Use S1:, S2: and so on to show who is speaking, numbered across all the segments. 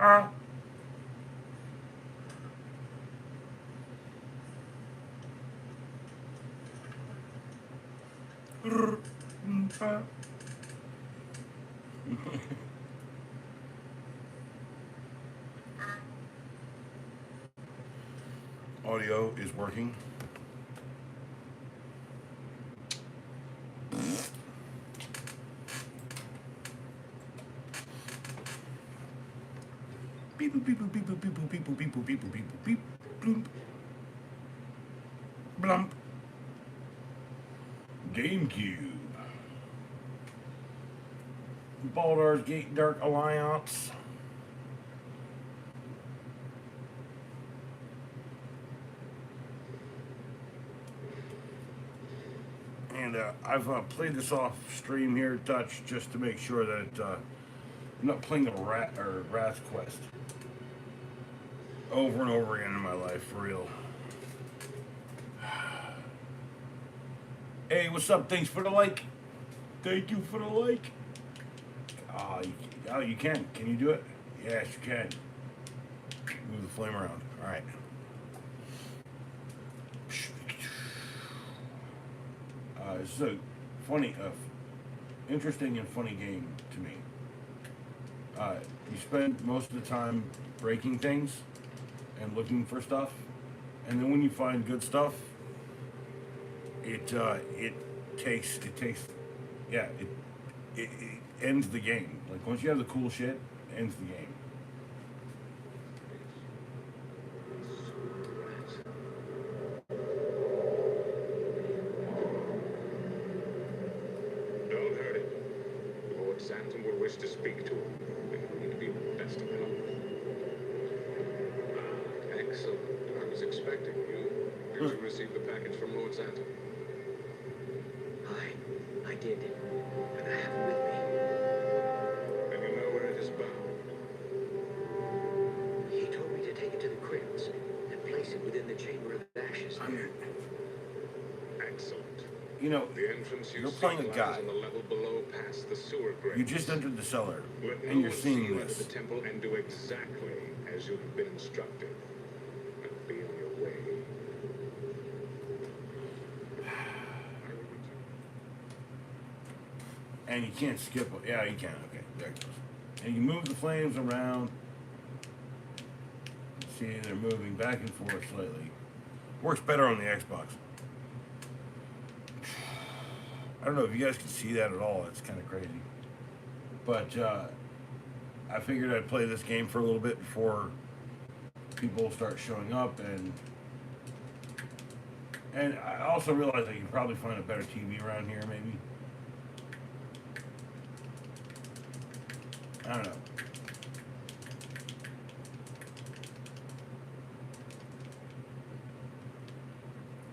S1: Ah. Audio is working. Beep boop beep boop beep boop beep boop beep boop beep boop beep boop beep boop beep bloop blump. GameCube. Baldur's Gate Dark Alliance. And I've played this off stream here, Dutch, just to make sure that I'm not playing the Rat's Quest over and over again in my life, for real. Hey, what's up? Thanks for the like. Thank you for the like. You can. Can you do it? Yes, you can. Move the flame around. All right. This is a funny, interesting and funny game to me. You spend most of the time breaking things and looking for stuff, and then when you find good stuff, it takes yeah it ends the game. Like once you have the cool shit, it ends the game.
S2: Don't hurt him. Lord Santon will wish to speak to him, and you need to be best of health. Excellent. I was expecting you. Did you receive the package from Lord Santon?
S3: I did. And I have it with me.
S2: And you know where it is bound?
S3: He told me to take it to the crypts and place it within the Chamber of Ashes.
S2: Excellent.
S1: You know,
S2: The entrance
S1: you're playing a guy.
S2: on the level below past the sewer grate.
S1: You just entered the cellar,
S2: Let
S1: and
S2: no
S1: you're
S2: one see
S1: seeing
S2: you enter
S1: this.
S2: the temple and do exactly as you have been instructed. And be on your way.
S1: And you can't skip it. Yeah, you can. Okay, there it goes. And you move the flames around. See, they're moving back and forth slightly. Works better on the Xbox. I don't know if you guys can see that at all. It's kind of crazy. But I figured I'd play this game for a little bit before people start showing up, and I also realized I can probably find a better TV around here, maybe. I don't know.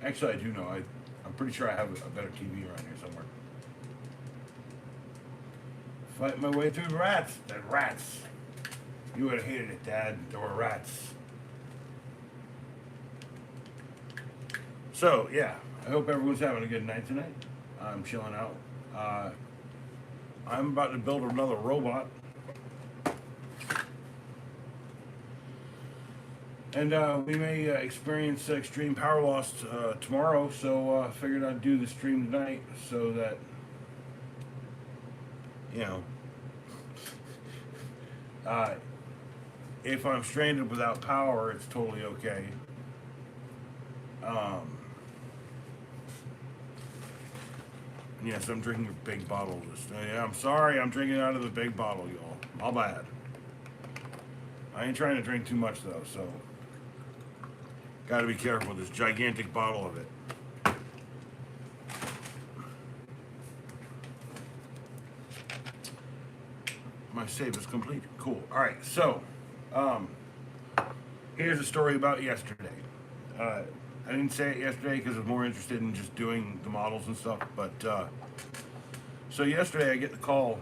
S1: Actually, I do know. I'm pretty sure I have a better TV around here somewhere. Fight my way through the rats. The rats. You would have hated it, Dad. There were rats. So, yeah. I hope everyone's having a good night tonight. I'm chilling out. I'm about to build another robot. And we may experience extreme power loss tomorrow, so I figured I'd do the stream tonight so that, you know, if I'm stranded without power, it's totally okay. Yes, I'm drinking a big bottle of this. Yeah, I'm sorry, I'm drinking out of the big bottle, y'all. My bad. I ain't trying to drink too much, though, so gotta be careful with this gigantic bottle of it. My save is complete. Cool. All right, so here's a story about yesterday. I didn't say it yesterday because I was more interested in just doing the models and stuff. But so yesterday I get the call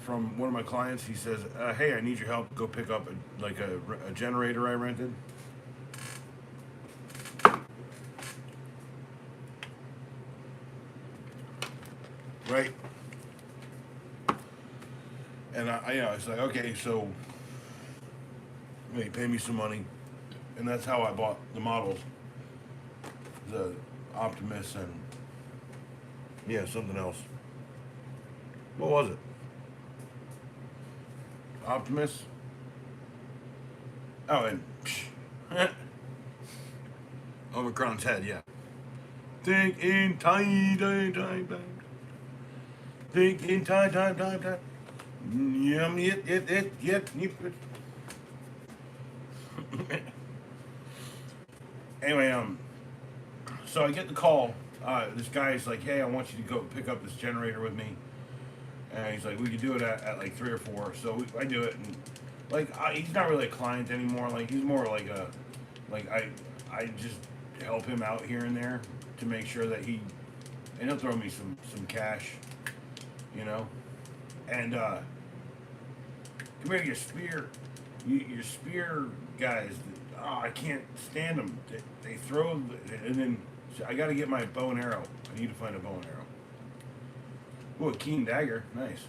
S1: from one of my clients. He says, "Hey, I need your help. Go pick up a generator I rented." Right. And I was like, okay, so He paid me some money, and that's how I bought the models, the Optimus and yeah, something else. What was it? Optimus. Oh, and Omicron's head. Yeah. Think in time. Think in time. Yum, yep. Anyway, so I get the call. This guy's like, "Hey, I want you to go pick up this generator with me." And he's like, "We could do it at like 3 or 4." So I do it, and like he's not really a client anymore. Like he's more like a, like I just help him out here and there to make sure that and he'll throw me some cash, you know. And come here, your spear guys. Oh, I can't stand them. They throw, and then I got to get my bow and arrow. I need to find a bow and arrow. Ooh, a keen dagger. Nice.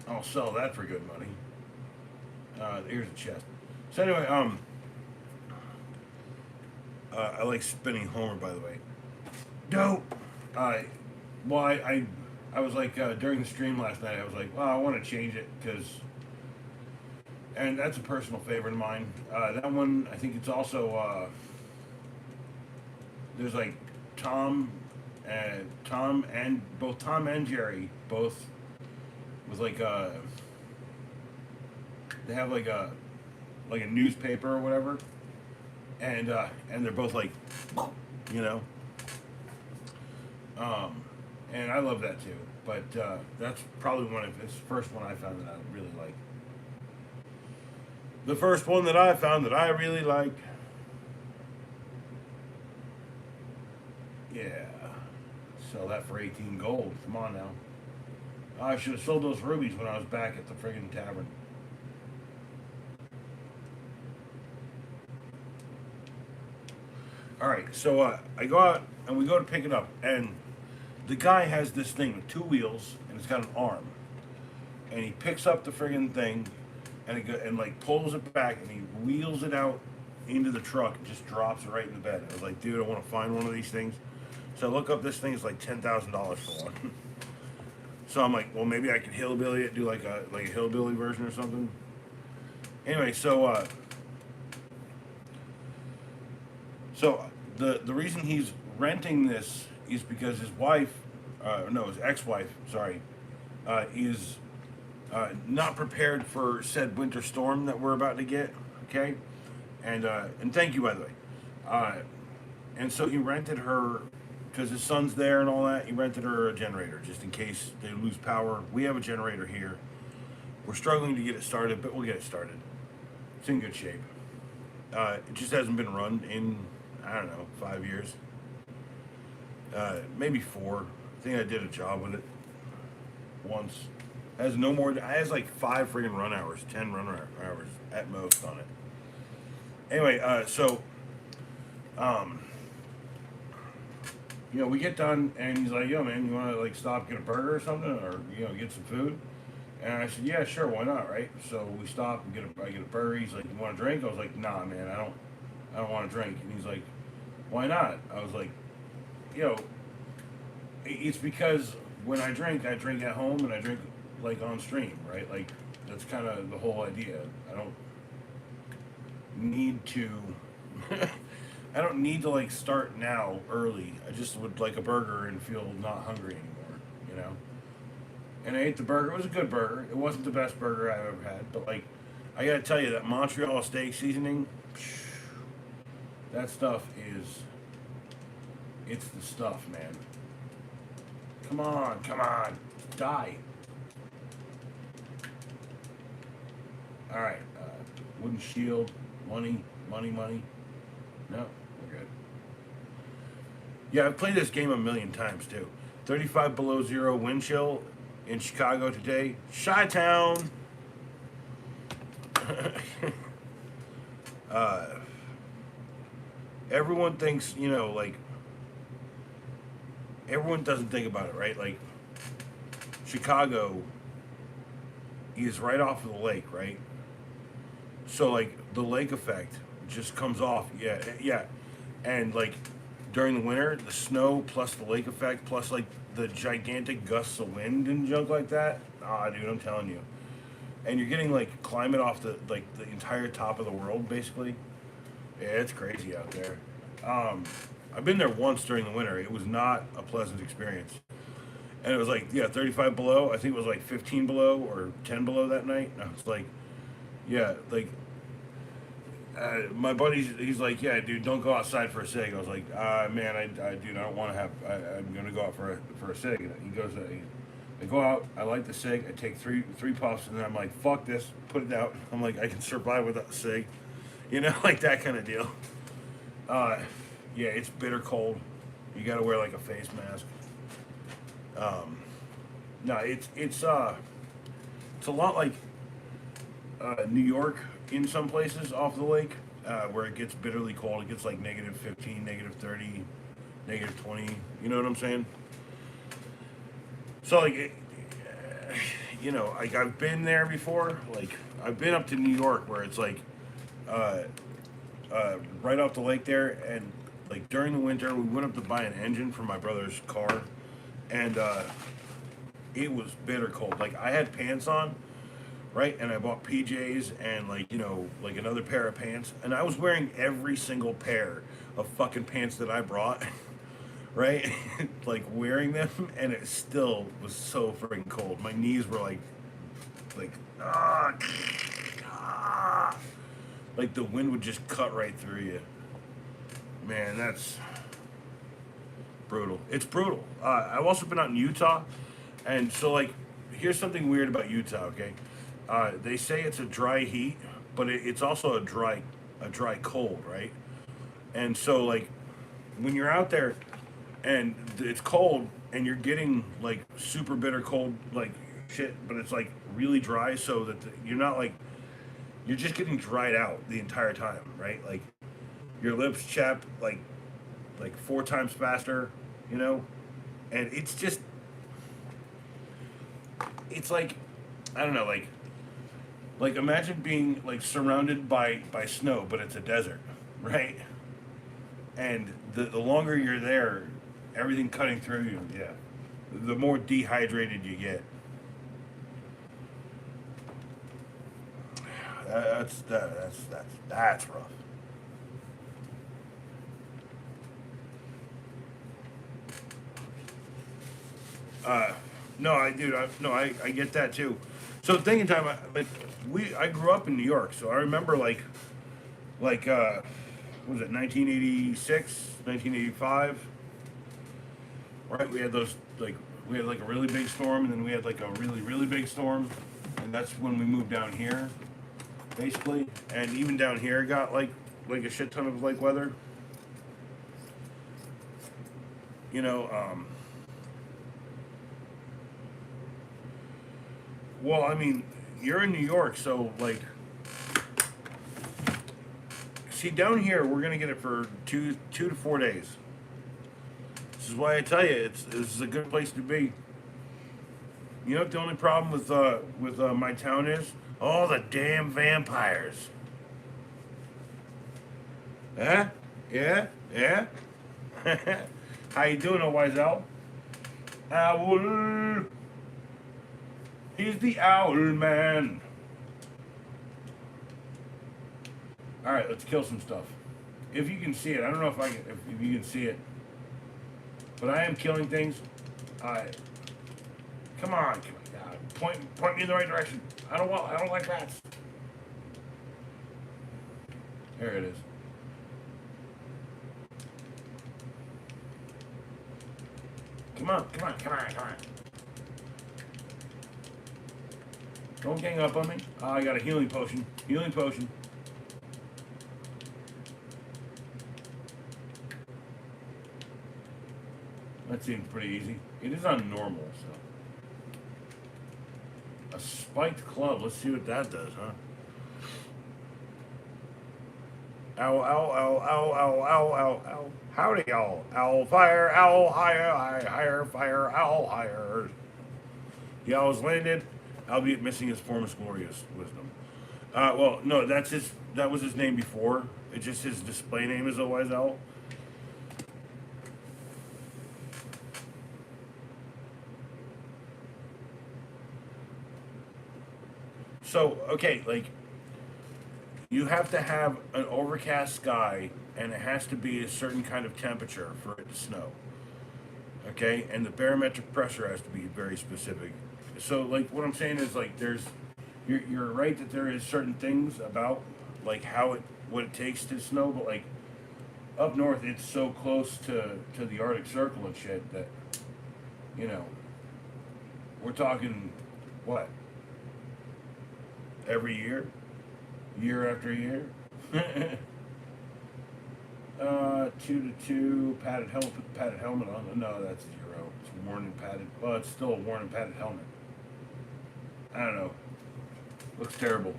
S1: I'll sell that for good money. Here's a chest. So anyway, I like spinning Homer, by the way. Dope. Well, I was like during the stream last night. I was like, well, I want to change it because, and that's a personal favorite of mine. That one, I think it's also there's like Tom and both Tom and Jerry both with like they have like a newspaper or whatever, and they're both like, you know, and I love that too. But that's probably it's the first one I found that I really like. The first one that I found that I really like. Yeah. Sell that for 18 gold. Come on now. I should have sold those rubies when I was back at the friggin' tavern. Alright, so I go out and we go to pick it up, and the guy has this thing with 2 wheels and it's got an arm. And he picks up the friggin' thing and like pulls it back and he wheels it out into the truck and just drops it right in the bed. I was like, dude, I want to find one of these things. So I look up, this thing is like $10,000 for one. So I'm like, well, maybe I could hillbilly it, do like a hillbilly version or something. Anyway, so the reason he's renting this is because his wife, his ex-wife, sorry, is not prepared for said winter storm that we're about to get. Okay, and thank you, by the way. And so he rented her, because his son's there and all that. He rented her a generator just in case they lose power. We have a generator here. We're struggling to get it started, but we'll get it started. It's in good shape. It just hasn't been run in, I don't know, 5 years. Maybe 4. I think I did a job with it once. Has no more. It has like 5 friggin' run hours, 10 run hours at most on it. Anyway, you know, we get done, and he's like, "Yo, man, you want to like stop, get a burger or something, or get some food?" And I said, "Yeah, sure, why not, right?" So we stop and I get a burger. He's like, "You want a drink?" I was like, "Nah, man, I don't want a drink." And he's like, "Why not?" I was like, it's because when I drink at home and I drink like on stream, right? Like that's kind of the whole idea. I don't need to. I don't need to like start now early. I just would like a burger and feel not hungry anymore, And I ate the burger. It was a good burger. It wasn't the best burger I've ever had, but like, I gotta tell you that Montreal steak seasoning, that stuff it's the stuff, man. Come on, die. All right, wooden shield, money. No, we're good. Yeah, I've played this game a million times too. 35 below zero wind chill in Chicago today. Chi-Town. Everyone thinks, everyone doesn't think about it, right? Like, Chicago is right off of the lake, right? So like the lake effect just comes off. Yeah, yeah. And like during the winter, the snow plus the lake effect plus like the gigantic gusts of wind and junk like that. Ah, dude, I'm telling you. And you're getting like climate off the entire top of the world basically. Yeah, it's crazy out there. Um, I've been there once during the winter. It was not a pleasant experience. And it was like, yeah, 35 below. I think it was like 15 below or 10 below that night. And I was like, yeah, like my buddy, he's like, yeah, dude, don't go outside for a cig. I was like, man, dude, I don't want to have. I'm gonna go out for a cig. And he goes, I go out, I light the cig, I take three puffs, and then I'm like, fuck this, put it out. I'm like, I can survive without a cig, you know, like that kind of deal. Uh, yeah, it's bitter cold. You got to wear like a face mask. No, it's a lot like New York in some places off the lake, where it gets bitterly cold. It gets like negative 15, negative 30, negative 20. You know what I'm saying? So like, you know, like I've been there before. Like I've been up to New York where it's like, uh, right off the lake there, and like during the winter we went up to buy an engine for my brother's car, and it was bitter cold. Like I had pants on, right, and I bought PJs and like you know like another pair of pants, and I was wearing every single pair of fucking pants that I brought, right, like wearing them, and it still was so freaking cold. My knees were like ah, ah, like the wind would just cut right through you. Man, that's brutal. It's brutal. I've also been out in Utah, and so like, here's something weird about Utah. Okay, they say it's a dry heat, but it's also a dry cold, right? And so like, when you're out there, and it's cold, and you're getting like super bitter cold, like shit, but it's like really dry, so that you're not like you're just getting dried out the entire time, right? Like your lips chap like 4 times faster, you know, and it's just it's like I don't know, like imagine being like surrounded by snow, but it's a desert, right? And the longer you're there, everything cutting through you, yeah, the more dehydrated you get. That's rough. Uh, no, I get that too. So thinking time, like I grew up in New York, so I remember like what was it 1986, 1985, right? We had like a really big storm, and then we had like a really big storm, and that's when we moved down here, basically. And even down here got like a shit ton of like weather, you know. Well, I mean, you're in New York, so like, see down here we're gonna get it for 2 to 4 days. This is why I tell you this is a good place to be. You know what the only problem with my town is? All the damn vampires. Huh? Yeah? Yeah? How you doing, oh wise owl? Owl. He's the owl man. All right, let's kill some stuff. If you can see it, I don't know if you can see it, but I am killing things. Come on, point me in the right direction. I don't like rats. There it is. Come on. Don't gang up on me. I got a healing potion. Healing potion. That seems pretty easy. It is on normal, so. A spiked club. Let's see what that does, huh? Ow, ow, ow, ow, ow, ow, ow, ow. Howdy, owl. Owl fire, owl higher, higher, fire, owl higher. The owl's landed. albeit missing his former glorious wisdom. Well, no, that was his name before. It's just his display name is a wise owl. So, okay, like, you have to have an overcast sky, and it has to be a certain kind of temperature for it to snow. Okay, and the barometric pressure has to be very specific. So, like, what I'm saying is, like, you're right that there is certain things about, like, what it takes to snow, but, like, up north, it's so close to the Arctic Circle and shit that, you know, we're talking, what, every year after year. 2 to 2 padded helmet on. No, that's 0. It's worn and padded. Well, it's still a worn and padded helmet. I don't know. Looks terrible.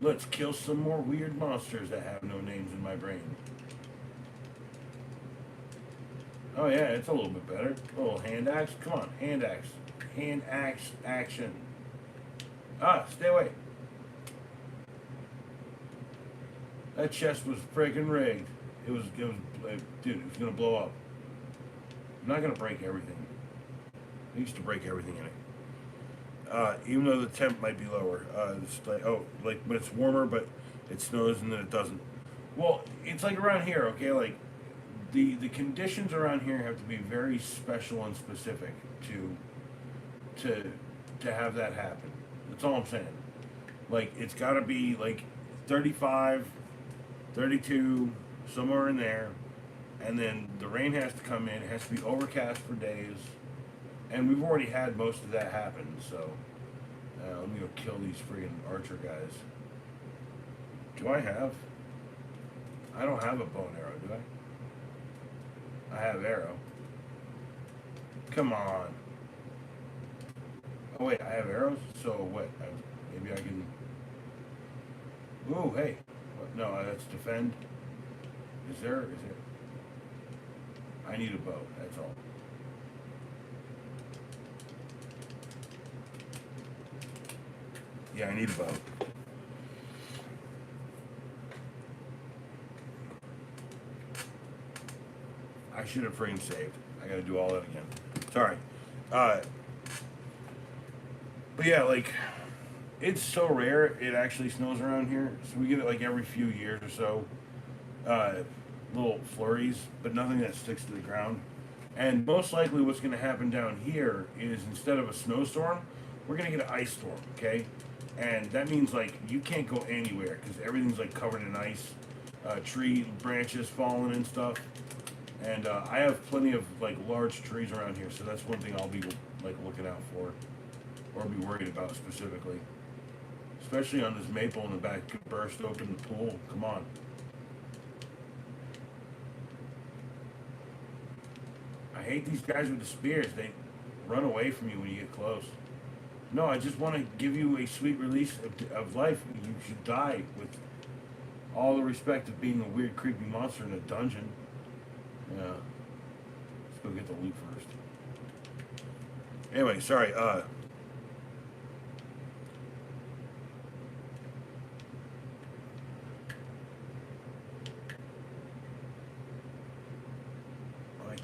S1: Let's kill some more weird monsters that have no names in my brain. Oh yeah, it's a little bit better. A little hand axe. Come on, hand axe. Hand axe action. Ah, stay away. That chest was freaking rigged. It was, dude, it was gonna blow up. I'm not gonna break everything. I used to break everything in it. Even though the temp might be lower. It's like, but it's warmer, but it snows and then it doesn't. Well, it's like around here, okay? Like, the conditions around here have to be very special and specific to have that happen. That's all I'm saying. Like, it's gotta be, like, 35, 32, somewhere in there, and then the rain has to come in. It has to be overcast for days, and we've already had most of that happen. So let me go kill these friggin' archer guys. Do I have? I don't have a bow and arrow, do I? I have arrow. Come on. Oh wait, I have arrows. So what? Maybe I can. Ooh, hey. No, that's defend. Is there? I need a bow, that's all. Yeah, I need a bow. I should have friggin' saved. I gotta do all that again. Sorry. But yeah, like, it's so rare it actually snows around here. So we get it like every few years or so. Little flurries, but nothing that sticks to the ground. And most likely what's going to happen down here is instead of a snowstorm, we're going to get an ice storm, okay? And that means, like, you can't go anywhere because everything's, like, covered in ice. Tree branches falling and stuff. And I have plenty of, like, large trees around here, so that's one thing I'll be, like, looking out for. Or be worried about specifically. Especially on this maple in the back. Could burst open the pool. Come on. I hate these guys with the spears. They run away from you when you get close. No, I just want to give you a sweet release of life. You should die with all the respect of being a weird, creepy monster in a dungeon. Yeah. Let's go get the loot first. Anyway, sorry. I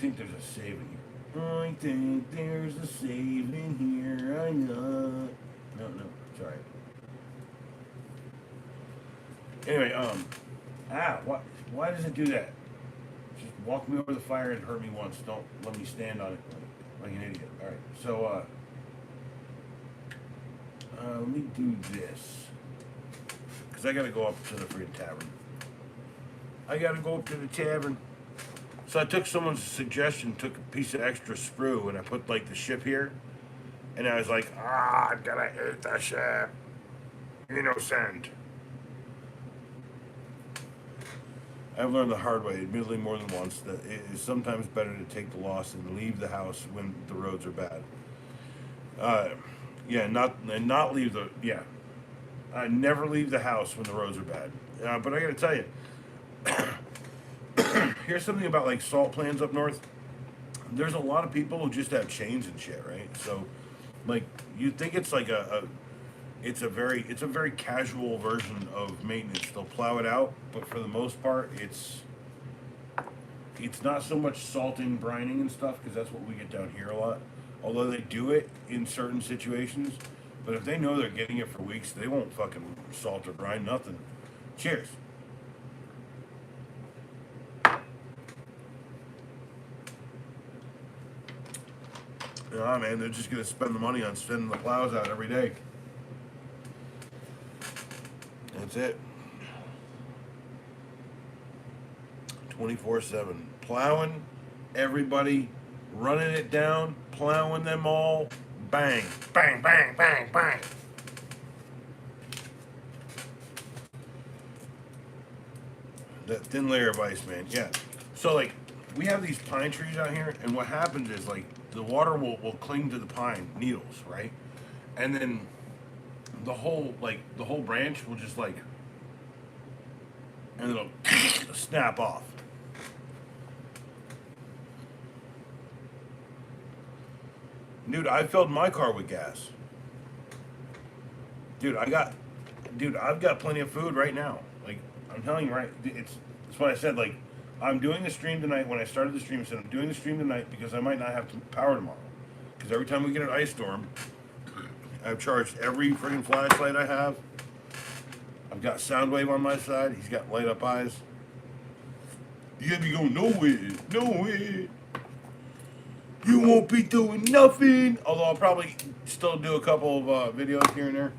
S1: think there's a save in here. I think there's a save in here. I know. No, sorry. Anyway, why does it do that? Just walk me over the fire and hurt me once. Don't let me stand on it like an idiot. All right, so let me do this because I gotta go up to the freaking tavern. I gotta go up to the tavern. So I took someone's suggestion, took a piece of extra sprue, and I put, like, the ship here. And I was like, I gotta eat the ship. Innocent. I've learned the hard way, admittedly more than once, that it is sometimes better to take the loss and leave the house when the roads are bad. Not leave the, never leave the house when the roads are bad. But I gotta tell you, here's something about, like, salt plans up north. there's a lot of people who just have chains and shit, right? So, like, you think it's like it's a very casual version of maintenance. They'll plow it out, but for the most part, it's not so much salting, brining, and stuff because that's what we get down here a lot. Although they do it in certain situations, but if they know they're getting it for weeks, they won't fucking salt or brine nothing. Cheers. Nah, man, they're just gonna spend the money on sending the plows out every day. That's it. 24/7. Plowing, everybody, running it down, plowing them all. Bang, bang, bang, bang, bang. That thin layer of ice, man. Yeah. So, like, we have these pine trees out here, and what happens is, like, the water will cling to the pine needles, right? And then the whole branch will just, like, and it'll snap off. Dude, I filled my car with gas. I've got plenty of food right now. Like, I'm telling you, right? It's what I said. Like, I'm doing the stream tonight. When I started the stream, I said I'm doing the stream tonight because I might not have power tomorrow. Because every time we get an ice storm, I've charged every friggin' flashlight I have. I've got Soundwave on my side. He's got light up eyes. You gotta be going nowhere. You won't be doing nothing. Although I'll probably still do a couple of videos here and there.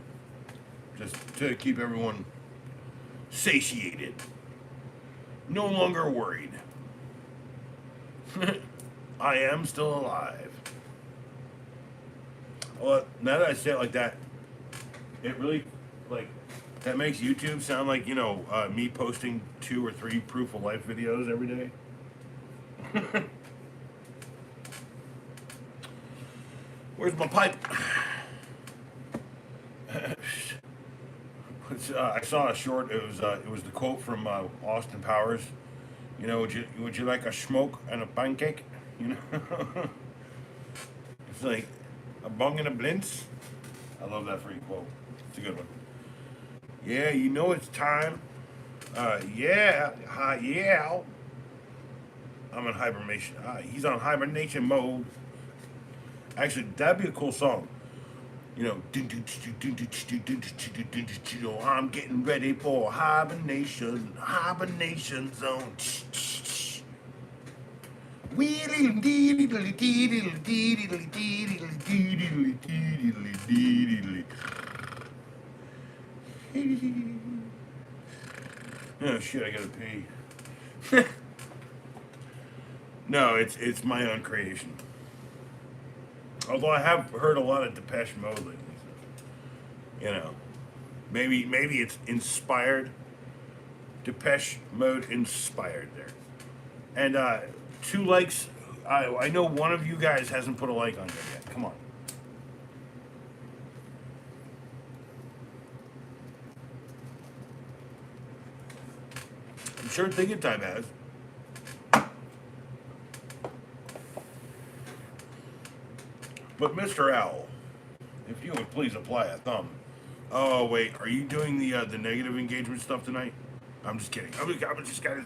S1: Just to keep everyone satiated. No longer worried. I am still alive. Well, now that I say it like that, it really, like, that makes YouTube sound like, me posting 2 or 3 proof of life videos every day. Where's my pipe? I saw a short. It was the quote from Austin Powers. Would you like a smoke and a pancake? It's like a bung and a blintz. I love that free quote. It's a good one. Yeah, it's time. Yeah. I'm in hibernation. He's on hibernation mode. Actually, that'd be a cool song. I'm getting ready for hibernation zone. Oh shit, I gotta pee. No, it's my own creation. Although I have heard a lot of Depeche Mode lately. Maybe it's inspired. Depeche Mode inspired there. And 2 likes. I know one of you guys hasn't put a like on it yet. Come on. I'm sure Thinking Time has. But Mr. Owl, if you would please apply a thumb. Oh wait, are you doing the negative engagement stuff tonight? I'm just kidding. I'm just kidding.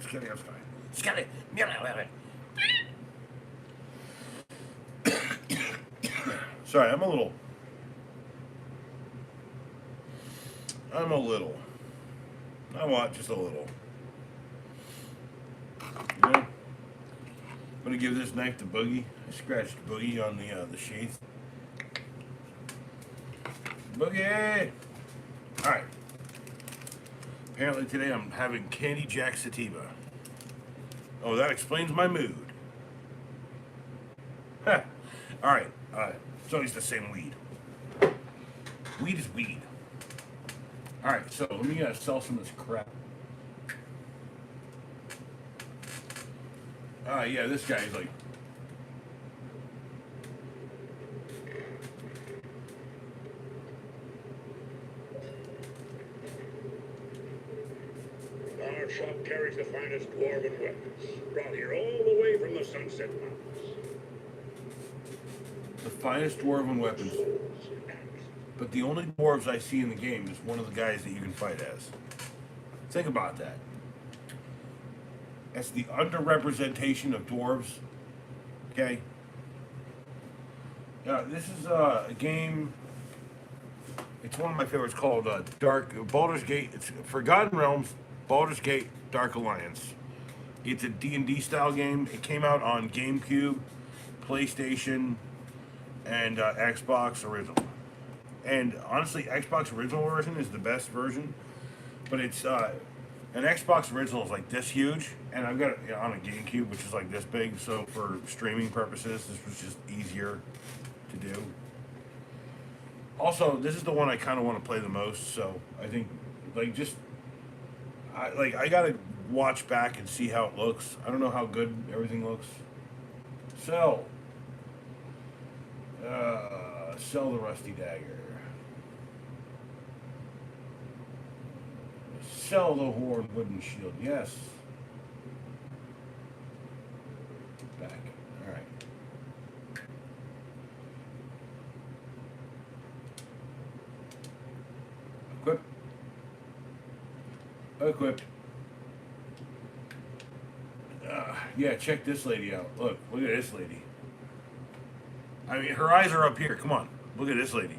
S1: Sorry, I'm a little. Just a little. I'm gonna give this knife to Boogie. I scratched Boogie on the sheath. Boogie! Alright. Apparently today I'm having Candy Jack Sativa. Oh, that explains my mood. Huh. Alright. It's always the same weed. Weed is weed. Alright, so let me sell some of this crap. Yeah, this guy's like...
S2: Our shop carries the finest dwarven weapons, brought here all the way from the Sunset Mountains.
S1: finest dwarven weapons. But the only dwarves I see in the game is one of the guys that you can fight as. Think about that. That's the underrepresentation of dwarves. Okay? This is a game. It's one of my favorites called Baldur's Gate. It's Forgotten Realms, Baldur's Gate, Dark Alliance. It's a D&D style game. It came out on GameCube, PlayStation, and Xbox Original. And honestly, Xbox Original version is the best version. But it's an Xbox Original is like this huge, and I've got it on a GameCube, which is like this big. So for streaming purposes, this was just easier to do. Also, this is the one I kind of want to play the most. So I think, I gotta watch back and see how it looks. I don't know how good everything looks. Sell the rusty dagger. Sell the horn wooden shield. Yes. Back. All right. Equip. Equipped. Yeah, check this lady out. Look at this lady. I mean, her eyes are up here. Come on. Look at this lady.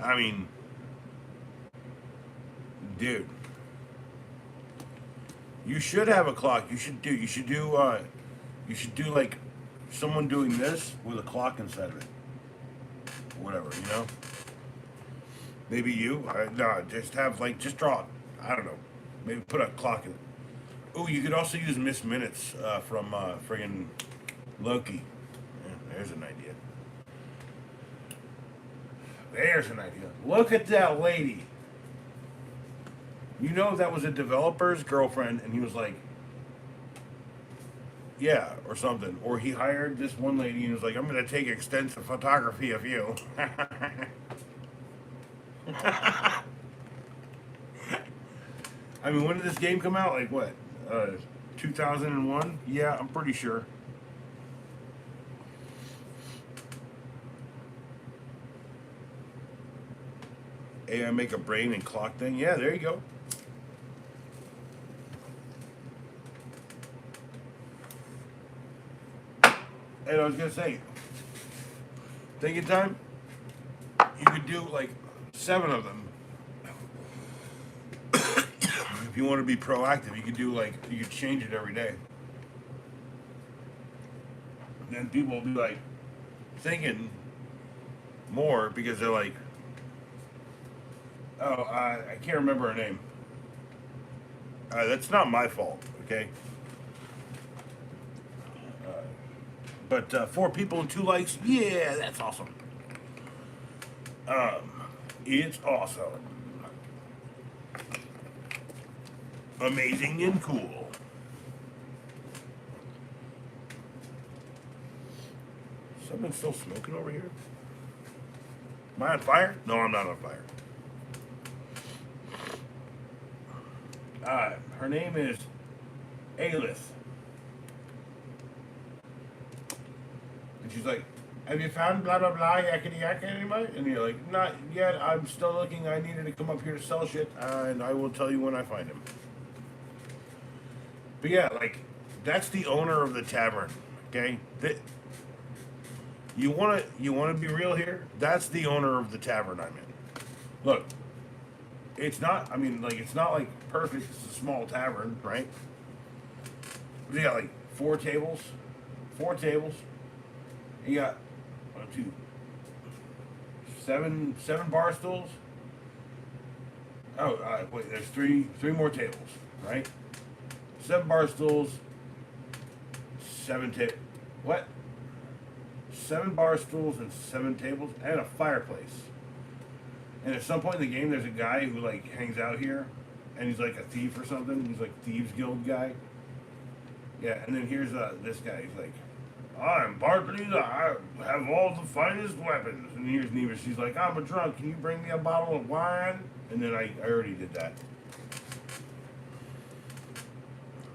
S1: I mean, dude. You should have a clock. You should do like someone doing this with a clock inside of it. Whatever, you know? Maybe you. No, just draw. I don't know. Maybe put a clock in it. Oh, you could also use Miss Minutes from friggin' Loki. Yeah, there's an idea. There's an idea. Look at that lady. You know that was a developer's girlfriend, and he was like, yeah, or something. Or he hired this one lady, and he was like, I'm going to take extensive photography of you. I mean, when did this game come out? Like what? 2001? Yeah, I'm pretty sure. AI make a brain and clock thing? Yeah, there you go. And I was gonna say, thinking time, you could do like 7 of them. If you want to be proactive, you could do you could change it every day. And then people will be like thinking more because they're like, oh, I can't remember her name. That's not my fault, okay? But 4 people and 2 likes, yeah, that's awesome. It's awesome. Amazing and cool. Someone still smoking over here? Am I on fire? No, I'm not on fire. Her name is Alith. And she's like, have you found blah blah blah yakety yak anybody? And you're like, not yet, I'm still looking. I needed to come up here to sell shit, and I will tell you when I find him. But yeah, that's the owner of the tavern, okay? You wanna be real here? That's the owner of the tavern I'm in. Look, it's not, it's not perfect, it's a small tavern, right? But you got 4 tables. 4 tables. You got 1, 2, 7 bar stools. Oh, wait, there's 3 more tables, right? 7 bar stools, 7 what? 7 bar stools and 7 tables and a fireplace. And at some point in the game, there's a guy who hangs out here, and he's like a thief or something. He's like Thieves Guild guy. Yeah, and then here's this guy. He's like, I'm Bartley. I have all the finest weapons. And here's Nevis. She's like, I'm a drunk. Can you bring me a bottle of wine? And then I already did that.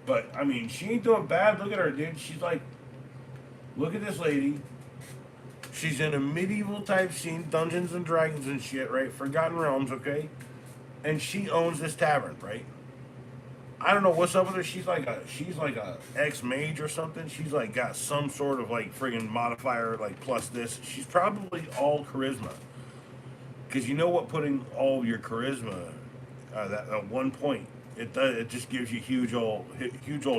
S1: But I mean, she ain't doing bad. Look at her, dude. She's like, look at this lady. She's in a medieval type scene, Dungeons and Dragons and shit, right? Forgotten Realms, okay? And she owns this tavern, right? I don't know what's up with her. She's like a ex mage or something. She's like got some sort of like friggin' modifier like plus this. She's probably all charisma. Because you know what, putting all your charisma that at one point it just gives you huge old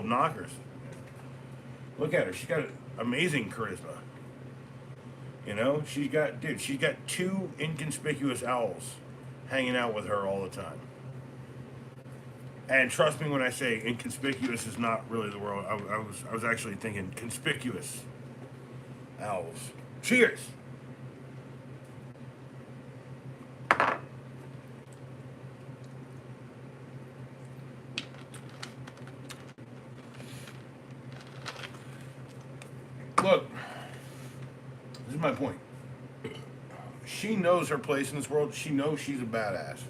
S1: knockers. Look at her. She's got amazing charisma. You know, she's got two inconspicuous owls hanging out with her all the time. And trust me when I say inconspicuous is not really the word. I was actually thinking conspicuous owls. Cheers. Look, this is my point. She knows her place in this world. She knows she's a badass.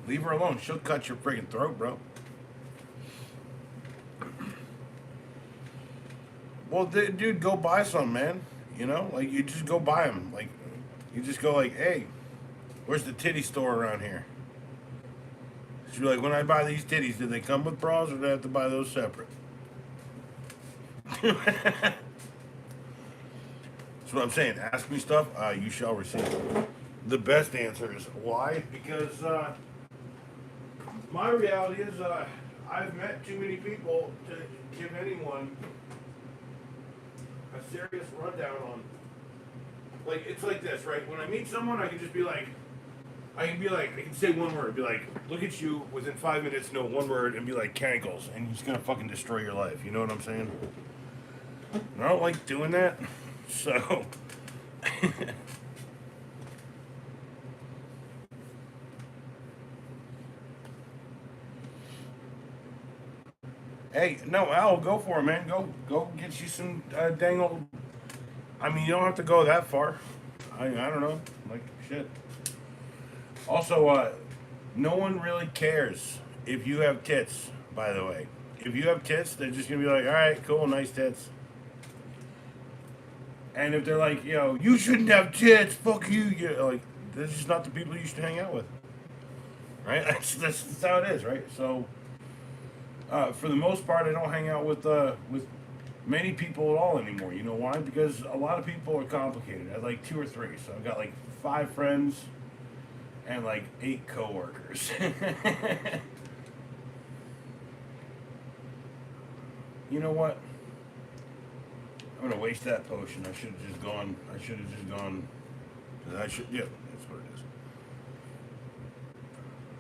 S1: Leave her alone. She'll cut your friggin' throat, bro. Well, dude, go buy some, man. You know, like you just go buy them. Like, you just go like, hey, where's the titty store around here? She'll be like, when I buy these titties, do they come with bras or do I have to buy those separate? That's what I'm saying. Ask me stuff, you shall receive. The best answer is why? Because my reality is I've met too many people to give anyone a serious rundown on. Like, it's like this, right? When I meet someone, I can just be like, I can say one word, be like, look at you, within 5 minutes, know one word, and be like, cankles, and he's gonna fucking destroy your life. You know what I'm saying? And I don't like doing that, so. Hey, no, Al, go for it, man. Go get you some dang old. I mean, you don't have to go that far. I don't know, like shit. Also, no one really cares if you have tits. By the way, if you have tits, they're just gonna be like, all right, cool, nice tits. And if they're like, you shouldn't have tits, fuck you, like, this is not the people you should hang out with, right? That's how it is, right? So. For the most part, I don't hang out with many people at all anymore. You know why? Because a lot of people are complicated. I have like 2 or 3, so I've got like 5 friends and like 8 coworkers. You know what? I'm gonna waste that potion. I should have just gone. Yeah, that's what it is.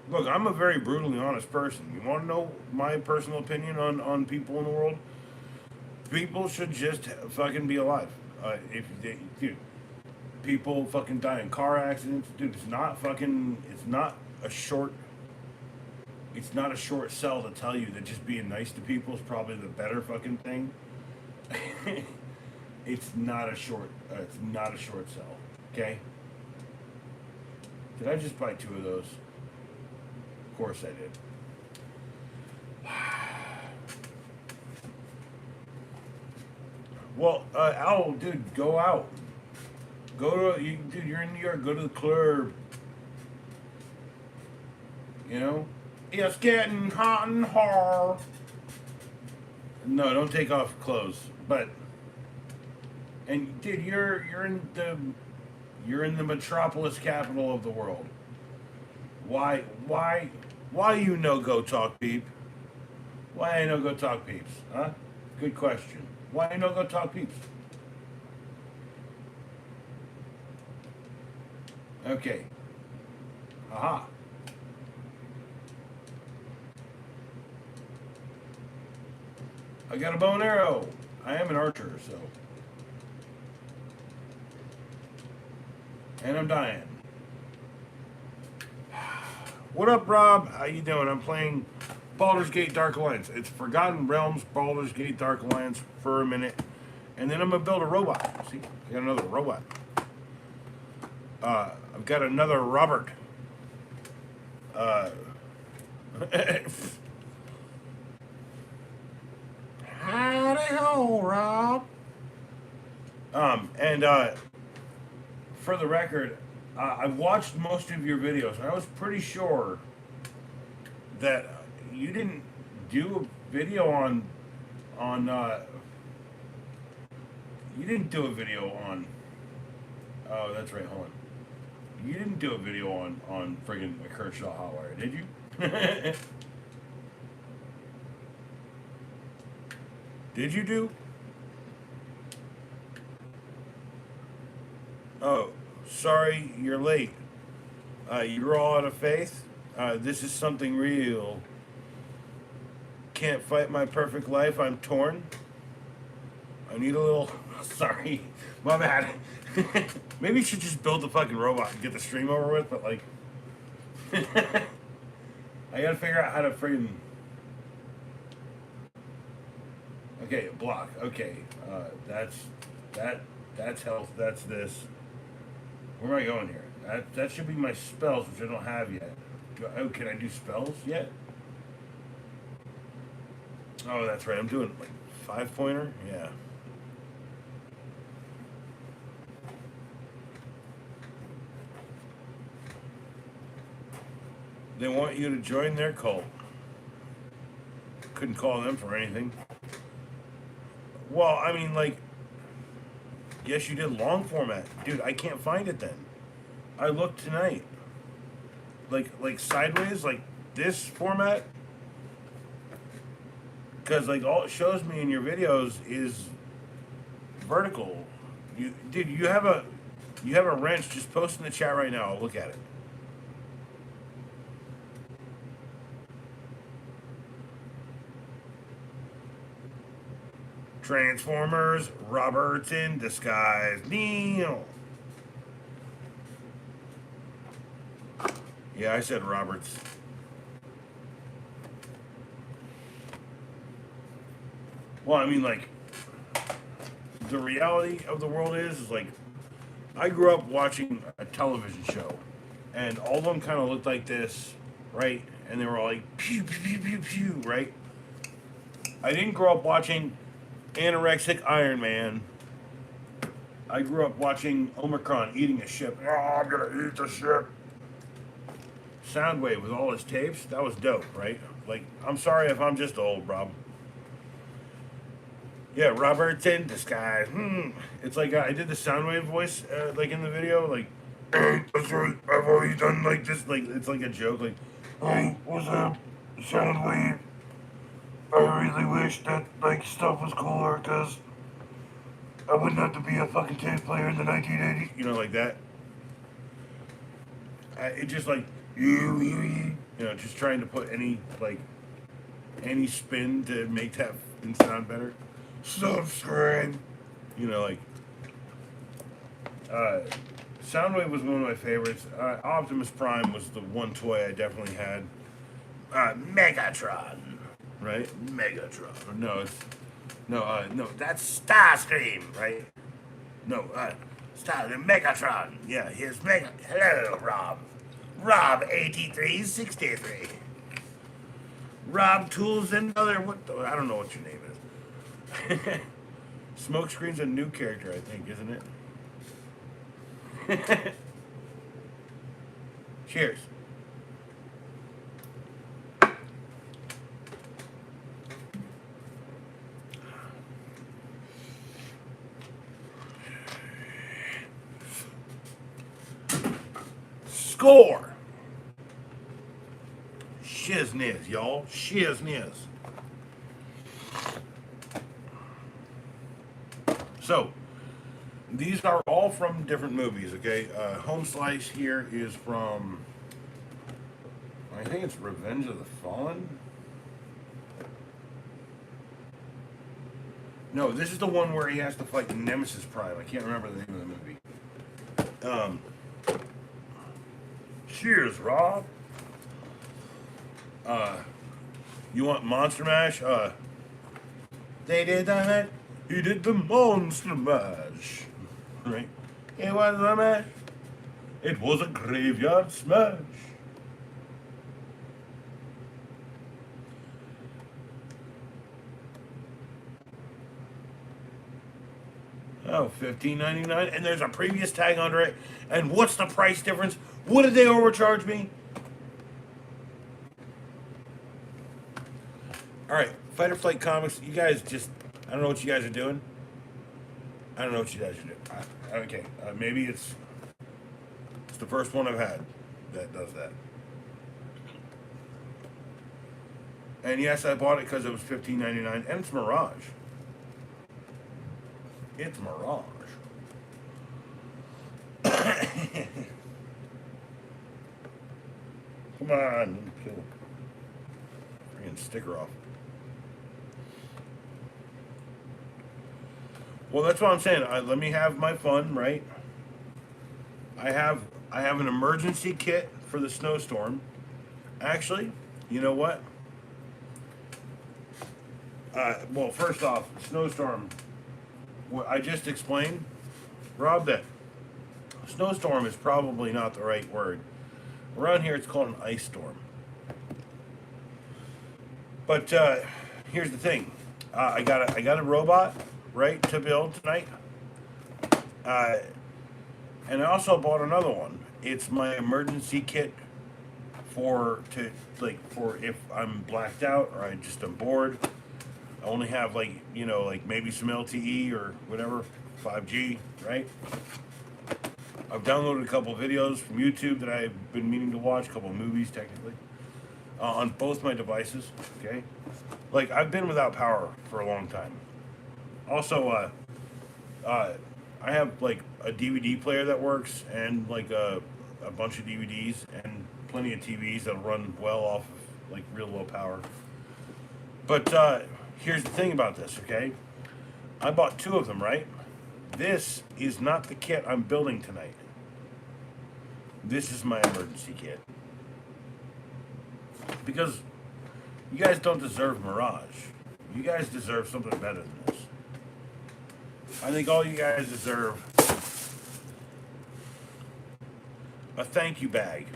S1: Look, I'm a very brutally honest person. You want to know my personal opinion on people in the world? People should just fucking be alive. Dude, people fucking die in car accidents. Dude, it's not a short sell to tell you that just being nice to people is probably the better fucking thing. It's not a short sell. Okay? Did I just buy 2 of those? Of course I did. Well, Owl, dude, go out. Dude, you're in New York. Go to the club. You know, it's getting hot and hard. No, don't take off clothes. But, and dude, you're in the metropolis capital of the world. Why you no go talk peep? Why I no go talk peeps? Huh? Good question. Why I no go talk peeps? Okay. Aha. I got a bow and arrow. I am an archer, so. And I'm dying. What up, Rob? How you doing? I'm playing Baldur's Gate Dark Alliance. It's Forgotten Realms, Baldur's Gate Dark Alliance for a minute. And then I'm going to build a robot. See? I got another robot. I've got another Robert. hell, Rob. And for the record, I've watched most of your videos, and I was pretty sure that you didn't do a video on you didn't do a video on. Oh, that's right. Hold on. You didn't do a video on friggin' the Kershaw Hotwire, did you? Did you do? Oh, sorry, you're late. You're all out of faith. This is something real. Can't fight my perfect life. I'm torn. I need a little. Sorry, my bad. Maybe you should just build the fucking robot and get the stream over with. But like, I gotta figure out how to friggin'. Okay, block. Okay, that's health. That's this. Where am I going here? That should be my spells, which I don't have yet. Oh, can I do spells yet? Oh, that's right. I'm doing like 5-pointer. Yeah. They want you to join their cult. Couldn't call them for anything. Well, I mean, like, yes, you did long format, dude. I can't find it then. I looked tonight. Like sideways, like this format. Because like all it shows me in your videos is vertical. Dude, you have a wrench. Just post in the chat right now. I'll look at it. Transformers, Roberts in disguise, Neil. Yeah, I said Roberts. Well, I mean, like, the reality of the world is like, I grew up watching a television show, and all of them kind of looked like this, right? And they were all like, pew, pew, pew, pew, pew, right? I didn't grow up watching Anorexic Iron Man. I grew up watching Omicron eating a ship. Oh, I'm gonna eat the ship. Soundwave with all his tapes, that was dope, right? Like, I'm sorry if I'm just old, Rob. Yeah, Robert's in disguise. It's like I did the Soundwave voice, like in the video, like, hey, that's right. I've always done like this, like it's like a joke, like, hey, what's up, Soundwave? I really wish that like stuff was cooler, cause I wouldn't have to be a fucking tape player in the 1980s, you know, like that. It just like you know, just trying to put any spin to make that sound better. Subscribe, you know, like Soundwave was one of my favorites. Optimus Prime was the one toy I definitely had. Megatron, right? Megatron. No, that's Starscream, right? No, Megatron. Yeah, here's Mega. Hello, Rob. Rob 8363. Rob Tools and other. I don't know what your name is. Smokescreen's a new character, I think, isn't it? Cheers. Score. Shizniz, y'all. Shizniz. So, these are all from different movies, okay? Home Slice here is from, I think it's Revenge of the Fallen? No, this is the one where he has to fight Nemesis Prime. I can't remember the name of the movie. Cheers, Rob. You want Monster Mash? They did that. He did the Monster Mash. Right? It was a mash. It was a graveyard smash. Oh, $15.99, and there's a previous tag under it. And what's the price difference? What did they overcharge me? All right, Fight or Flight Comics. You guys I don't know what you guys are doing. I don't know what you guys are doing. Okay, maybe it's the first one I've had that does that. And yes, I bought it because it was $15.99, and it's Mirage. It's Mirage. Come on, let me peel the freaking sticker off. Well, that's what I'm saying. Let me have my fun, right? I have an emergency kit for the snowstorm. Actually, you know what? Well, first off, snowstorm. What I just explained, Rob, that snowstorm is probably not the right word. Around here, it's called an ice storm. But here's the thing: I got a robot, right, to build tonight, and I also bought another one. It's my emergency kit for if I'm blacked out or I just am bored. I only have like maybe some LTE or whatever, 5G, right? I've downloaded a couple of videos from YouTube that I've been meaning to watch, a couple of movies technically, on both my devices, okay? Like, I've been without power for a long time. Also, I have like a DVD player that works and like a bunch of DVDs and plenty of TVs that'll run well off of like real low power. But here's the thing about this, okay? I bought two of them, right? This is not the kit I'm building tonight. This is my emergency kit. Because you guys don't deserve Mirage. You guys deserve something better than this. I think all you guys deserve a thank you bag.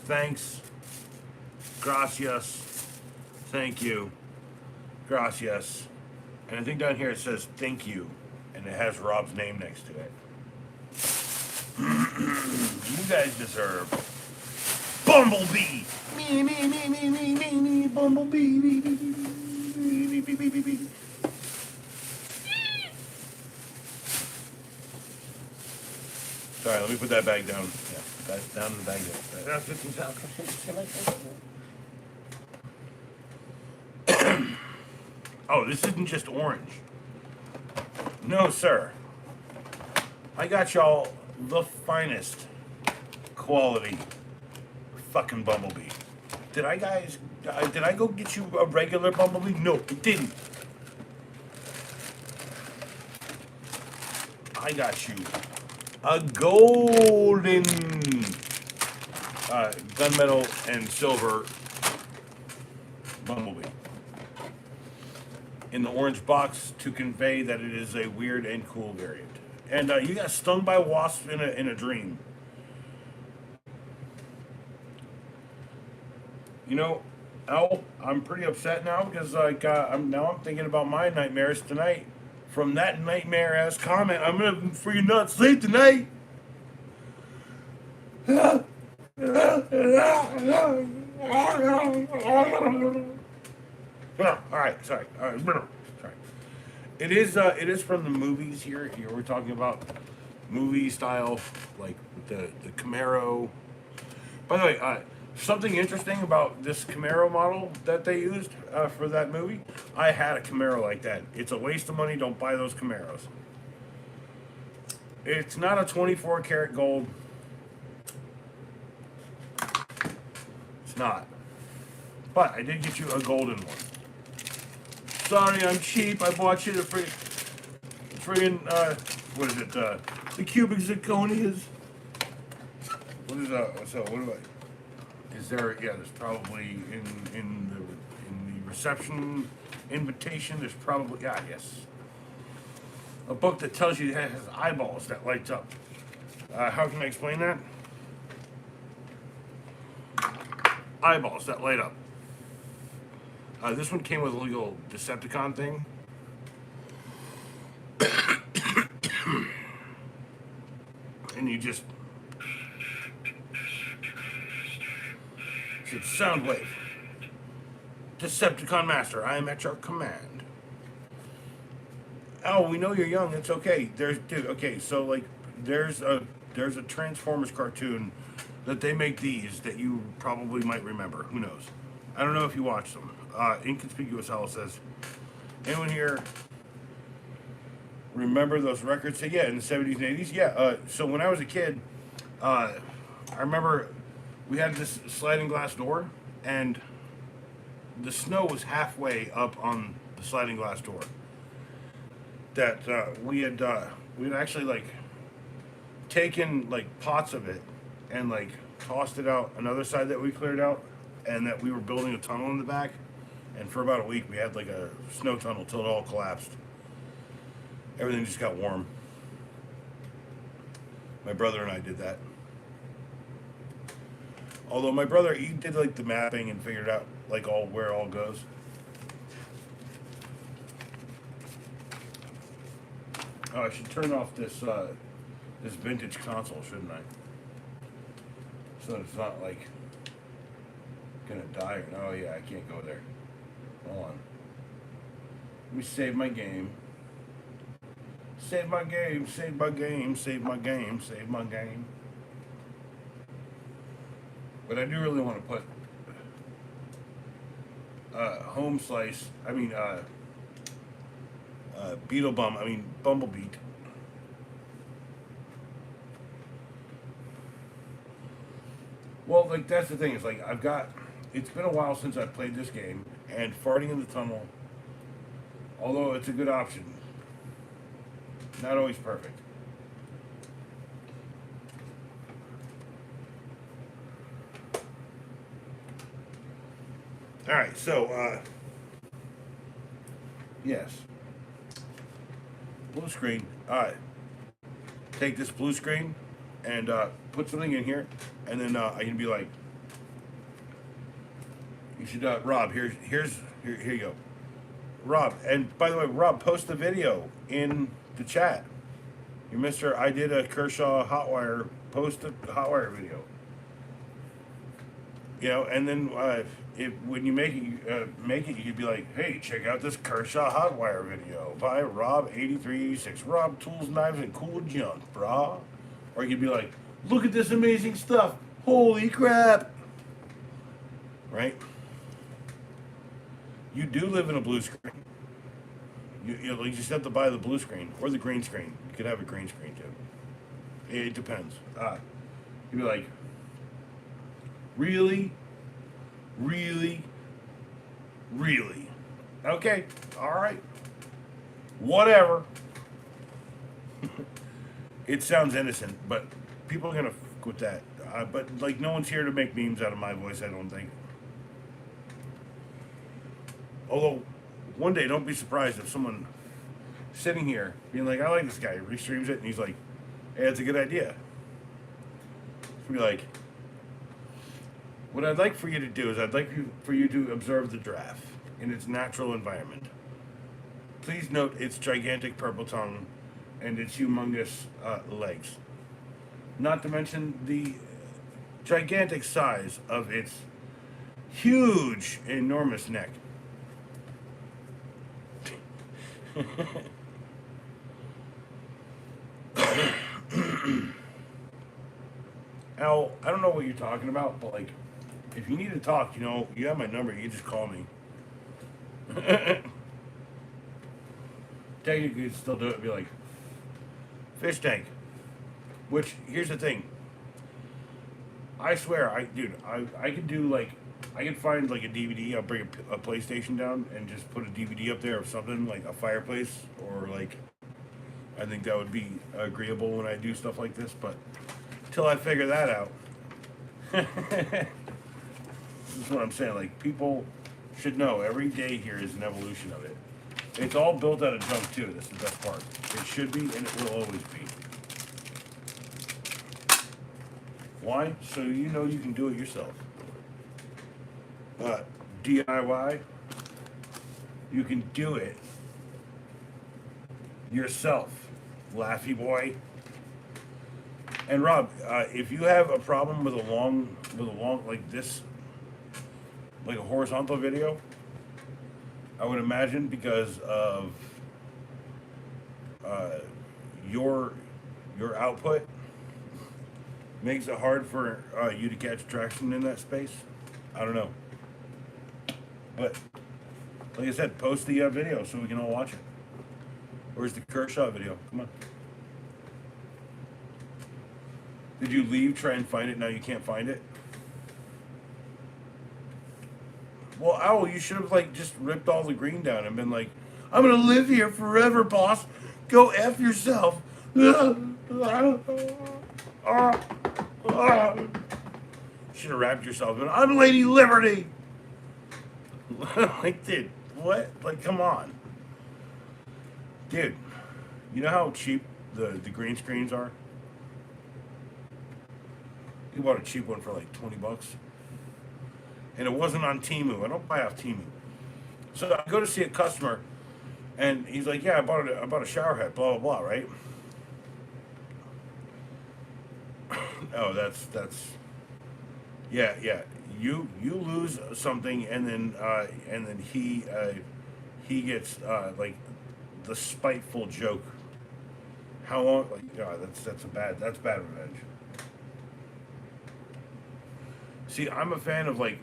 S1: Thanks. Gracias. Thank you. Gracias. And I think down here it says thank you. And it has Rob's name next to it. You guys deserve Bumblebee. Me, Bumblebee. Sorry, let me put that bag down. Yeah, that down in the bag there. That's 15 pounds. Oh, this isn't just orange. No, sir. I got y'all the finest quality fucking Bumblebee. Did I go get you a regular Bumblebee? No, it didn't. I got you a golden gunmetal and silver Bumblebee in the orange box to convey that it is a weird and cool variant. And you got stung by wasps in a dream. You know, Al, I'm pretty upset now because I'm thinking about my nightmares tonight. From that nightmare ass comment, I'm gonna freaking not sleep tonight. All right, sorry. All right, sorry. It is from the movies here. Here we're talking about movie style, like the Camaro. By the way, something interesting about this Camaro model that they used for that movie. I had a Camaro like that. It's a waste of money. Don't buy those Camaros. It's not a 24 karat gold. It's not. But I did get you a golden one. Sorry, I'm cheap. I bought you the friggin' what is it? The cubic zirconias. What is that? So what do I? Is there? Yeah, there's probably in the reception invitation. There's probably yes. A book that tells you it has eyeballs that lights up. How can I explain that? Eyeballs that light up. This one came with a little Decepticon thing. And you just... It's sound wave. Decepticon Master, I am at your command. Oh, we know you're young. It's okay. Okay, so like, there's a Transformers cartoon that they make these that you probably might remember. Who knows? I don't know if you watched them. Inconspicuous Owl says, anyone here remember those records? So yeah, in the 70s and 80s. Yeah. So when I was a kid, I remember we had this sliding glass door, and the snow was halfway up on the sliding glass door. That we had actually like taken like pots of it and like tossed it out another side that we cleared out, and that we were building a tunnel in the back. And for about a week, we had like a snow tunnel till it all collapsed. Everything just got warm. My brother and I did that. Although my brother, he did like the mapping and figured out like where it all goes. Oh, I should turn off this this vintage console, shouldn't I? So it's not like gonna die. Oh yeah, I can't go there. Hold on. Let me save my game. Save my game, save my game, save my game, save my game. But I do really want to put Home Slice, Bumblebee. Well, like, that's the thing, is like, it's been a while since I've played this game, and farting in the tunnel, although it's a good option, not always perfect. Alright, so, yes. Blue screen. Alright. Take this blue screen and put something in here, and then I can be like, you should, Rob, here you go. Rob, and by the way, Rob, post the video in the chat. You Mr. I did a Kershaw Hotwire, post a Hotwire video. You know, and then when you make it, you could be like, hey, check out this Kershaw Hotwire video by Rob8386. Rob tools, knives, and cool junk, brah. Or you could be like, look at this amazing stuff. Holy crap. Right? You do live in a blue screen. You just have to buy the blue screen or the green screen. You could have a green screen too. It depends. You'd be like, really? Really? Really? Okay. All right. Whatever. It sounds innocent, but people are going to fuck with that. But, like, no one's here to make memes out of my voice, I don't think. Although, one day, don't be surprised if someone sitting here being like, I like this guy, restreams it, and he's like, hey, that's a good idea. So be like, what I'd like for you to do is I'd like for you to observe the giraffe in its natural environment. Please note its gigantic purple tongue and its humongous legs. Not to mention the gigantic size of its huge, enormous neck. Al, I don't know what you're talking about, but like, if you need to talk, you know, you have my number, you just call me. Technically, you'd still do it, be like, fish tank. Which, here's the thing. I swear, I could do like, I could find like a DVD, I'll bring a PlayStation down and just put a DVD up there of something, like a fireplace, or like, I think that would be agreeable when I do stuff like this, but until I figure that out. This is what I'm saying, like, people should know every day here is an evolution of it. It's all built out of junk too, that's the best part. It should be, and it will always be. Why? So you know you can do it yourself. DIY, You can do it yourself, Laughy boy. And Rob, if you have a problem with a long like this, like a horizontal video, I would imagine because of uh, your output makes it hard for you to catch traction in that space. I don't know, but like I said, post the video so we can all watch it. Where's the Kershaw video? Come on. Did you leave, try and find it, now you can't find it? Well, Owl, you should have like just ripped all the green down and been like, I'm gonna live here forever, boss. Go F yourself. Should have wrapped yourself in, I'm Lady Liberty. Like, dude, what? Like, come on. Dude, you know how cheap the green screens are? You bought a cheap one for like 20 bucks. And it wasn't on Temu. I don't buy off Temu. So I go to see a customer and he's like, yeah, I bought a shower head, blah, blah, blah, right? Oh, that's yeah. You lose something and then he gets like the spiteful joke. How long? Like, yeah, that's bad revenge. See, I'm a fan of like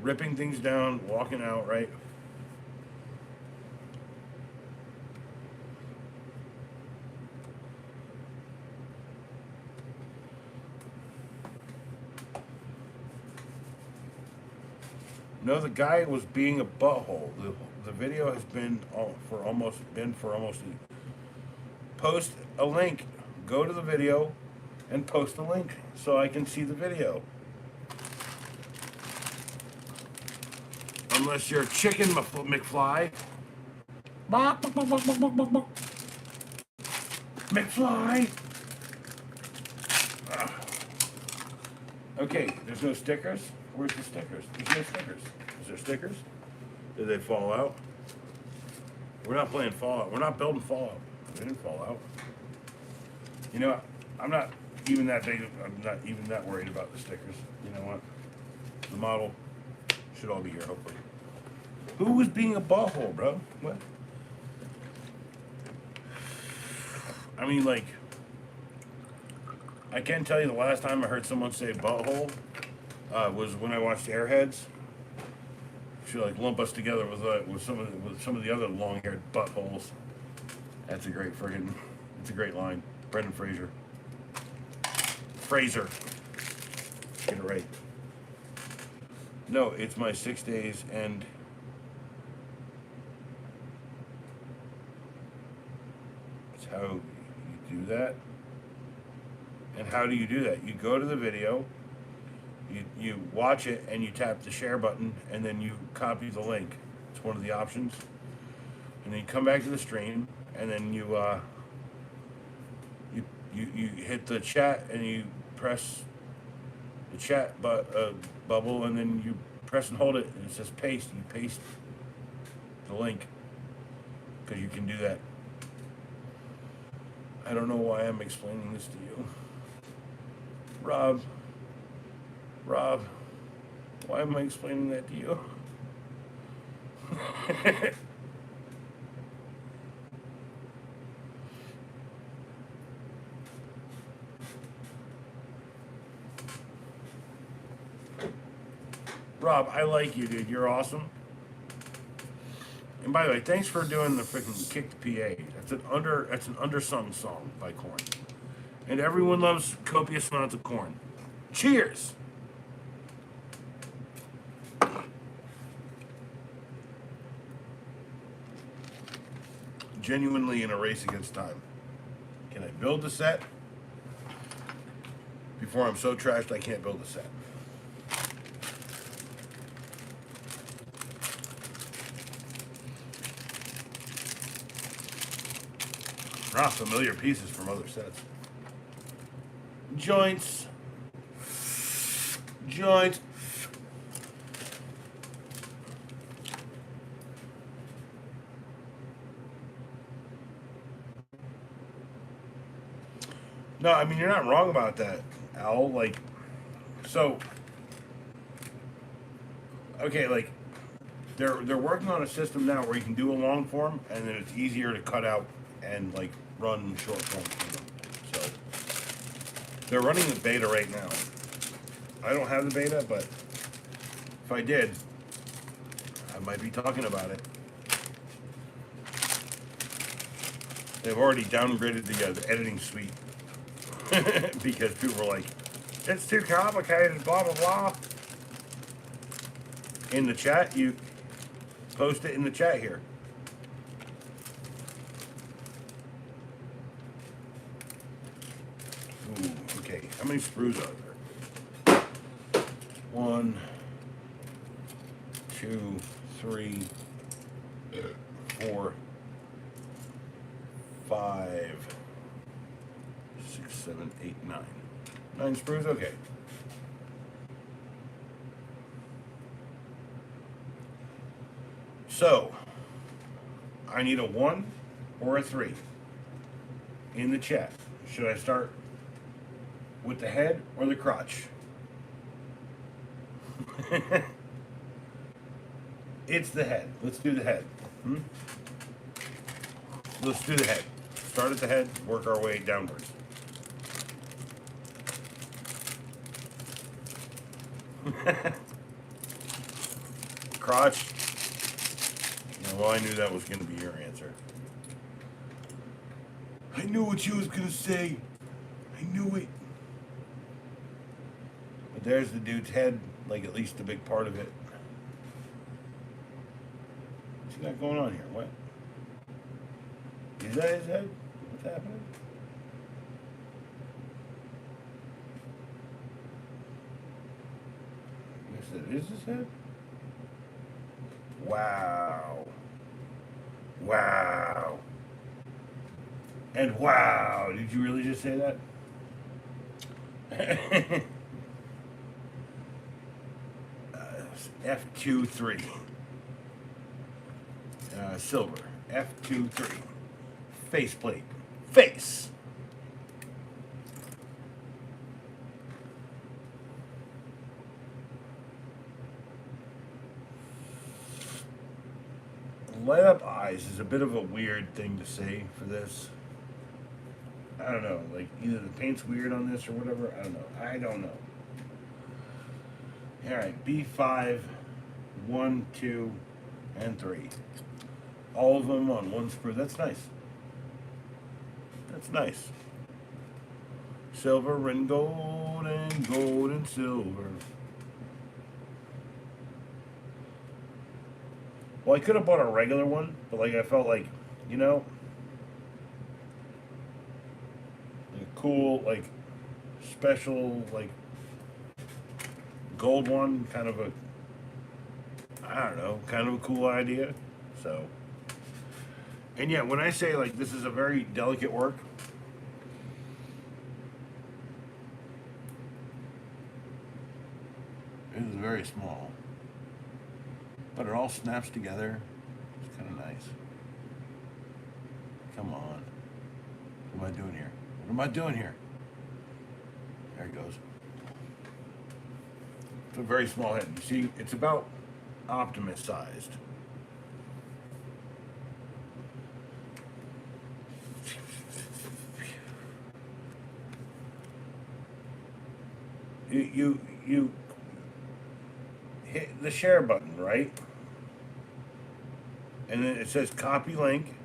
S1: ripping things down, walking out, right? No, the guy was being a butthole. The video has been for almost post a link. Go to the video and post a link so I can see the video. Unless you're chicken McFly. McFly. Okay, there's no stickers. Where's the stickers? There's no stickers. Is there stickers? Did they fall out? We're not playing Fallout. We're not building Fallout. They didn't fall out. You know, I'm not even that big. I'm not even that worried about the stickers. You know what? The model should all be here, hopefully. Who was being a butthole, bro? What? I mean, like, I can tell you the last time I heard someone say butthole was when I watched Airheads. She like lump us together with some of the other long-haired buttholes. That's a great it's a great line. Brendan Fraser. Get it right. No, it's my 6 days and it's how you do that. And how do you do that? You go to the video, you watch it, and you tap the share button, and then you copy the link. It's one of the options. And then you come back to the stream, and then you hit the chat, and you press the chat bubble, and then you press and hold it, and it says paste. You paste the link, because you can do that. I don't know why I'm explaining this to you. Rob, why am I explaining that to you? Rob, I like you, dude. You're awesome. And by the way, thanks for doing the freaking Kick the PA. That's an undersung song by Korn. And everyone loves copious amounts of corn. Cheers! Genuinely in a race against time. Can I build the set before I'm so trashed I can't build the set? Familiar pieces from other sets. Joints. No, I mean, you're not wrong about that, Al. Like, so, okay, like, they're working on a system now where you can do a long form, and then it's easier to cut out and, like, run short form. So, they're running the beta right now. I don't have the beta, but if I did, I might be talking about it. They've already downgraded the editing suite because people were like, it's too complicated, blah, blah, blah. In the chat, you post it in the chat here. Ooh, okay. How many screws are there? 1, 2, 3, 4, 5, 6, 7, 8, 9. 9 screws? Okay. So, I need a 1 or a 3 in the chat. Should I start with the head or the crotch? It's the head. Let's do the head. Let's do the head. Start at the head, work our way downwards. Crotch. Yeah, well, I knew that was going to be your answer. I knew what you was going to say. I knew it. But there's the dude's head, like at least a big part of it. What's he got going on here? What? Is that his head? What's happening? Yes, that is his head? Wow. Wow. And wow. Did you really just say that? F23. Silver. F23. Faceplate. Face. Light up eyes is a bit of a weird thing to say for this. I don't know. Like, either the paint's weird on this or whatever. I don't know. Alright, B5, 1, 2, and 3. All of them on one sprue. That's nice. That's nice. Silver and gold and gold and silver. Well, I could have bought a regular one, but like I felt like, you know, like a cool, like special, like gold one, kind of a, I don't know, kind of a cool idea. So, and yeah, when I say like this is a very delicate work, it is very small, but it all snaps together. It's kind of nice. Come on. What am I doing here? What am I doing here? There it goes. It's a very small head. You see, it's about Optimus sized. You hit the share button, right? And then it says copy link.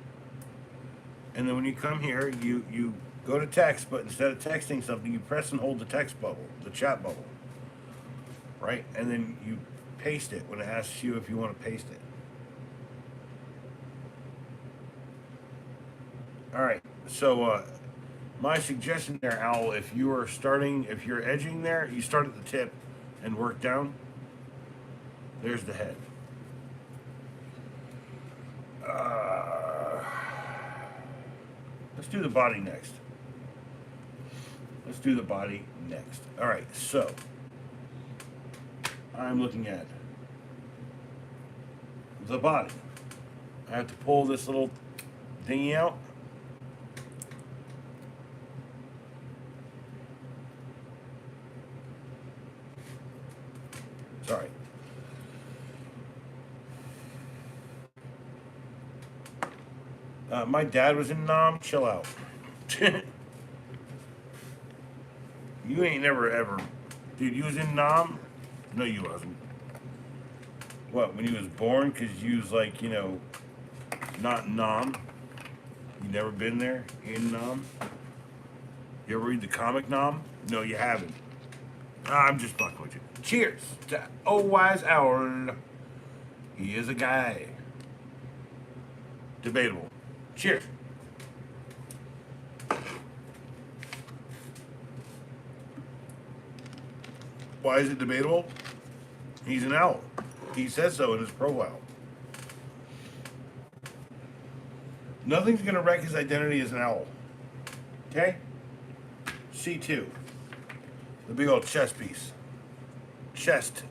S1: And then when you come here, you go to text, but instead of texting something, you press and hold the text bubble, the chat bubble. Right? And then you paste it when it asks you if you want to paste it. Alright, so my suggestion there, Owl, if you're edging there, you start at the tip and work down. There's the head. Let's do the body next. Alright, so I'm looking at the body. I have to pull this little thingy out. My dad was in Nam. Chill out. You ain't never ever. Dude, you was in Nam? No, you wasn't. What, when you was born? Because you was like, not Nam? You never been there in Nam? You ever read the comic Nam? No, you haven't. I'm just fucking with you. Cheers to Oh Wise Owl. He is a guy. Debatable. Cheers. Why is it debatable? He's an owl. He says so in his profile. Nothing's gonna wreck his identity as an owl. Okay? C2. The big old chest piece. Chest.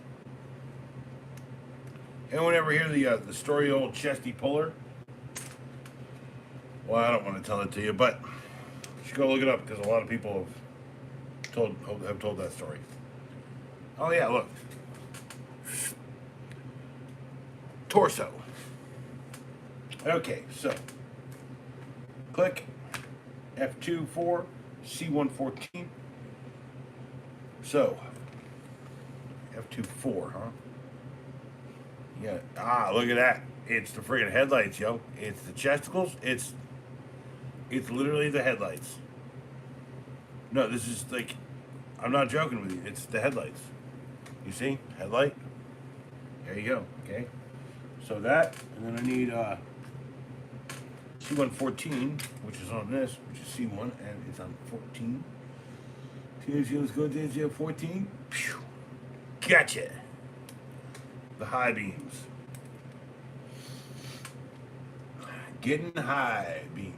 S1: Anyone ever hear the story of old Chesty Puller? Well, I don't want to tell it to you, but you should go look it up because a lot of people have told that story. Oh yeah, look. Torso. Okay, so click F2 C114. So F2 4, huh? Yeah. Look at that. It's the friggin' headlights, yo. It's the chesticles. It's literally the headlights. No, this is like, I'm not joking with you. It's the headlights. You see? Headlight. There you go. Okay. So that, and then I need C114, which is on this, which is C1, and it's on 14. Let's go to 14. Pew. Gotcha. The high beams. Getting high beams.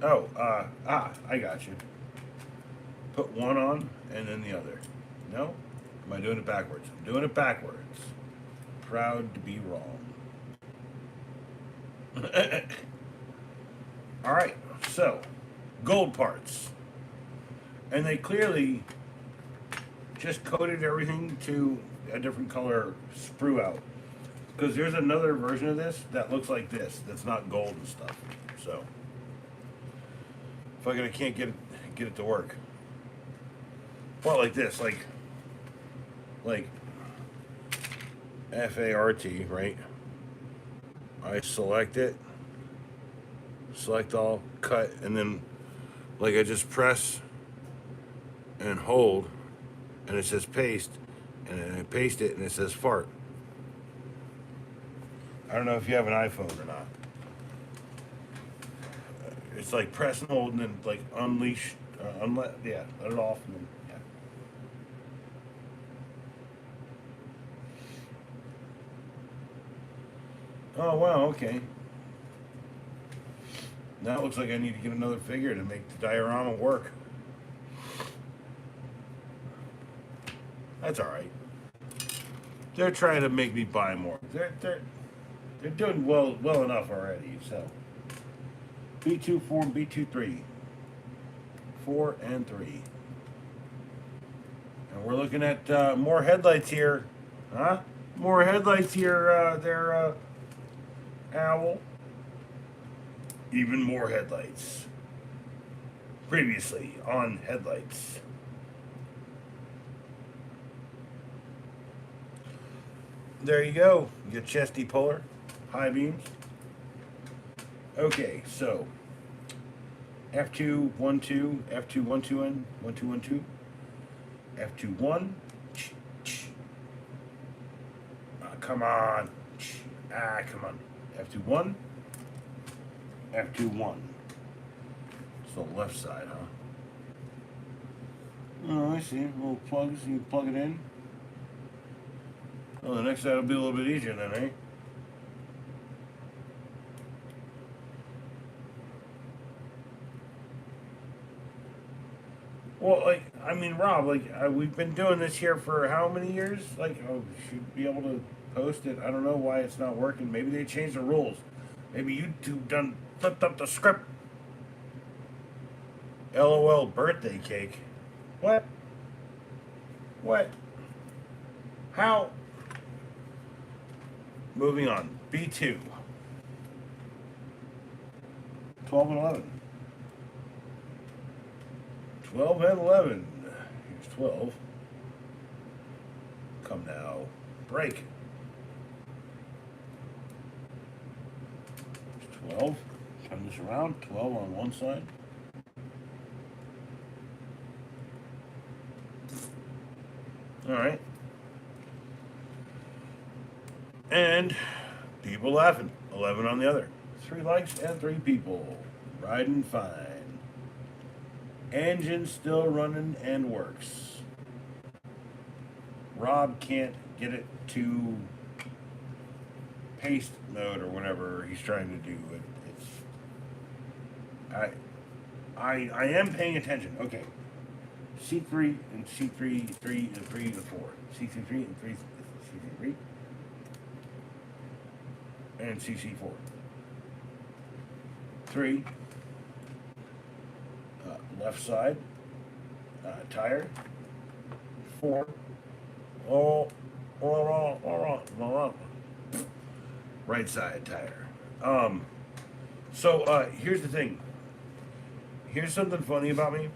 S1: Oh, I got you. Put one on and then the other. No? Am I doing it backwards? I'm doing it backwards. Proud to be wrong. Alright, so, gold parts. And they clearly just coated everything to a different color sprue out. Because there's another version of this that looks like this, that's not gold and stuff. So, fucking I can't get it to work. Well, like this, like FART, right? I select it, select all, cut, and then like I just press and hold, and it says paste, and then I paste it, and it says fart. I don't know if you have an iPhone or not. It's like press and hold, and then like unleash, let it off, and then yeah. Oh wow, okay. Now it looks like I need to get another figure to make the diorama work. That's all right. They're trying to make me buy more. They're doing well enough already. So B2 4 and B2 3, 4 and 3, and we're looking at more headlights here, huh? More headlights here. There, owl. Even more headlights. Previously on headlights. There you go. Your chesty puller. High beams. Okay, so F2 1 2, F2 1 2 1 1 2 1 2, F2 1. Come on. Come on. F2 1. F2 1. It's the left side, huh? Oh, I see. Little plugs. You plug it in. Oh, the next side will be a little bit easier then, eh? Well, like, I mean, Rob, like, we've been doing this here for how many years? Like, we should be able to post it. I don't know why it's not working. Maybe they changed the rules. Maybe YouTube done flipped up the script. LOL birthday cake. What? What? How? Moving on. B2. 12 and 11. 12 and 11. Here's 12. Come now. Break. Here's 12. Turn this around. 12 on one side. Alright. And people laughing. 11 on the other. 3 likes and 3 people. Riding fine. Engine still running and works. Rob can't get it to paste mode or whatever he's trying to do. I am paying attention. Okay. C3 and C3, 3 and 3 and 4. CC3 and 3, CC3. And CC4. 3. Left side. Tire. 4. Right side tire. So here's the thing. Here's something funny about me.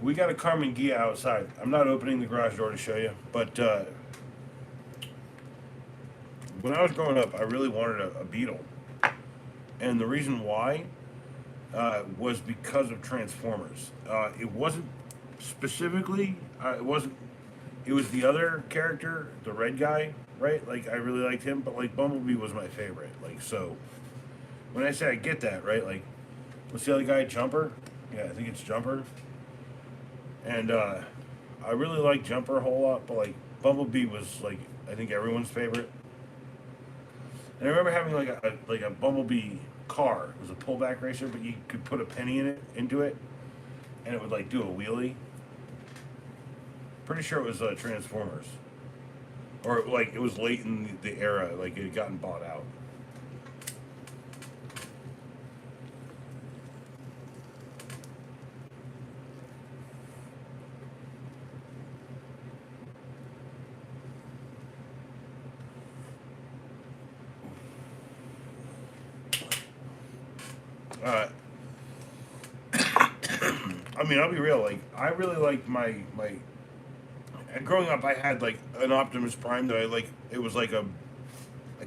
S1: We got a Carmen Gia outside. I'm not opening the garage door to show you, but when I was growing up, I really wanted a Beetle, and the reason why was because of Transformers. It wasn't specifically. It wasn't. It was the other character, the red guy, right? Like I really liked him, but like Bumblebee was my favorite. Like so, when I say I get that, right? Like, what's the other guy? Jumper? Yeah, I think it's Jumper. And I really like Jumper a whole lot, but like Bumblebee was like I think everyone's favorite. And I remember having like a Bumblebee car. It was a pullback racer, but you could put a penny into it, and it would like do a wheelie. Pretty sure it was Transformers, or like it was late in the era, like it had gotten bought out. I mean, I'll be real. Like, I really liked my. Growing up, I had like an Optimus Prime that I like. It was like a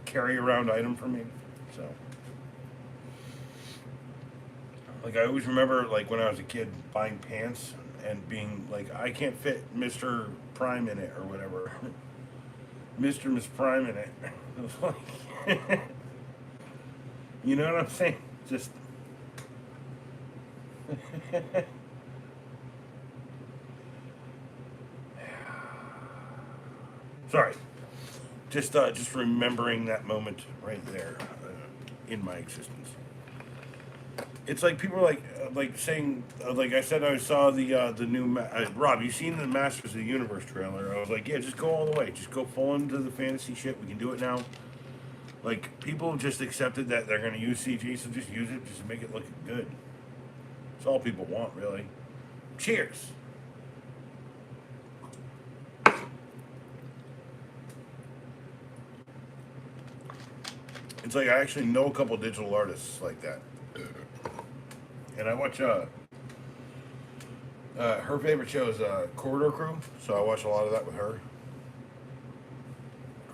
S1: carry around item for me. So, like, I always remember like when I was a kid buying pants and being like, I can't fit Mr. Prime in it or whatever. Mr. Miss Prime in it. It was like, you know what I'm saying? Just. Sorry, just remembering that moment right there in my existence. It's like people are like saying like I said I saw the new Rob. You seen the Masters of the Universe trailer? I was like, yeah, just go all the way, just go full into the fantasy shit. We can do it now. Like people just accepted that they're gonna use CG, so just use it, just to make it look good. That's all people want, really. Cheers. It's like I actually know a couple digital artists like that, and I watch. Her favorite show is Corridor Crew, so I watch a lot of that with her.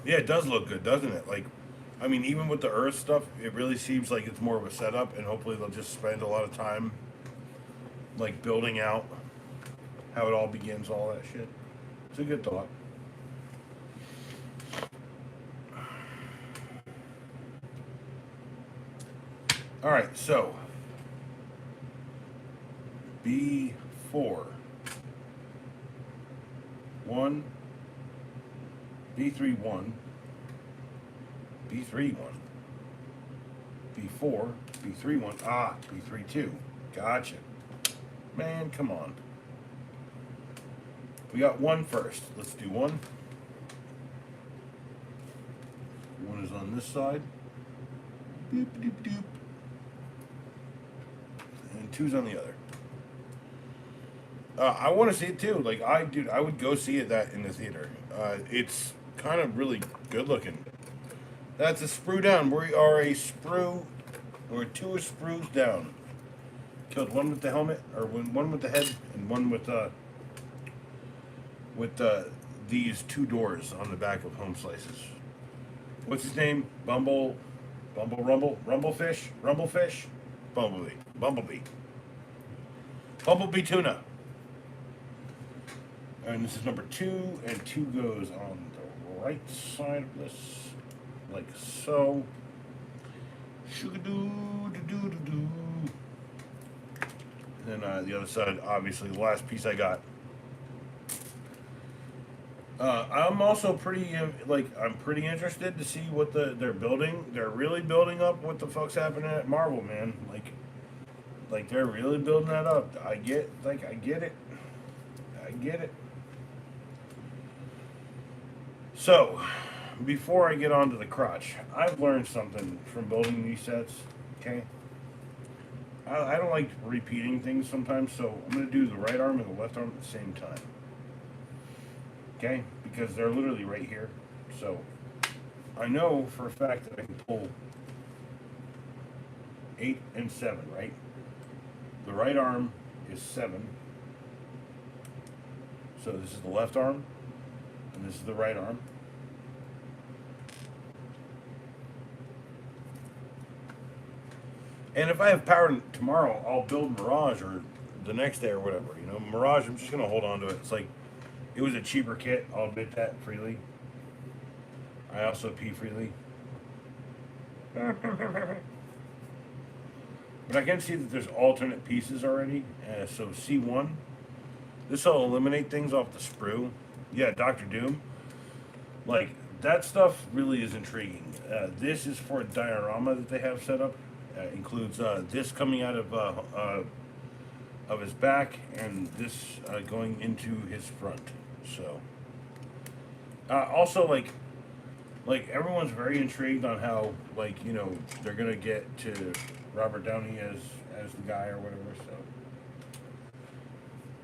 S1: Yeah, it does look good, doesn't it? Like, I mean, even with the Earth stuff, it really seems like it's more of a setup, and hopefully they'll just spend a lot of time, like, building out how it all begins, all that shit. It's a good thought. All right, so B4, 1, B3 1, B3 1, B4, B3 1, B3 2. Gotcha. Man, come on. We got 1 first. Let's do 1. 1 is on this side. Doop, doop, doop. And 2's on the other. I want to see it too. Like I would go see it that in the theater. It's kind of really good looking. That's a sprue down. We are a sprue. We're 2 sprues down. Killed one with the helmet, or one with the head, and one with these 2 doors on the back of Home Slices. What's his name? Rumblefish, Bumblebee tuna. And this is number 2, and 2 goes on the right side of this, like so. Shoo-doo-doo-doo-doo-doo. And then the other side, obviously, the last piece I got. I'm also pretty, I'm pretty interested to see what they're building. They're really building up what the fuck's happening at Marvel, man. Like they're really building that up. I get it. So, before I get on to the crotch, I've learned something from building these sets, okay? I don't like repeating things sometimes, so I'm going to do the right arm and the left arm at the same time. Okay? Because they're literally right here. So, I know for a fact that I can pull 8 and 7, right? The right arm is 7. So this is the left arm, and this is the right arm. And if I have power tomorrow, I'll build Mirage, or the next day or whatever. You know, Mirage, I'm just going to hold on to it. It's like, it was a cheaper kit. I'll admit that freely. I also pee freely. But I can see that there's alternate pieces already. So C1. This will eliminate things off the sprue. Yeah, Dr. Doom. Like, that stuff really is intriguing. This is for a diorama that they have set up. Includes this coming out of his back, and this going into his front. So, also like everyone's very intrigued on how, like, you know, they're gonna get to Robert Downey as the guy or whatever.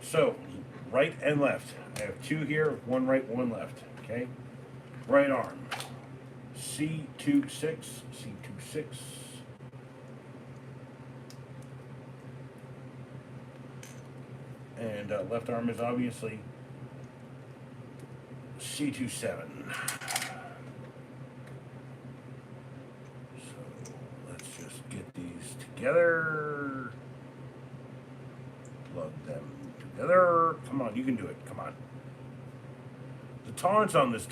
S1: So right and left. I have 2 here, 1 right, 1 left. Okay, right arm. C26. And left arm is obviously C27. So let's just get these together. Plug them together. Come on, you can do it. Come on. The tolerance on this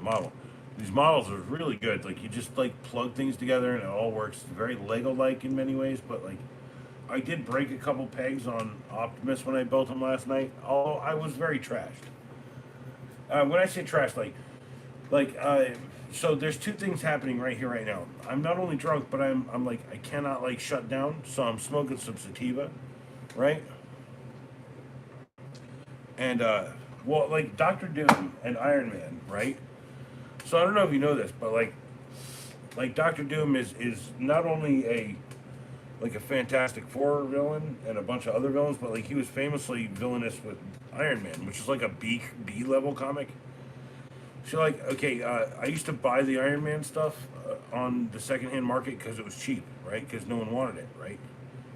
S1: model. These models are really good. Like, you just like plug things together and it all works. It's very Lego-like in many ways, but like, I did break a couple pegs on Optimus when I built him last night. Although I was very trashed. When I say trashed, so there's 2 things happening right here, right now. I'm not only drunk, but I'm like, I cannot like shut down, so I'm smoking some sativa, right? And well, like Dr. Doom and Iron Man, right? So I don't know if you know this, but like Dr. Doom is not only a Fantastic Four villain and a bunch of other villains, but like he was famously villainous with Iron Man, which is like a B level comic. So like, okay, I used to buy the Iron Man stuff on the secondhand market because it was cheap, right? Because no one wanted it, right?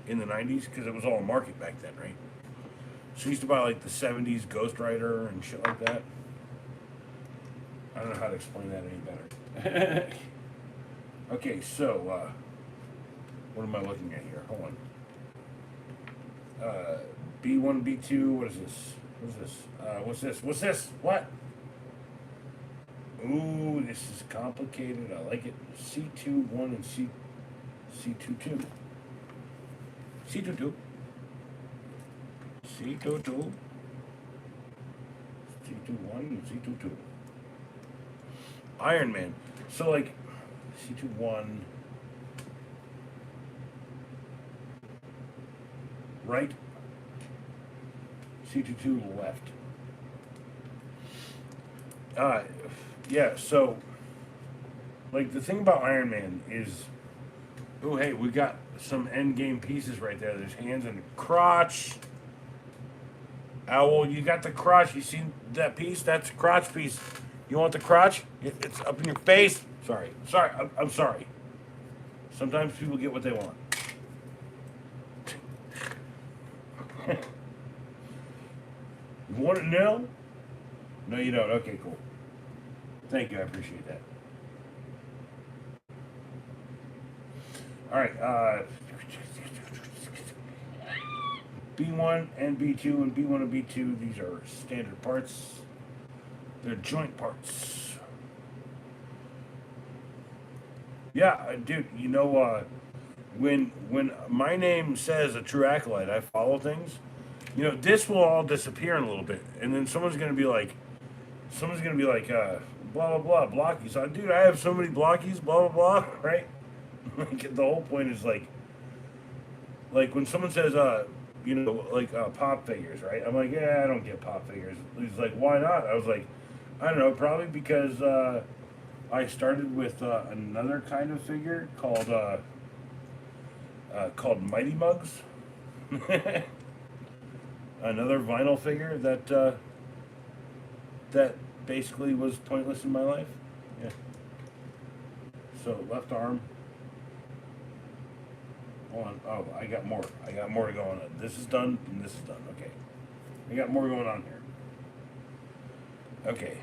S1: In the 90s, because it was all a market back then, right? So I used to buy like the 70s Ghost Rider and shit like that. I don't know how to explain that any better. Okay, so what am I looking at here? Hold on. B1, B2, what is this? What's this? What? Ooh, this is complicated. I like it. C21 and C22. C22. C22. C21 and C22. Iron Man. So like C21 right, C22 left. Yeah, so like the thing about Iron Man is, oh hey, we got some end game pieces right there. There's hands and crotch. Owl, you got the crotch. You seen that piece? That's a crotch piece. You want the crotch? It's up in your face. Sorry. Sorry. I'm sorry. Sometimes people get what they want. You want it now? No, you don't. Okay, cool. Thank you. I appreciate that. All right. B1 and B2 and B1 and B2. These are standard parts. They're joint parts. Yeah, dude. You know, when my name says a true acolyte, I follow things. You know, this will all disappear in a little bit, and then someone's gonna be like, blah blah blah blockies. Dude, I have so many blockies, blah blah blah. Right? Like the whole point is like when someone says, pop figures, right? I'm like, yeah, I don't get pop figures. He's like, why not? I was like, I don't know, probably because I started with another kind of figure called Mighty Mugs. Another vinyl figure that basically was pointless in my life. Yeah. So left arm. Hold on. Oh, I got more. I got more to go on. This is done and this is done. Okay. I got more going on here. Okay.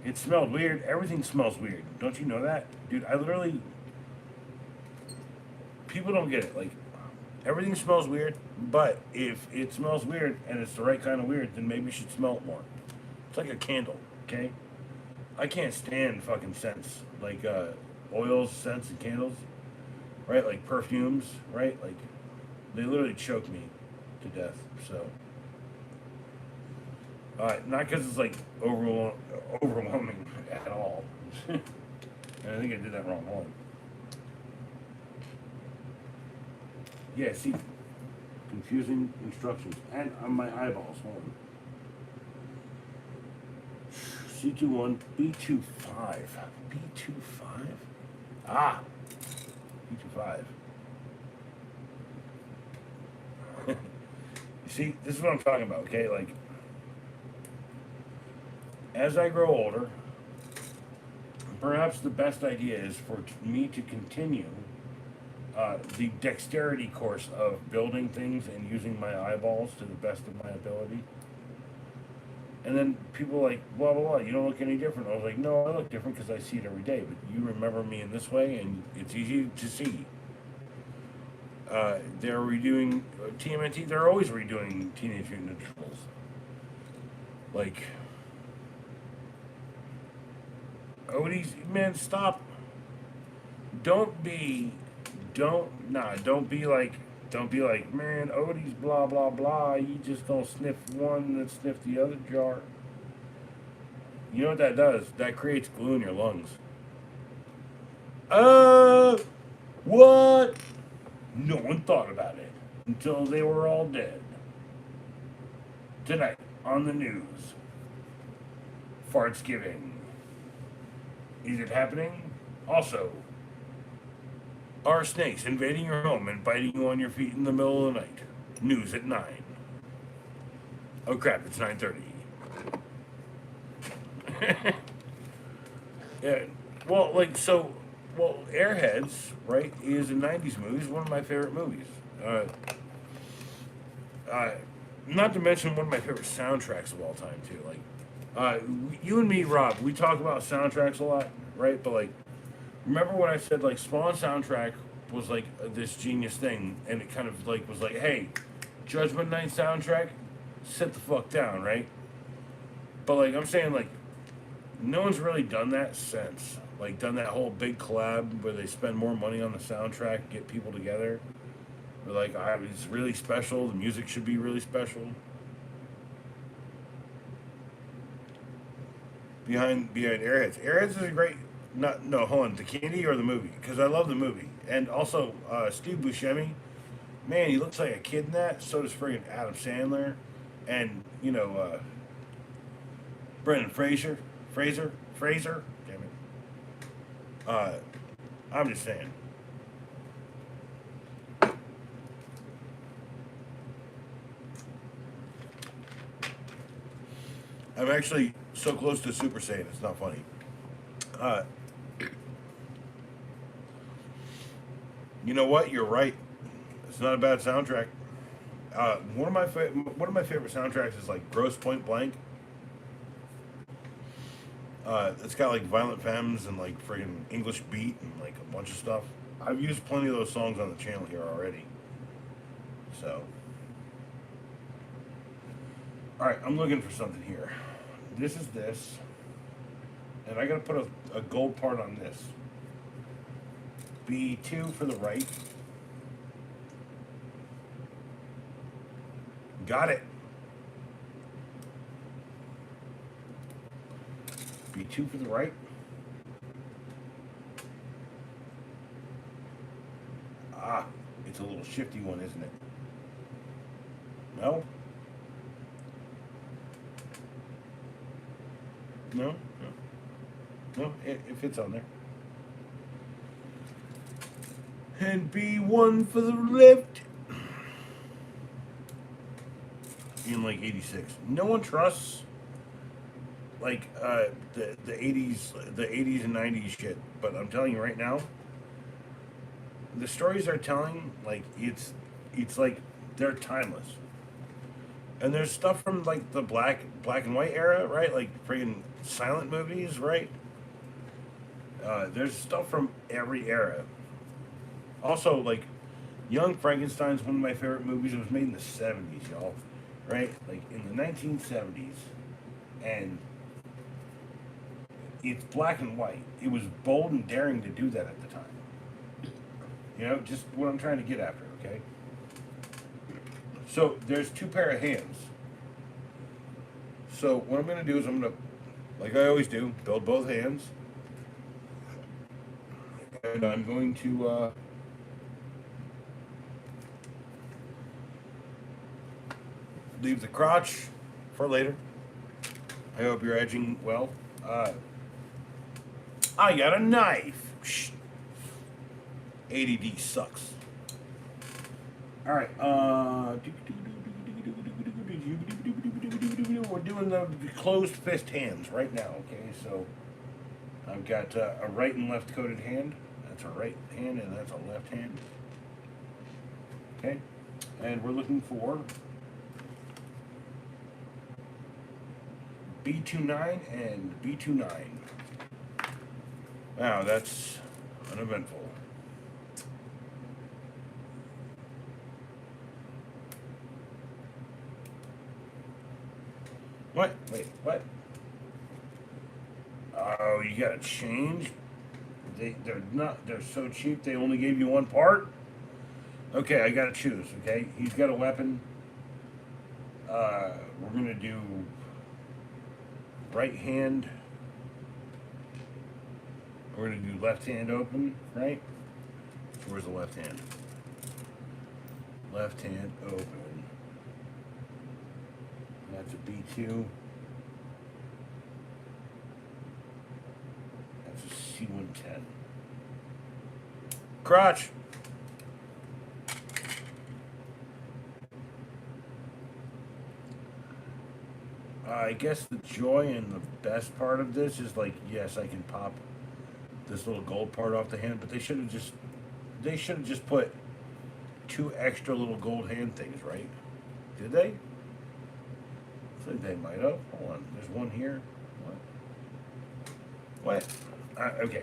S1: It smelled weird. Everything smells weird. Don't you know that? Dude, I literally... People don't get it. Like, everything smells weird, but if it smells weird and it's the right kind of weird, then maybe you should smell it more. It's like a candle, okay? I can't stand fucking scents. Like, oils, scents, and candles. Right? Like perfumes, right? Like, they literally choke me to death, so... not because it's like overwhelming at all. And I think I did that wrong. Hold on. Yeah, see, confusing instructions and on my eyeballs. Hold on. C21 B25 B25. Ah, B25. You see, this is what I'm talking about. Okay, like. As I grow older, perhaps the best idea is for me to continue the dexterity course of building things and using my eyeballs to the best of my ability. And then people are like, blah, blah, blah, you don't look any different. I was like, no, I look different because I see it every day, but you remember me in this way, and it's easy to see. They're redoing TMNT, they're always redoing Teenage Mutant Ninja Turtles. Like... Odie's, man, stop. Don't be like, man, Odie's blah, blah, blah. You just don't sniff one and sniff the other jar. You know what that does? That creates glue in your lungs. What? No one thought about it until they were all dead. Tonight on the news. Fartsgiving. Is it happening? Also, are snakes invading your home and biting you on your feet in the middle of the night? News at 9. Oh crap, it's 9:30. Yeah, well, Airheads, right, is a 90s movie. It's one of my favorite movies. Not to mention one of my favorite soundtracks of all time, too. Like, you and me, Rob, we talk about soundtracks a lot, right? But like, remember when I said like Spawn soundtrack was like this genius thing, and it kind of like was like, hey, Judgment Night soundtrack, sit the fuck down, right? But like I'm saying, like, no one's really done that since. Like done that whole big collab where they spend more money on the soundtrack, get people together. They're like, it's really special. The music should be really special. Behind Airheads. Airheads is a great. Hold on. The candy or the movie? Because I love the movie. And also, Steve Buscemi, man, he looks like a kid in that. So does friggin' Adam Sandler. And, Brendan Fraser. Damn it. I'm just saying. I'm actually so close to Super Saiyan, it's not funny. Uh, you know what? You're right. It's not a bad soundtrack. One of my favorite soundtracks is like Gross Point Blank. It's got like Violent Femmes and like friggin' English Beat and like a bunch of stuff. I've used plenty of those songs on the channel here already. So, all right, I'm looking for something here. This is this, and I gotta put a gold part on this. B2 for the right. Got it. B2 for the right. Ah, it's a little shifty one, isn't it? No? No? No, no, it fits on there. And B1 for the left. In like 86. No one trusts like the 80s and 90s shit, but I'm telling you right now, the stories they're telling, like it's like they're timeless. And there's stuff from like the black and white era, right? Like friggin' silent movies, right? There's stuff from every era. Also, like Young Frankenstein's one of my favorite movies. It was made in the 70s, y'all. Right? Like in the 1970s. And it's black and white. It was bold and daring to do that at the time. You know, just what I'm trying to get after, okay? So there's two pair of hands. So what I'm going to do is I'm going to, like I always do, build both hands. And I'm going to leave the crotch for later. I hope you're edging well. I got a knife. Shh. ADD sucks. All right. We're doing the closed fist hands right now. Okay, so I've got a right and left coded hand. That's a right hand, and that's a left hand. Okay, and we're looking for B29 and B29. Wow, that's uneventful. What? Wait, what? Oh, you gotta change? They're so cheap they only gave you one part? Okay, I gotta choose, okay? He's got a weapon. We're gonna do right hand. We're gonna do left hand open, right? So where's the left hand? Left hand open. That's a B2. That's a C110. Crotch. I guess the joy and the best part of this is like, yes, I can pop this little gold part off the hand, but they should have just put two extra little gold hand things, right? Did they? I think they might have. Hold on, there's one here. What? Okay,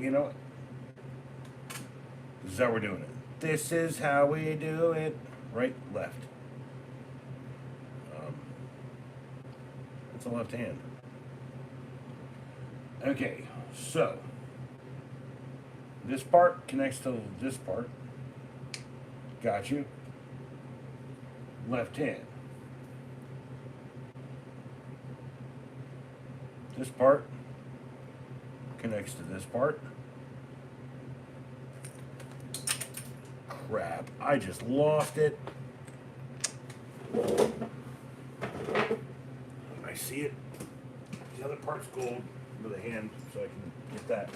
S1: you know what? This is how we're doing it. This is how we do it. Right, left. It's a left hand. Okay, so this part connects to this part. Got you. Left hand. This part connects to this part. Crap, I just lost it. I see it. The other part's gold with a hand, so I can get that.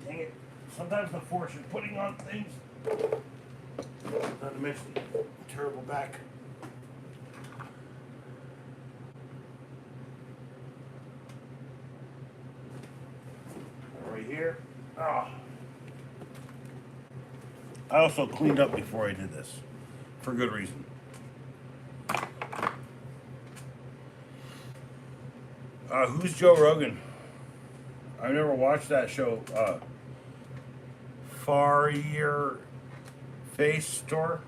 S1: Dang it. Sometimes the force of putting on things. Not to mention terrible back. here. Oh. I also cleaned up before I did this, for good reason. Who's Joe Rogan? I've never watched that show. Far Your Face Store.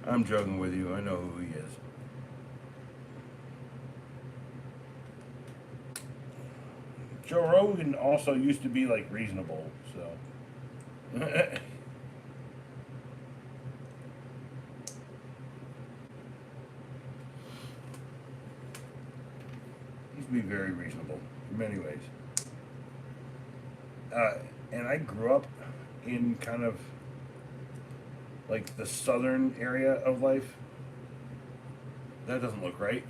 S1: I'm joking with you. I know who he is. Joe Rogan also used to be like reasonable, so. He used to be very reasonable in many ways. And I grew up in kind of like the southern area of life. That doesn't look right.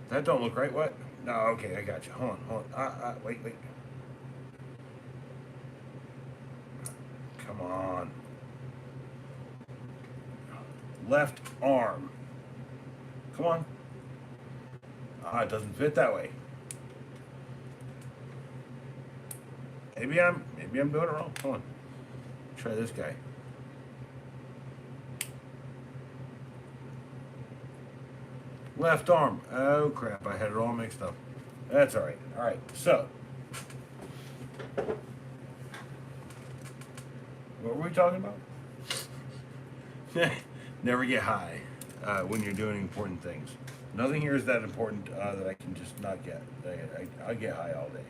S1: That don't look right. What? No, okay, I got you. Hold on. Wait. Come on. Left arm. Come on. It doesn't fit that way. Maybe I'm doing it wrong. Come on. Try this guy. Left arm. Oh crap, I had it all mixed up. That's alright. Alright, so. What were we talking about? Never get high when you're doing important things. Nothing here is that important that I can just not get. I get high all day.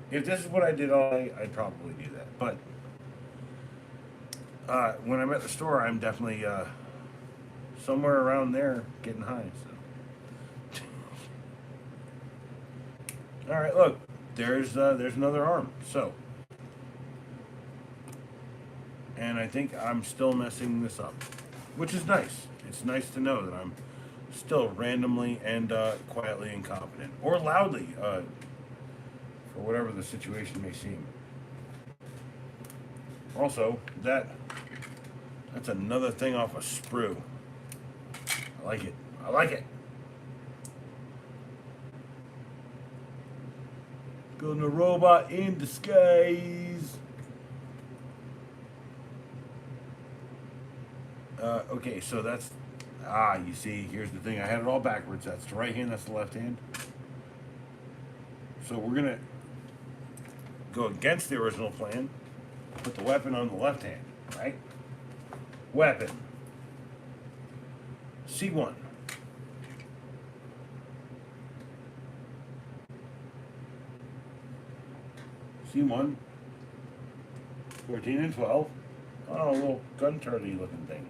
S1: If this is what I did all day, I'd probably do that. But when I'm at the store, I'm definitely somewhere around there getting high. So, all right, look, there's another arm. So, and I think I'm still messing this up, which is nice. It's nice to know that I'm still randomly and quietly incompetent, or loudly, for whatever the situation may seem. Also, that's another thing off a sprue. I like it. I like it. Building a robot in disguise. Okay, so that's... you see, here's the thing. I had it all backwards. That's the right hand, that's the left hand. So we're going to go against the original plan. Put the weapon on the left hand, right? Weapon. C1. C1. 14 and 12. Oh, a little gun turret-y looking thing.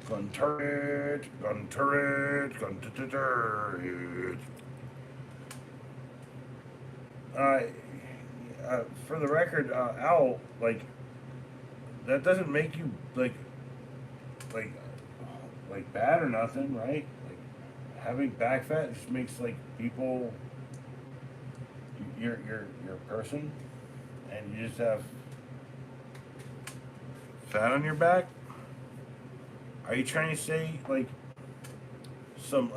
S1: Gun turret, gun turret, gun turret. For the record, Owl, like, that doesn't make you, like bad or nothing, right? Like, having back fat just makes, like, people, you're a person, and you just have fat on your back. Are you trying to say, like,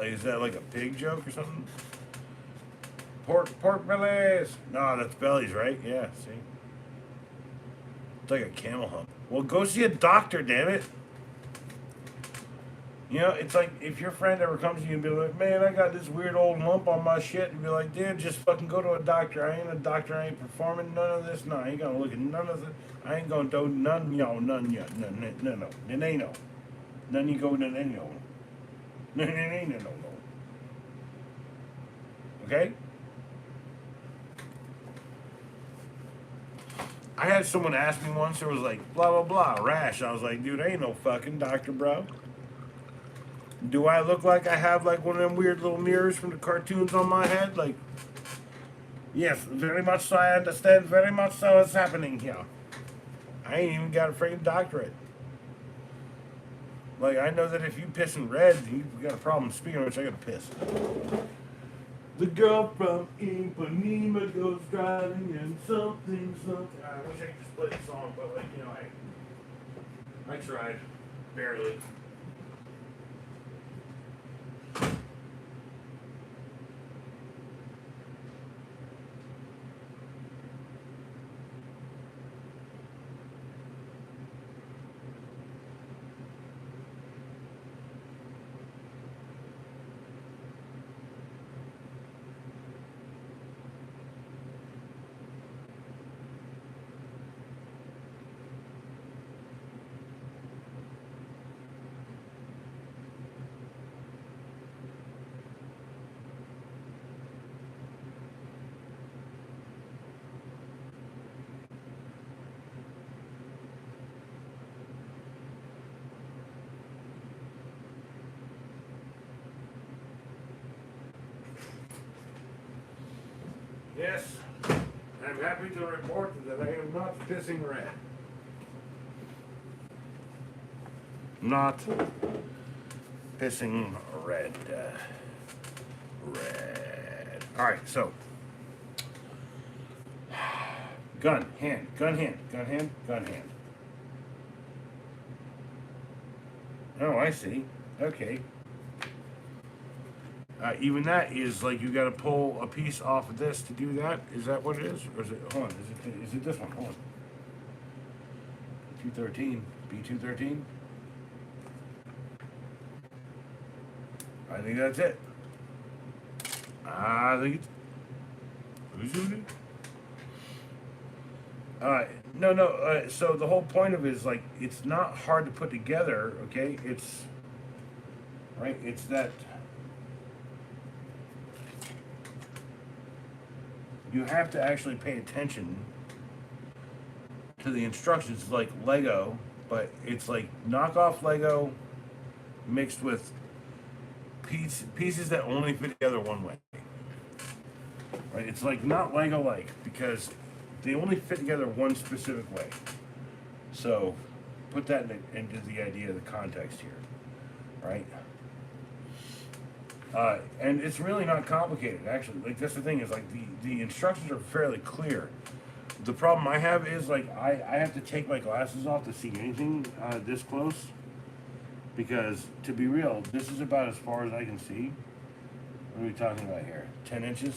S1: is that like a pig joke or something? Pork bellies. No, that's bellies, right? Yeah, see? It's like a camel hump. Well, go see a doctor, damn it. You know, it's like if your friend ever comes to you and be like, man, I got this weird old lump on my shit, and be like, dude, just fucking go to a doctor. I ain't a doctor. I ain't performing none of this. No, I ain't gonna look at none of it. I ain't gonna do none, none yet. No. None you go, none. No. Okay? I had someone ask me once, it was like, blah, blah, blah, rash. I was like, dude, I ain't no fucking doctor, bro. Do I look like I have, like, one of them weird little mirrors from the cartoons on my head? Like, yes, very much so. I understand very much so what's happening here. I ain't even got a freaking doctorate. Like, I know that if you pissing red, you've got a problem. Speaking of which, I gotta piss. The girl from Ipanema goes driving and something. I wish I could just play the song, but, like, you know, I tried. Barely. happy to report that I am not pissing red. Not pissing red. Red. Alright, so. Gun, hand, gun, hand, gun, hand, gun, hand. Oh, I see. Okay. Even that is like you got to pull a piece off of this to do that. Is that what it is, or is it? Hold on. Is it this one? Hold on. 213. B213. I think that's it. I think it's. No. So the whole point of it is like it's not hard to put together. Okay, it's right. It's that. You have to actually pay attention to the instructions. It's like Lego, but it's like knockoff Lego mixed with pieces that only fit together one way. Right? It's like not Lego-like because they only fit together one specific way. So put that into the idea of the context here, right? And it's really not complicated, actually. Like, that's the thing, is like the instructions are fairly clear. The problem I have is like I have to take my glasses off to see anything this close, because to be real, this is about as far as I can see. What are we talking about here? 10 inches?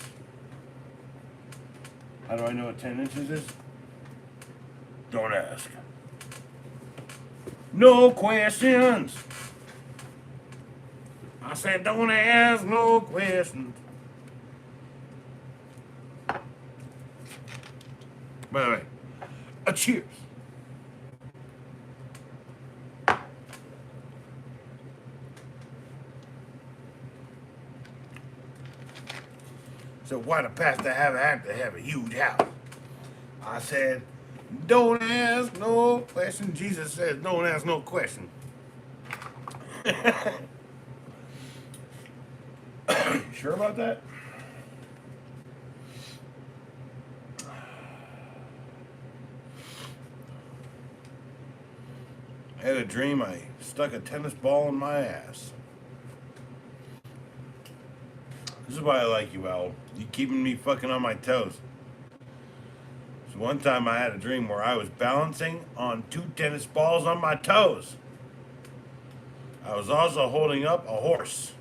S1: How do I know what 10 inches is? Don't ask. No questions. I said, don't ask no questions. By the way, a cheers. So why the pastor have to have a huge house? I said, don't ask no question. Jesus says, don't ask no question. Sure about that? I had a dream I stuck a tennis ball in my ass. This is why I like you, Owl. You keeping me fucking on my toes. So one time I had a dream where I was balancing on 2 tennis balls on my toes. I was also holding up a horse.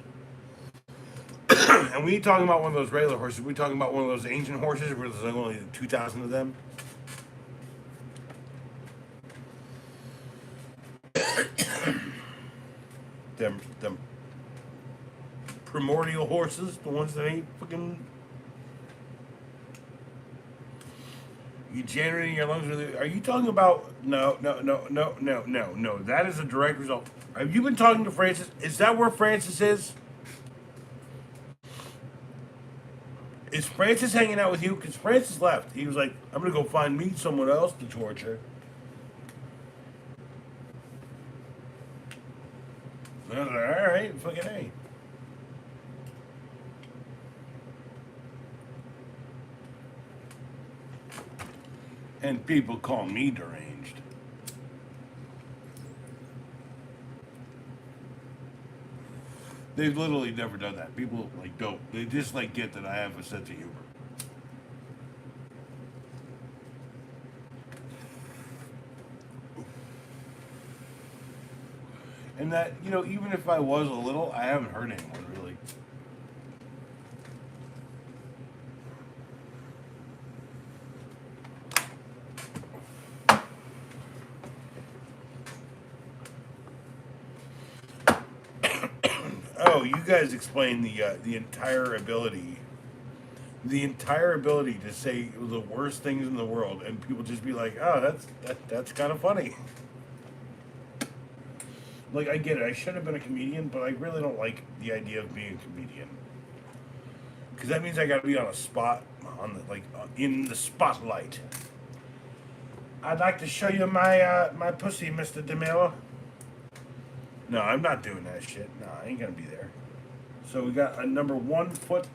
S1: And we ain't talking about one of those regular horses. We're talking about one of those ancient horses where there's only 2,000 of them. them primordial horses, the ones that ain't fucking. You generating your lungs with it. Are you talking about? No. That is a direct result. Have you been talking to Francis? Is that where Francis is? Is Francis hanging out with you? Because Francis left. He was like, I'm going to go find me someone else to torture. I was like, all right, fucking A. And people call me deranged. They've literally never done that. People like don't. They just like get that I have a sense of humor. And that, you know, even if I was a little, I haven't hurt anyone really. Oh, you guys explain the entire ability to say the worst things in the world, and people just be like, "Oh, that's kind of funny." Like, I get it. I should have been a comedian, but I really don't like the idea of being a comedian, because that means I got to be on a spot, in the spotlight. I'd like to show you my my pussy, Mr. DeMille. No, I'm not doing that shit. No, I ain't gonna be there. So we got a number 1 foot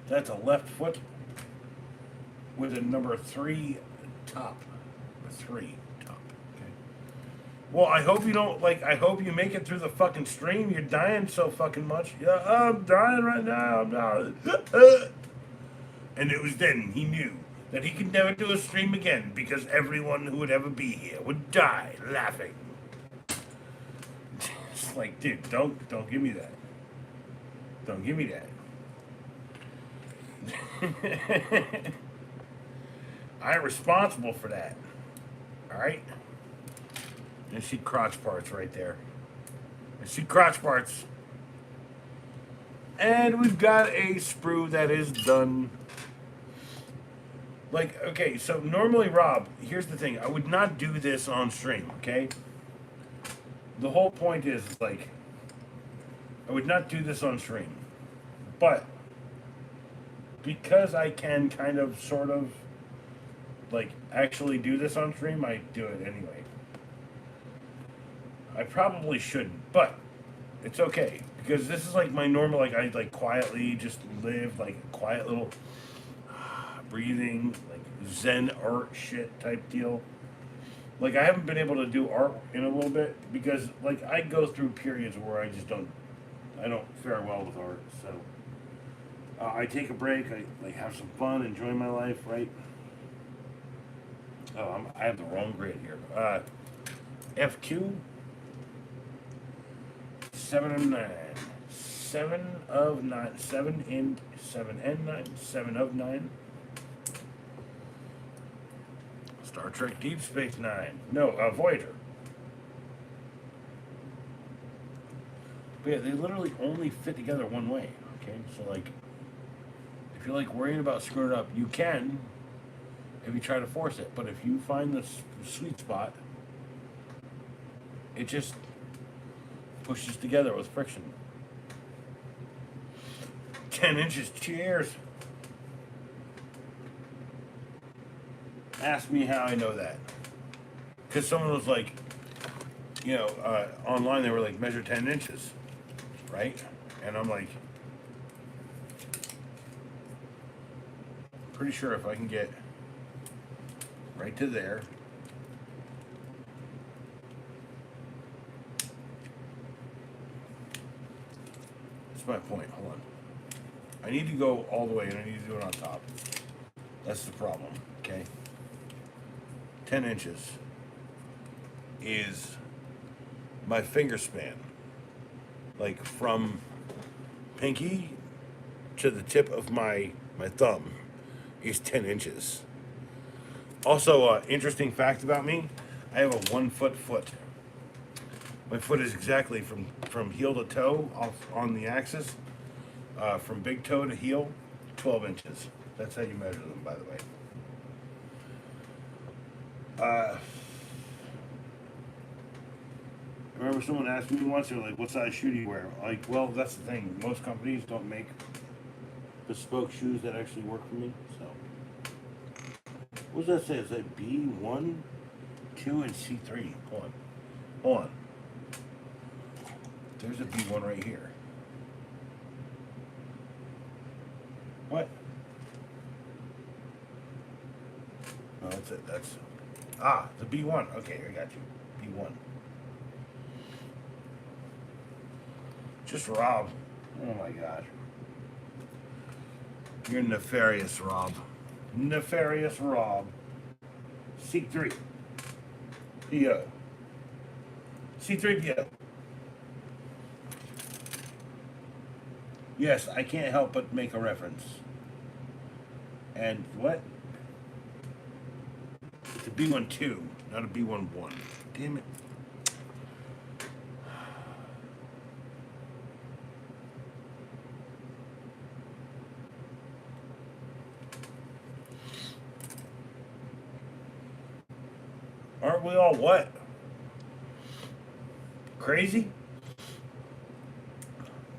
S1: That's a left foot with a number 3 top. A 3 top. Okay. Well, I hope you don't I hope you make it through the fucking stream. You're dying so fucking much. Yeah, I'm dying right now. I'm dying. And it was then he knew that he could never do a stream again because everyone who would ever be here would die laughing. It's like, dude, don't give me that. Don't give me that. I'm responsible for that. Alright? You see crotch parts right there. I see crotch parts. And we've got a sprue that is done. Like, okay, so normally, Rob, here's the thing. I would not do this on stream, okay? The whole point is, like, I would not do this on stream. But, because I can kind of, sort of, like, actually do this on stream, I do it anyway. I probably shouldn't, but it's okay. Because this is, like, my normal, like, I, like, quietly just live, like, a quiet little breathing, like, Zen art shit type deal. Like, I haven't been able to do art in a little bit because, like, I go through periods where I just don't fare well with art. So, I take a break, I, like, have some fun, enjoy my life, right? Oh, I have the wrong grade here. FQ, 7 of 9. 7 of 9. 7 and 9. 7 of 9. Star Trek Deep Space Nine. No, Voyager. But yeah, they literally only fit together one way. Okay, so like, if you're like worrying about screwing it up, you can if you try to force it. But if you find the sweet spot, it just pushes together with friction. 10 inches. Cheers. Ask me how I know that. Because someone was like, you know, online they were like, measure 10 inches, right? And I'm like, pretty sure if I can get right to there. That's my point. Hold on. I need to go all the way and I need to do it on top. That's the problem, okay? 10 inches is my finger span. Like from pinky to the tip of my thumb is 10 inches. Also, interesting fact about me, I have a 1 foot foot. My foot is exactly from heel to toe off on the axis, from big toe to heel, 12 inches. That's how you measure them, by the way. I remember someone asked me once, they're like, what size shoe do you wear? Like, well, that's the thing. Most companies don't make bespoke shoes that actually work for me, so. What does that say? Is that B1, 2, and C3? Hold on. Hold on. There's a B1 right here. What? No, that's it. That's... Ah, the B1. Okay, I got you. B1. Just Rob. Oh my God. You're nefarious, Rob. Nefarious Rob. C3. PO. C3PO. Yes, I can't help but make a reference. And what? It's a B12, not a B11. Damn it. Aren't we all what? Crazy?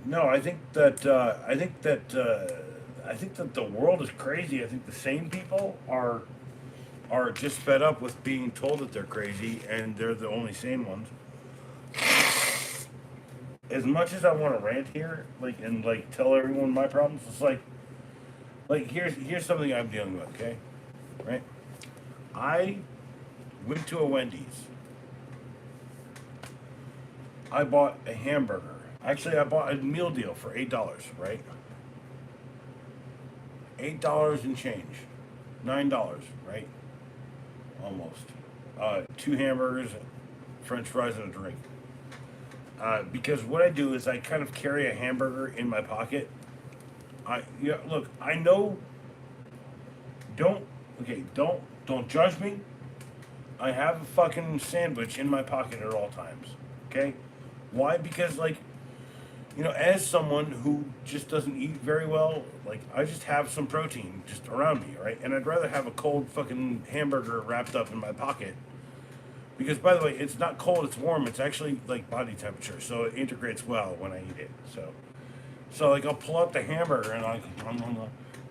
S1: No, I think that the world is crazy. I think the sane people are just fed up with being told that they're crazy, and they're the only sane ones. As much as I want to rant here, and tell everyone my problems, it's like Like here's something I'm dealing with. Okay, right? I went to a Wendy's. I bought a hamburger. Actually, I bought a meal deal for $8. Right? $8 and change. $9. Right? Almost. Two hamburgers, French fries, and a drink. Because what I do is I kind of carry a hamburger in my pocket. Look, I know. Don't don't judge me. I have a fucking sandwich in my pocket at all times. Okay, why? Because like, as someone who just doesn't eat very well, like I just have some protein just around me, right? And I'd rather have a cold fucking hamburger wrapped up in my pocket. Because by the way, it's not cold; it's warm. It's actually like body temperature, so it integrates well when I eat it. So like I'll pull out the hamburger and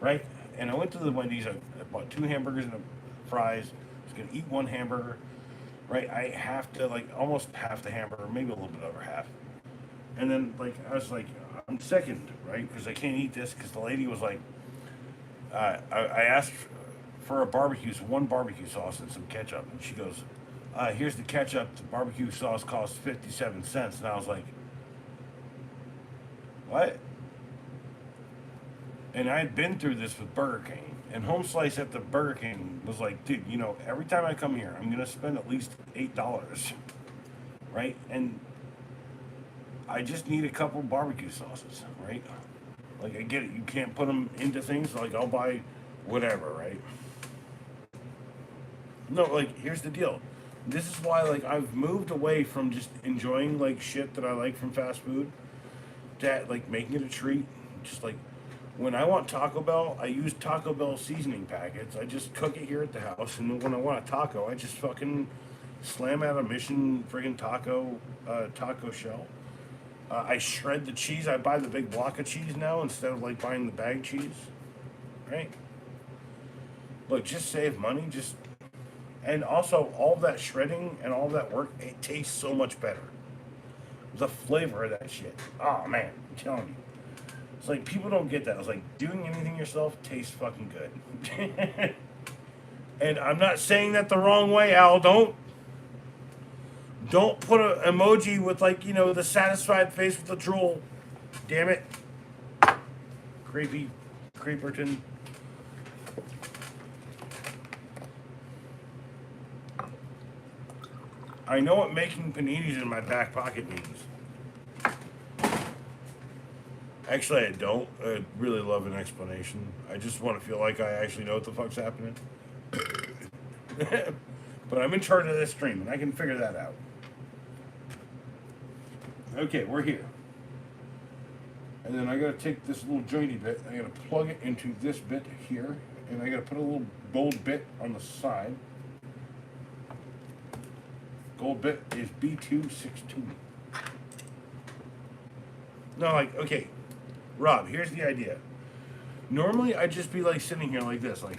S1: right. And I went to the Wendy's. I bought two hamburgers and fries. I was gonna eat one hamburger. Right. I have to like almost half the hamburger, maybe a little bit over half. And then like I was like, I'm sickened, right? Because I can't eat this. Because the lady was like, I asked for one barbecue sauce and some ketchup, and she goes, here's the ketchup. The barbecue sauce costs 57 cents. And I was like, what? And I had been through this with Burger King. And Home Slice at the Burger King was like, dude, every time I come here, I'm going to spend at least $8. Right? And I just need a couple barbecue sauces, right? Like, I get it. You can't put them into things. Like, I'll buy whatever, right? No, like, here's the deal. This is why, like, I've moved away from just enjoying, like, shit that I like from fast food to, like, making it a treat. Just, like, when I want Taco Bell, I use Taco Bell seasoning packets. I just cook it here at the house. And then when I want a taco, I just fucking slam out a Mission friggin' taco shell. I shred the cheese. I buy the big block of cheese now instead of, like, buying the bag cheese. Right? Look, just save money. And also, all that shredding and all that work, it tastes so much better. The flavor of that shit. Oh, man. I'm telling you. It's like, people don't get that. It's like, doing anything yourself tastes fucking good. And I'm not saying that the wrong way, Al. Don't put an emoji with, like, the satisfied face with the drool. Damn it. Creeperton. I know what making paninis in my back pocket means. Actually, I don't. I really love an explanation. I just want to feel like I actually know what the fuck's happening. But I'm in charge of this stream, and I can figure that out. Okay, we're here. And then I gotta take this little jointy bit, I gotta plug it into this bit here, and I gotta put a little gold bit on the side. Gold bit is B262. No, like, okay, Rob, here's the idea. Normally, I'd just be like sitting here like this, like.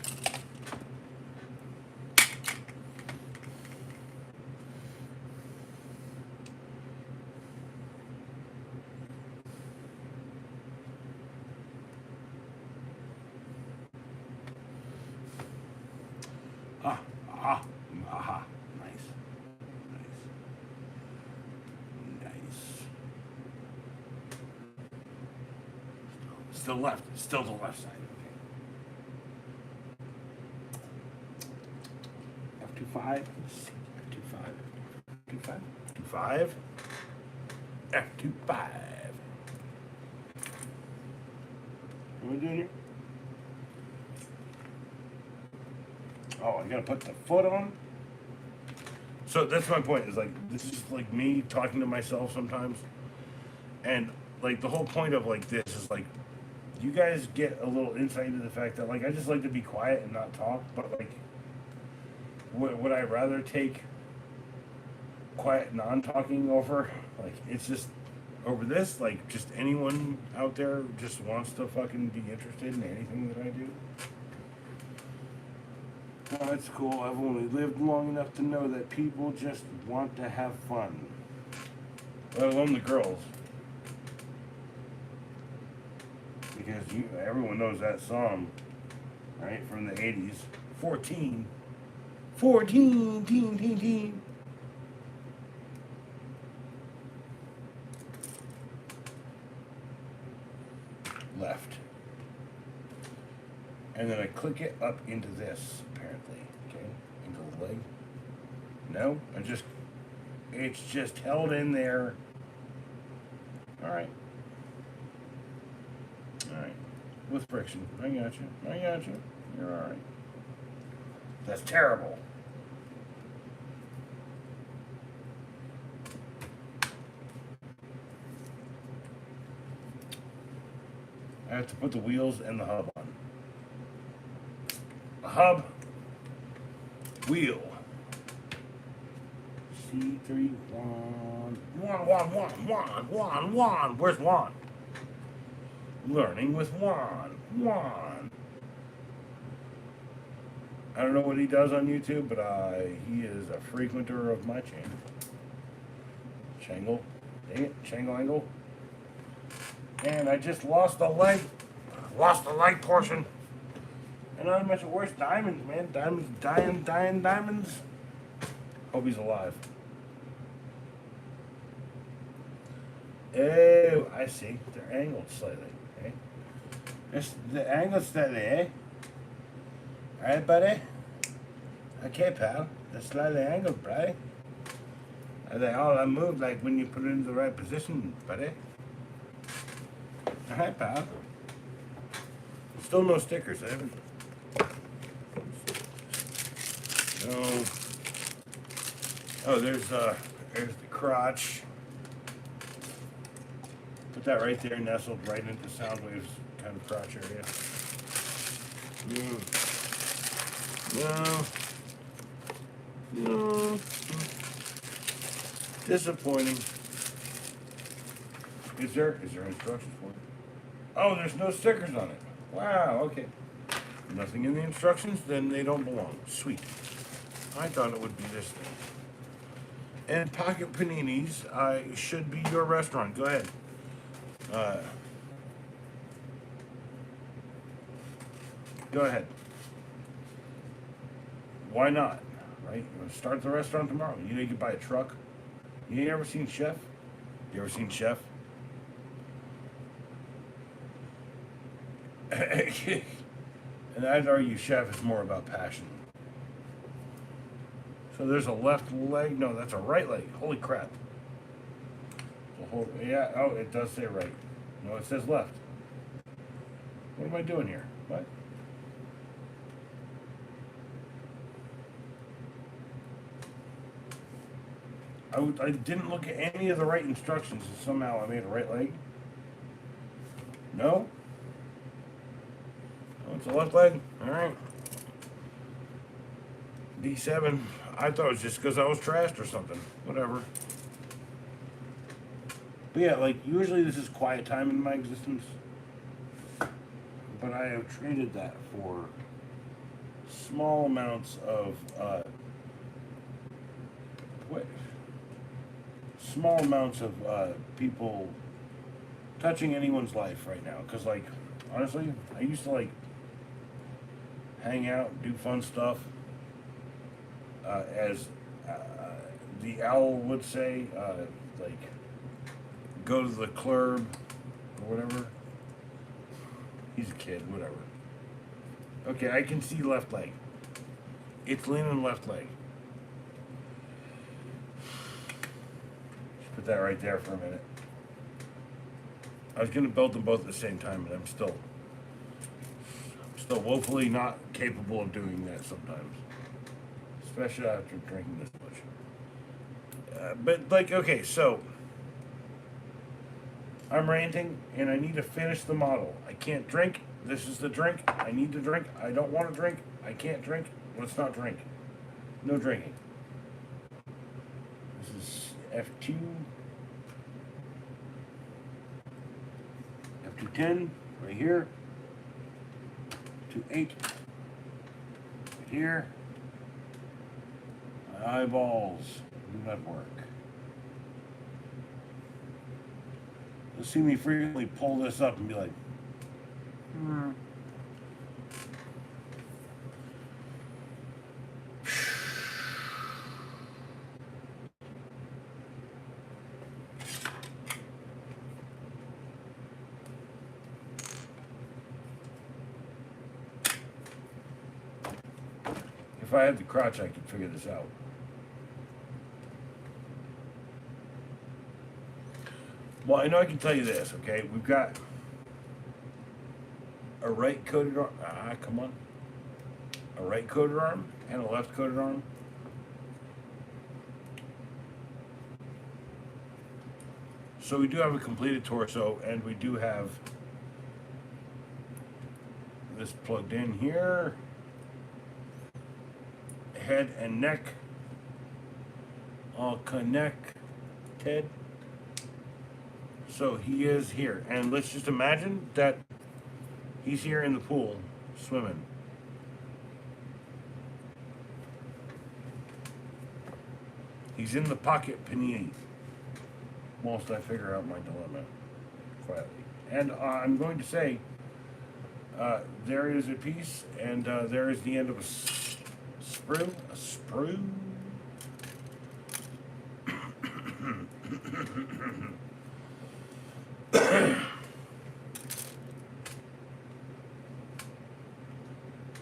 S1: Aha, nice. Still left, still the left side, okay. F25, F25, F25. What are we doing here? Oh, I gotta put the foot on? So that's my point, is like, this is like me talking to myself sometimes. And like the whole point of like this is like, you guys get a little insight into the fact that like, I just like to be quiet and not talk, but like, would I rather take quiet non-talking over, like, it's just over this, like, just anyone out there just wants to fucking be interested in anything that I do? Oh, that's cool. I've only lived long enough to know that people just want to have fun. Let alone the girls. Because everyone knows that song. right, from the 80s. 14. 14, teen. Left. And then I click it up into this, apparently. Okay, into the leg. No, it's just held in there. Alright. Alright. With friction. I got you. You're alright. That's terrible. I have to put the wheels and the hub on. A hub. Wheel. C3 Juan. Where's Juan? Learning with Juan. I don't know what he does on YouTube, but he is a frequenter of my channel. Shangle. Dang it, Shangle Angle. And I just lost the leg. Lost the leg portion. And not to mention, where's Diamonds, man? Diamonds, dying Diamonds. Hope he's alive. Oh, I see. They're angled slightly. Okay. It's the angled slightly, eh? Alright, buddy? Okay, pal. They're slightly angled, buddy. Are they all moved like when you put it into the right position, buddy? Alright, pal. Still no stickers, I haven't. No. Oh, there's the crotch. Put that right there, nestled right into Soundwave's kind of crotch area. No. Disappointing. Is there instructions for it? Oh, there's no stickers on it. Wow, okay. Nothing in the instructions, then they don't belong. Sweet. I thought it would be this thing. And Pocket Paninis should be your restaurant. Go ahead. Go ahead. Why not? Right? You want to start the restaurant tomorrow. You know you can buy a truck. You ain't ever seen Chef? You ever seen Chef? And I'd argue Chef is more about passion. So there's a left leg. No, that's a right leg. Holy crap. Yeah, oh, it does say right. No, it says left. What am I doing here? What? I didn't look at any of the right instructions and somehow I made a right leg. No? Oh, it's a left leg? Alright. D7. I thought it was just because I was trashed or something. Whatever. But yeah, like, usually this is quiet time in my existence. But I have traded that for small amounts of, small amounts of people touching anyone's life right now. Because, like, honestly, I used to, like, hang out, do fun stuff, as the owl would say, like, go to the club or whatever. He's a kid, whatever. Okay, I can see left leg. It's leaning left leg. Just put that right there for a minute. I was gonna build them both at the same time, but I'm still woefully not capable of doing that sometimes. Especially after drinking this much. But like, okay, so I'm ranting and I need to finish the model. I can't drink. This is the drink. I need to drink. I don't want to drink. I can't drink. Let's not drink. No drinking. This is F2. F210 right here. 2.8 right here. My eyeballs do not work. You'll see me frequently pull this up and be like, If I had the crotch, I could figure this out. Well, I know I can tell you this, okay? We've got a right coated arm. Come on. A right coated arm and a left coated arm. So we do have a completed torso, and we do have this plugged in here. Head and neck all connected. So he is here, and let's just imagine that he's here in the pool swimming. He's in the pocket panini whilst I figure out my dilemma quietly. And I'm going to say there is a piece, and there is the end of a sprue. A sprue.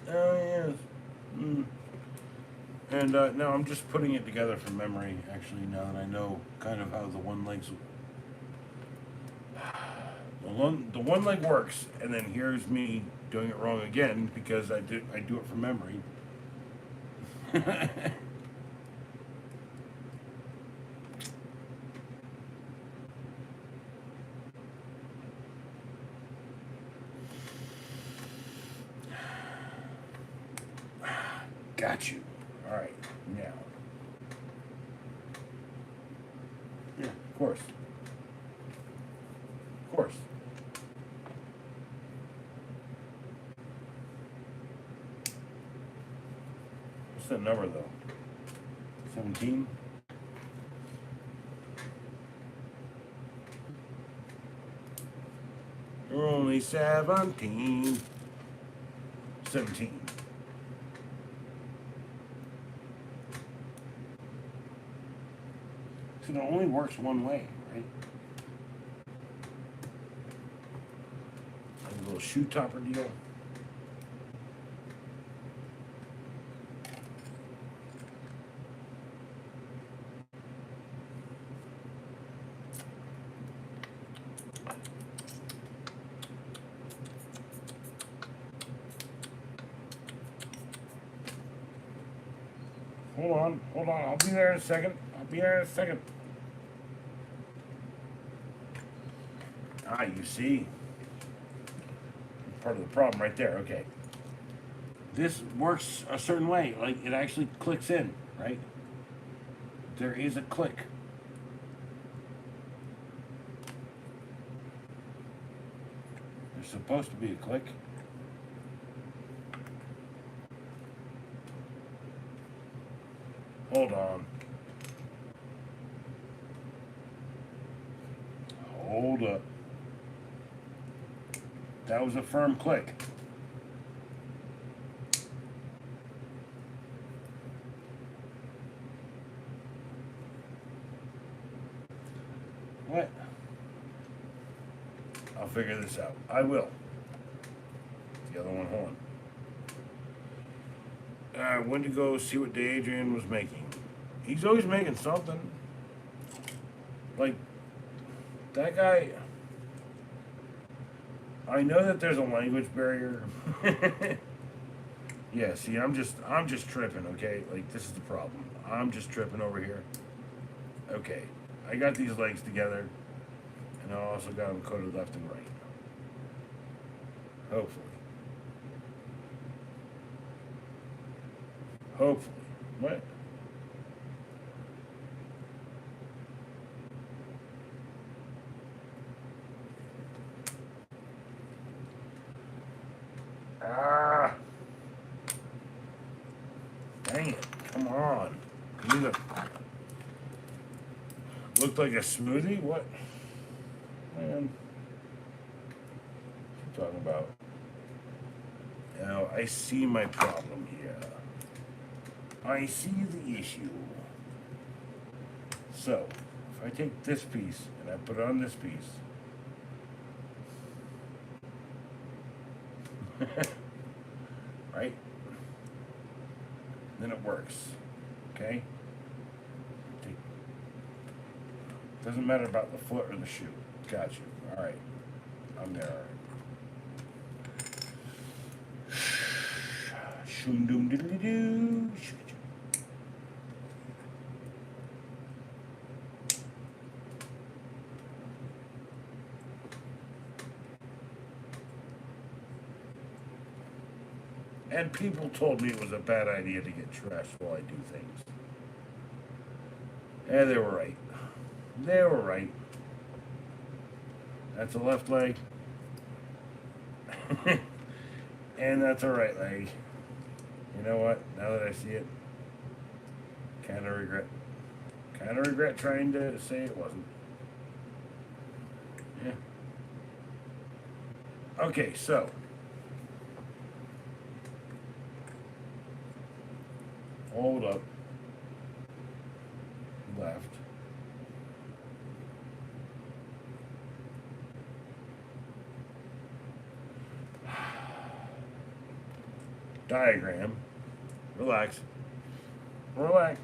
S1: Oh, yes. And now I'm just putting it together from memory, actually, now that I know kind of how the one leg's... The one leg works, and then here's me doing it wrong again because I do it from memory. Got you. All right, now. Yeah, of course. Of course. What's that number, though? 17? You're only 17. 17. So it only works one way, right? Like a little shoe topper deal. Hold on, I'll be there in a second. You see? Part of the problem right there, okay. This works a certain way, like it actually clicks in, right? There is a click. There's supposed to be a click. Hold on. Hold up. That was a firm click. What? I'll figure this out. I will. The other one, hold on. I went to go see what Adrian was making. He's always making something. Like, that guy... I know that there's a language barrier. Yeah, see, I'm just tripping, okay? Like, this is the problem. I'm just tripping over here. Okay, I got these legs together, and I also got them coated left and right. Hopefully. What? Dang it. Come on. Looked like a smoothie? What? Man. What are you talking about? Now, I see my problem here. I see the issue. So, if I take this piece and I put it on this piece, right? then it works. Okay? Doesn't matter about the foot or the shoe. Got you. Alright. I'm there. Alright. Shoom doom diddly doo. And people told me it was a bad idea to get dressed while I do things. And they were right. They were right. That's a left leg. And that's a right leg. You know what? Now that I see it, kind of regret. Kind of regret trying to say it wasn't. Yeah. Okay, so. Hold up. Left. Diagram. Relax. Relax.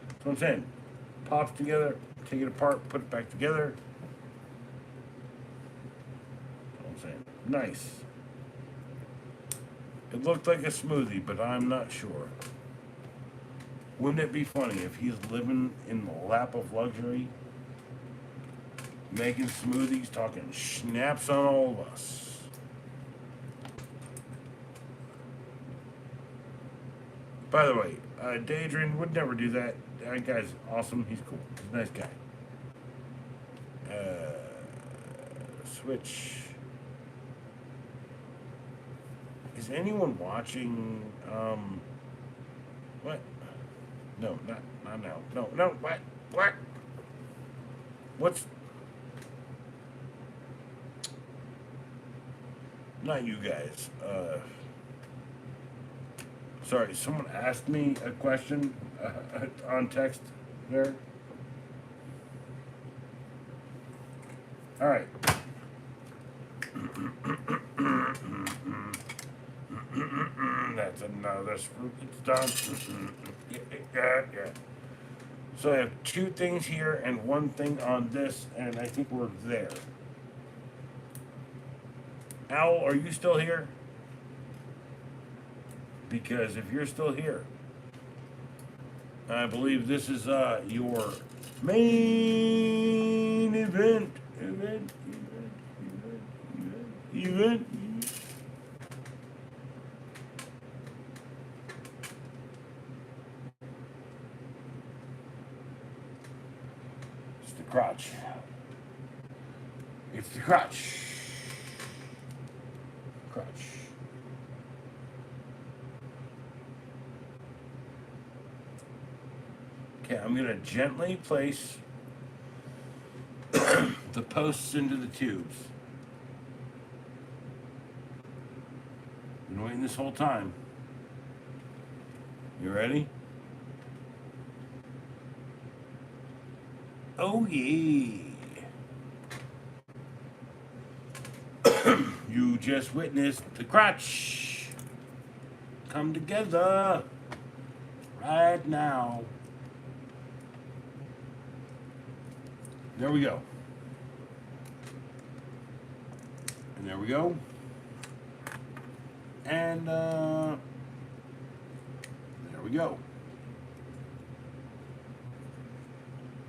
S1: That's what I'm saying. Pops together, take it apart, put it back together. That's what I'm saying. Nice. It looked like a smoothie, but I'm not sure. Wouldn't it be funny if he's living in the lap of luxury, making smoothies, talking schnapps on all of us? By the way, Daedrin would never do that. That guy's awesome. He's cool. He's a nice guy. Switch. Is anyone watching? What? No, not now. No. What? What? What's? Not you guys. Sorry, someone asked me a question on text there. All right. That's another screw. It's done. Yeah. So I have two things here and one thing on this, and I think we're there. Owl, are you still here? Because if you're still here, I believe this is your main event. It's the crotch. It's the crotch. Okay, I'm going to gently place the posts into the tubes. Been waiting this whole time. You ready? Oh yeah. You just witnessed the crotch come together right now. There we go. And there we go. And there we go.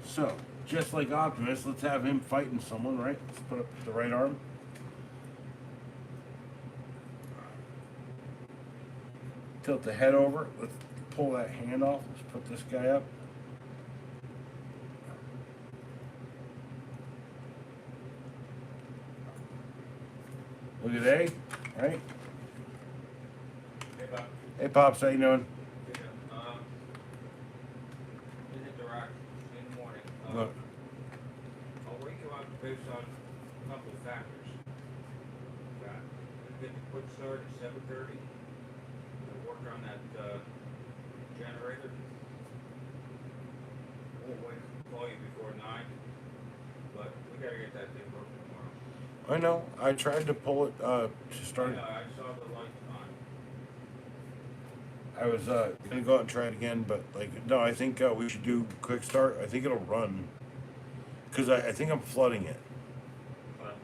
S1: So, just like Optimus, let's have him fighting someone, right? Let's put up the right arm. Tilt the head over. Let's pull that hand off. Let's put this guy up. Look at A, right?
S4: Hey, Bob.
S1: Hey, Pops, how you doing?
S4: Visit the rock in the morning.
S1: Look.
S4: I'll rate you out based on a couple of factors. Got get the quick start at 7:30. Work on that generator. Won't wait to call you before 9. but we gotta get that thing working tomorrow.
S1: I know. I tried to pull it to start.
S4: I saw the light on.
S1: I was gonna go out and try it again, but like no, I think we should do quick start. I think it'll run because I think I'm flooding it,
S4: But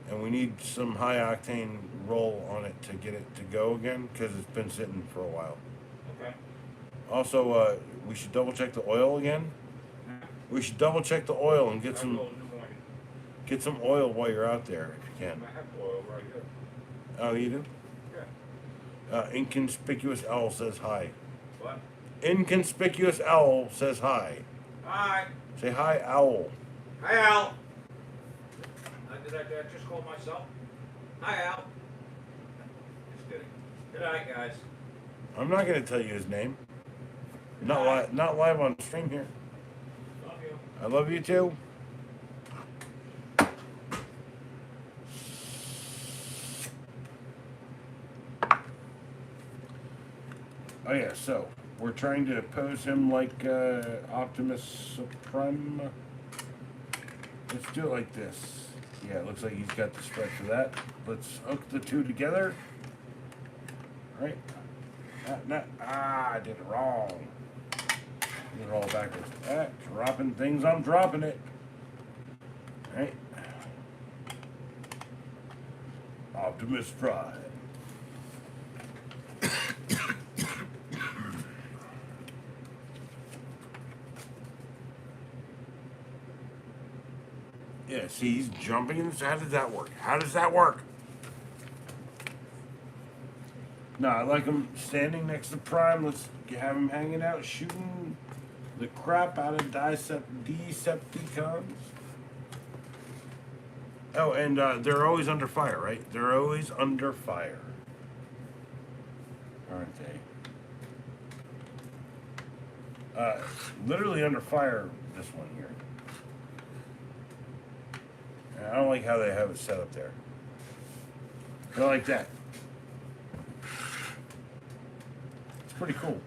S1: and we need some high octane roll on it to get it to go again because it's been sitting for a while.
S4: okay.
S1: Also, we should double check the oil again. We should double check the oil and get
S4: I
S1: some
S4: will in the morning.
S1: oil while you're out there if you can.
S4: I have oil right here.
S1: Oh, you do?
S4: Yeah.
S1: Inconspicuous owl says hi.
S4: What?
S1: Inconspicuous owl says hi.
S4: Hi.
S1: Say hi, owl.
S4: Hi, Al. Did I just call myself? Hi, Al. Just kidding. Good night, guys.
S1: I'm not gonna tell you his name. Not
S4: Hi.
S1: not live on stream here.
S4: Love you.
S1: I love you too. Oh yeah, so we're trying to pose him like Optimus Prime. Let's do it like this. Yeah, it looks like he's got the spread for that. Let's hook the two together. Right. I did it wrong. Did it all backwards. Dropping things, I'm dropping it. Right. Optimus Prime. Yeah, see, he's jumping in. How does that work? How does that work? No, I like him standing next to Prime. Let's have him hanging out, shooting the crap out of Decepticons. Oh, and they're always under fire, right? They're always under fire. Aren't they? Literally under fire, this one here. I don't like how they have it set up there. I like that. It's pretty cool.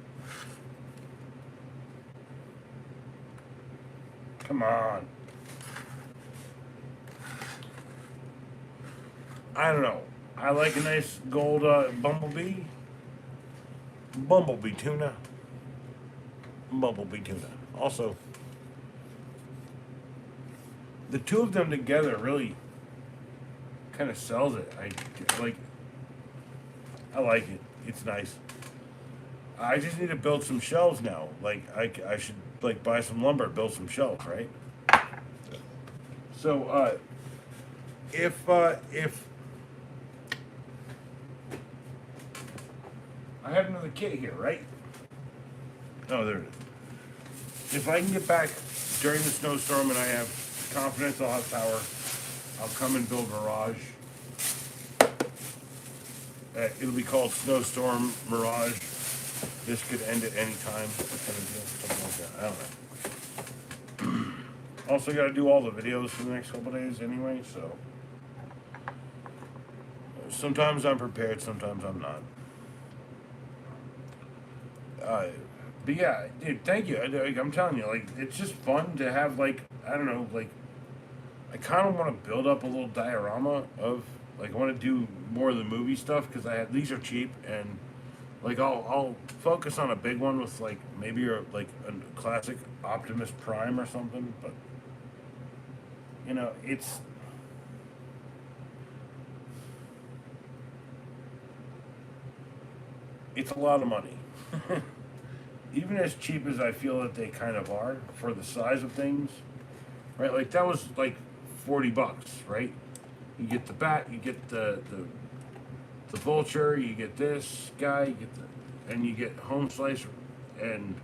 S1: Come on. I don't know. I like a nice gold bumblebee. Bumblebee tuna. Bumblebee tuna. Also, the two of them together really kind of sells it. I like it. It's nice. I just need to build some shelves now. Like I should like buy some lumber, build some shelves, right? So if I have another kit here, right? Oh, there it is. If I can get back during the snowstorm and I have confidence I'll have power, I'll come and build Mirage. It'll be called Snowstorm Mirage. This could end at any time. Something like that. I don't know. Also got to do all the videos for the next couple days anyway, so sometimes I'm prepared, sometimes I'm not. But yeah, dude, thank you. I'm telling you, like, it's just fun to have, like, I don't know, like, I kind of want to build up a little diorama of, like, I want to do more of the movie stuff because these are cheap and, like, I'll focus on a big one with, like, maybe a classic Optimus Prime or something, but, you know, it's a lot of money. Even as cheap as I feel that they kind of are for the size of things, right? Like that was like $40, right? You get the bat, you get the vulture, you get this guy, you get and you get home slice, and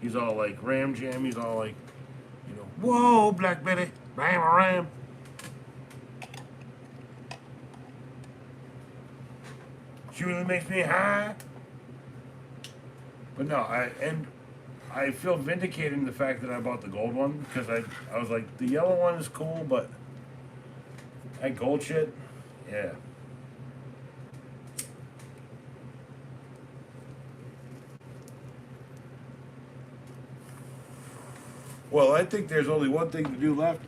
S1: he's all like ram jam. He's all like, you know, whoa, Black Betty, ram. She really makes me high. But no, I feel vindicated in the fact that I bought the gold one because I was like, the yellow one is cool, but that gold shit, yeah. Well, I think there's only one thing to do left,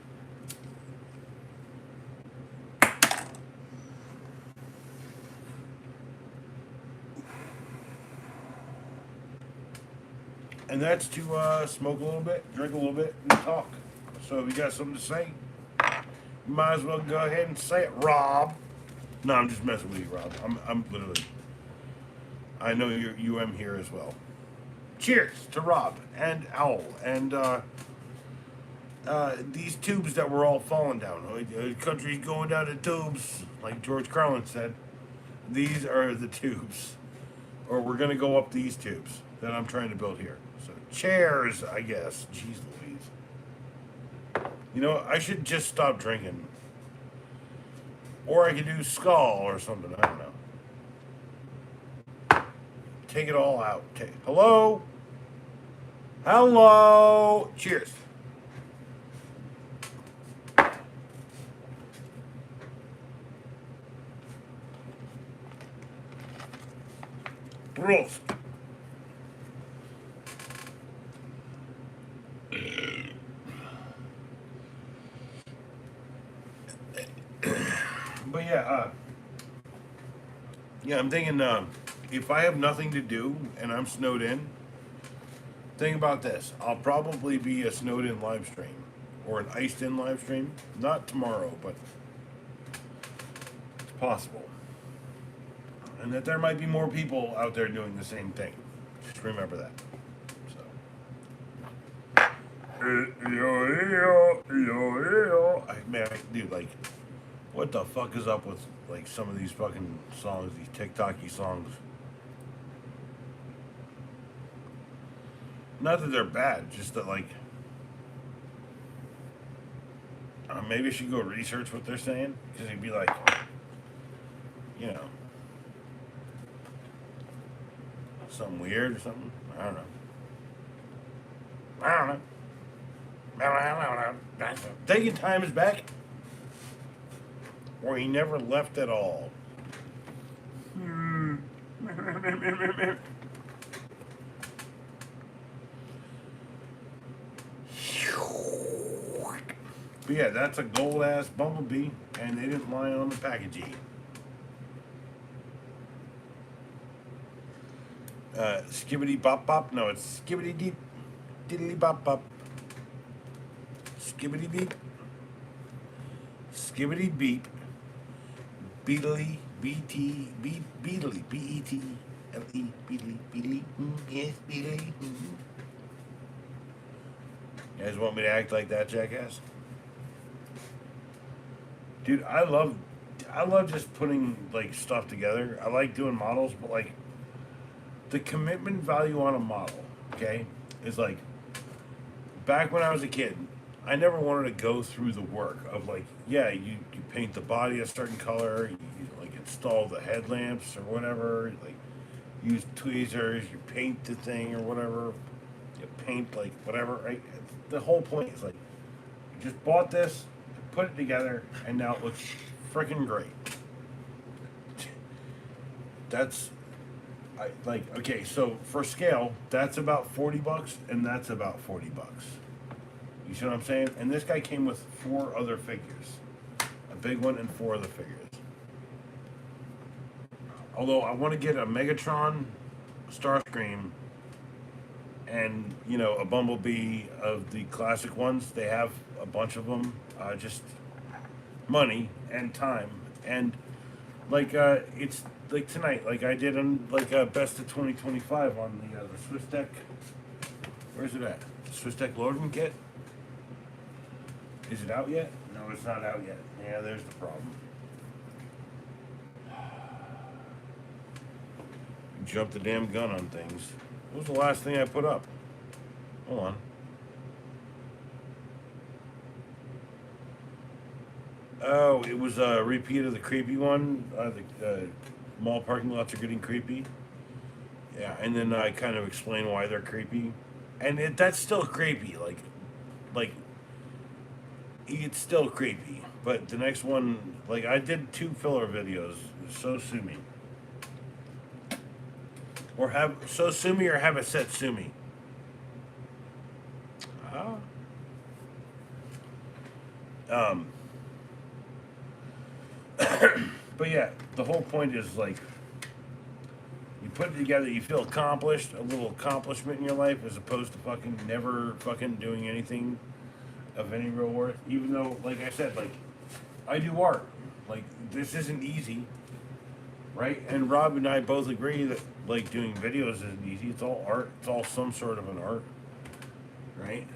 S1: And that's to smoke a little bit, drink a little bit, and talk. So if you got something to say, you might as well go ahead and say it, Rob. No, I'm just messing with you, Rob. I'm literally. I know you am here as well. Cheers to Rob and Owl and these tubes that were all falling down. The country's going down the tubes, like George Carlin said. These are the tubes, or we're gonna go up these tubes that I'm trying to build here. So chairs, I guess. Jeez Louise. You know, I should just stop drinking, or I could do skull or something. I don't know. Take it all out. Hello. Hello. Cheers. Prost. But yeah, I'm thinking if I have nothing to do and I'm snowed in, think about this. I'll probably be a snowed in live stream or an iced in live stream. Not tomorrow, but it's possible. And that there might be more people out there doing the same thing. Just remember that. Man, dude, like, what the fuck is up with like some of these fucking songs, these TikToky songs? Not that they're bad, just that like, maybe I should go research what they're saying, because it'd be like, you know, something weird or something. I don't know. I don't know. Taking time is back. Or he never left at all. But yeah, that's a gold ass bumblebee, and they didn't lie on the packaging. Skibbity bop bop. No, it's skibbity deep, diddly bop bop. Skibbity beep, skibbity beep, beetly, BT, beep, beetly, BETLE, beetly, beetly, yes, beetly. You guys want me to act like that, jackass? Dude, I love just putting like stuff together. I like doing models, but like the commitment value on a model, okay, is like back when I was a kid. I never wanted to go through the work of like, yeah, you paint the body a certain color, you like install the headlamps or whatever, like use tweezers, you paint the thing or whatever, you paint like whatever, right? The whole point is like, you just bought this, put it together, and now it looks freaking great. That's, okay, so for scale, that's about $40 and that's about $40. You see what I'm saying? And this guy came with 4 other figures. A big one and 4 other figures. Although I want to get a Megatron, Starscream, and, you know, a Bumblebee of the classic ones. They have a bunch of them. Just money and time. And, like, it's like tonight. Like, I did on, like, Best of 2025 on the Swiss Tech. Where's it at? Swiss Tech loading kit? Is it out yet? No, it's not out yet. Yeah, there's the problem. Jump the damn gun on things. What was the last thing I put up? Hold on. Oh, it was a repeat of the creepy one. The mall parking lots are getting creepy. Yeah, and then I kind of explain why they're creepy. And that's still creepy. Like, it's still creepy, but the next one, like I did 2 filler videos. So sue me, or have a set sue me. But yeah, the whole point is like you put it together, you feel accomplished, a little accomplishment in your life, as opposed to fucking never fucking doing anything of any real worth. Even though, like I said, like I do art. Like this isn't easy, right? And Rob and I both agree that like doing videos isn't easy. It's all art. It's all some sort of an art, right?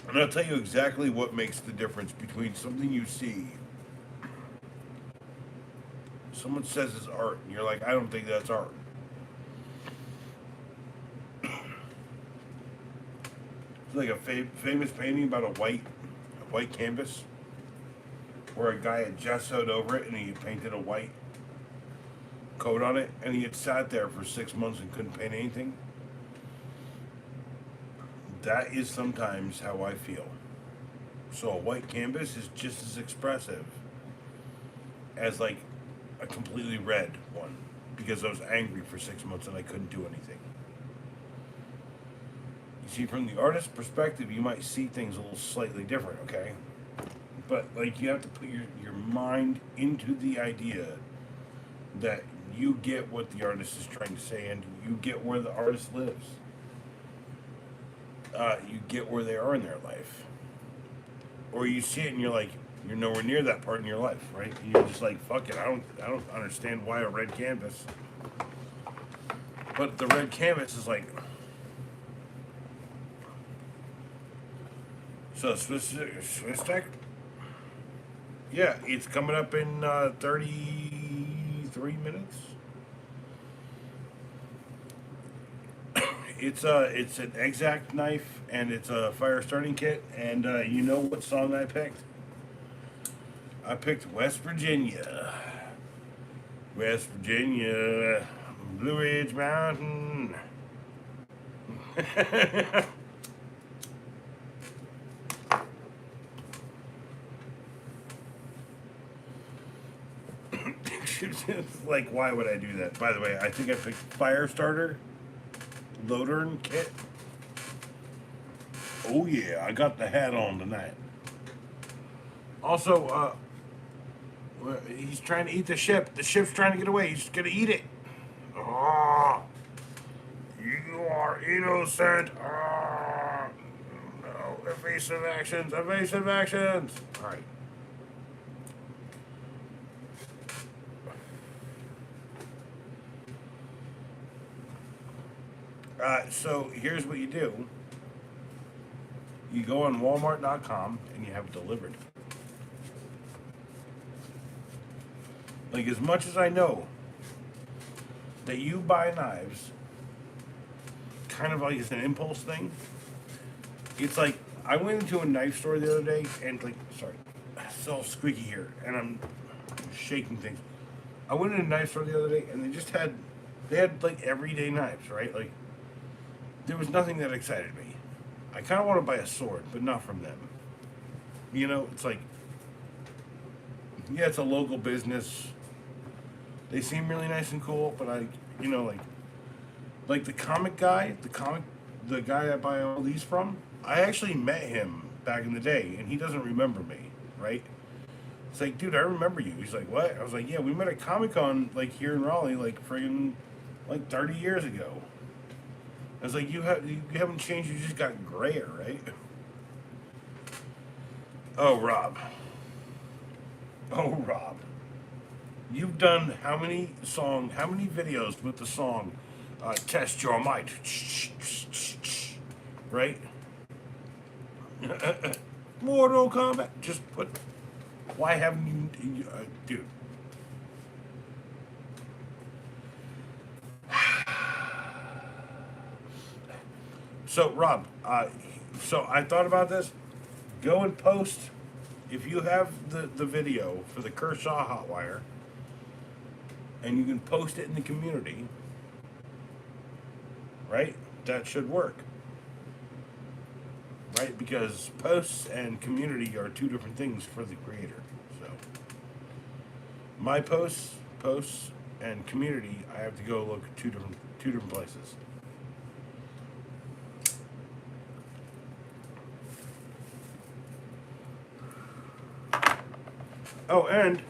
S1: And I'll tell you exactly what makes the difference between something you see. Someone says it's art, and you're like, I don't think that's art. It's like a famous painting about a white canvas, where a guy had gessoed over it and he painted a white coat on it, and he had sat there for 6 months and couldn't paint anything. That is sometimes how I feel. So a white canvas is just as expressive as like a completely red one, because I was angry for 6 months and I couldn't do anything. You see, from the artist's perspective, you might see things a little slightly different, okay? But like you have to put your mind into the idea that you get what the artist is trying to say, and you get where the artist lives. You get where they are in their life, or you see it and you're like, you're nowhere near that part in your life, right? And you're just like, fuck it, I don't understand why a red canvas. But the red canvas is like, so Swiss Tech, yeah, it's coming up in 33 minutes. It's an exact knife and it's a fire starting kit, and you know what song I picked? I picked West Virginia. West Virginia, Blue Ridge Mountain. It's like, why would I do that? By the way, I think I picked fire starter loader kit. Oh yeah, I got the hat on tonight. Also, he's trying to eat the ship. The ship's trying to get away. He's gonna eat it. Oh, you are innocent. Oh, no, evasive actions. Evasive actions. All right. So here's what you do. You go on Walmart.com and you have it delivered. Like, as much as I know that you buy knives kind of like it's an impulse thing, it's like I went into a knife store the other day and like, sorry, it's all squeaky here and I'm shaking things. I went into a knife store the other day and they had like everyday knives, right? Like, there was nothing that excited me. I kind of want to buy a sword, but not from them. You know, it's like, yeah, it's a local business. They seem really nice and cool, but like the comic guy, the guy I buy all these from, I actually met him back in the day, and he doesn't remember me, right? It's like, dude, I remember you. He's like, what? I was like, yeah, we met at Comic-Con, like, here in Raleigh, like, friggin', like, 30 years ago. I was like, you haven't changed, you just got grayer, right? Oh, Rob. You've done how many videos with the song, Test Your Might, right? Mortal Kombat, why haven't you, dude? So, Rob, so I thought about this. Go and post, if you have the video for the Kershaw Hotwire, and you can post it in the community, right? That should work. Right? Because posts and community are two different things for the creator. So, my posts, and community, I have to go look two different places. Oh, and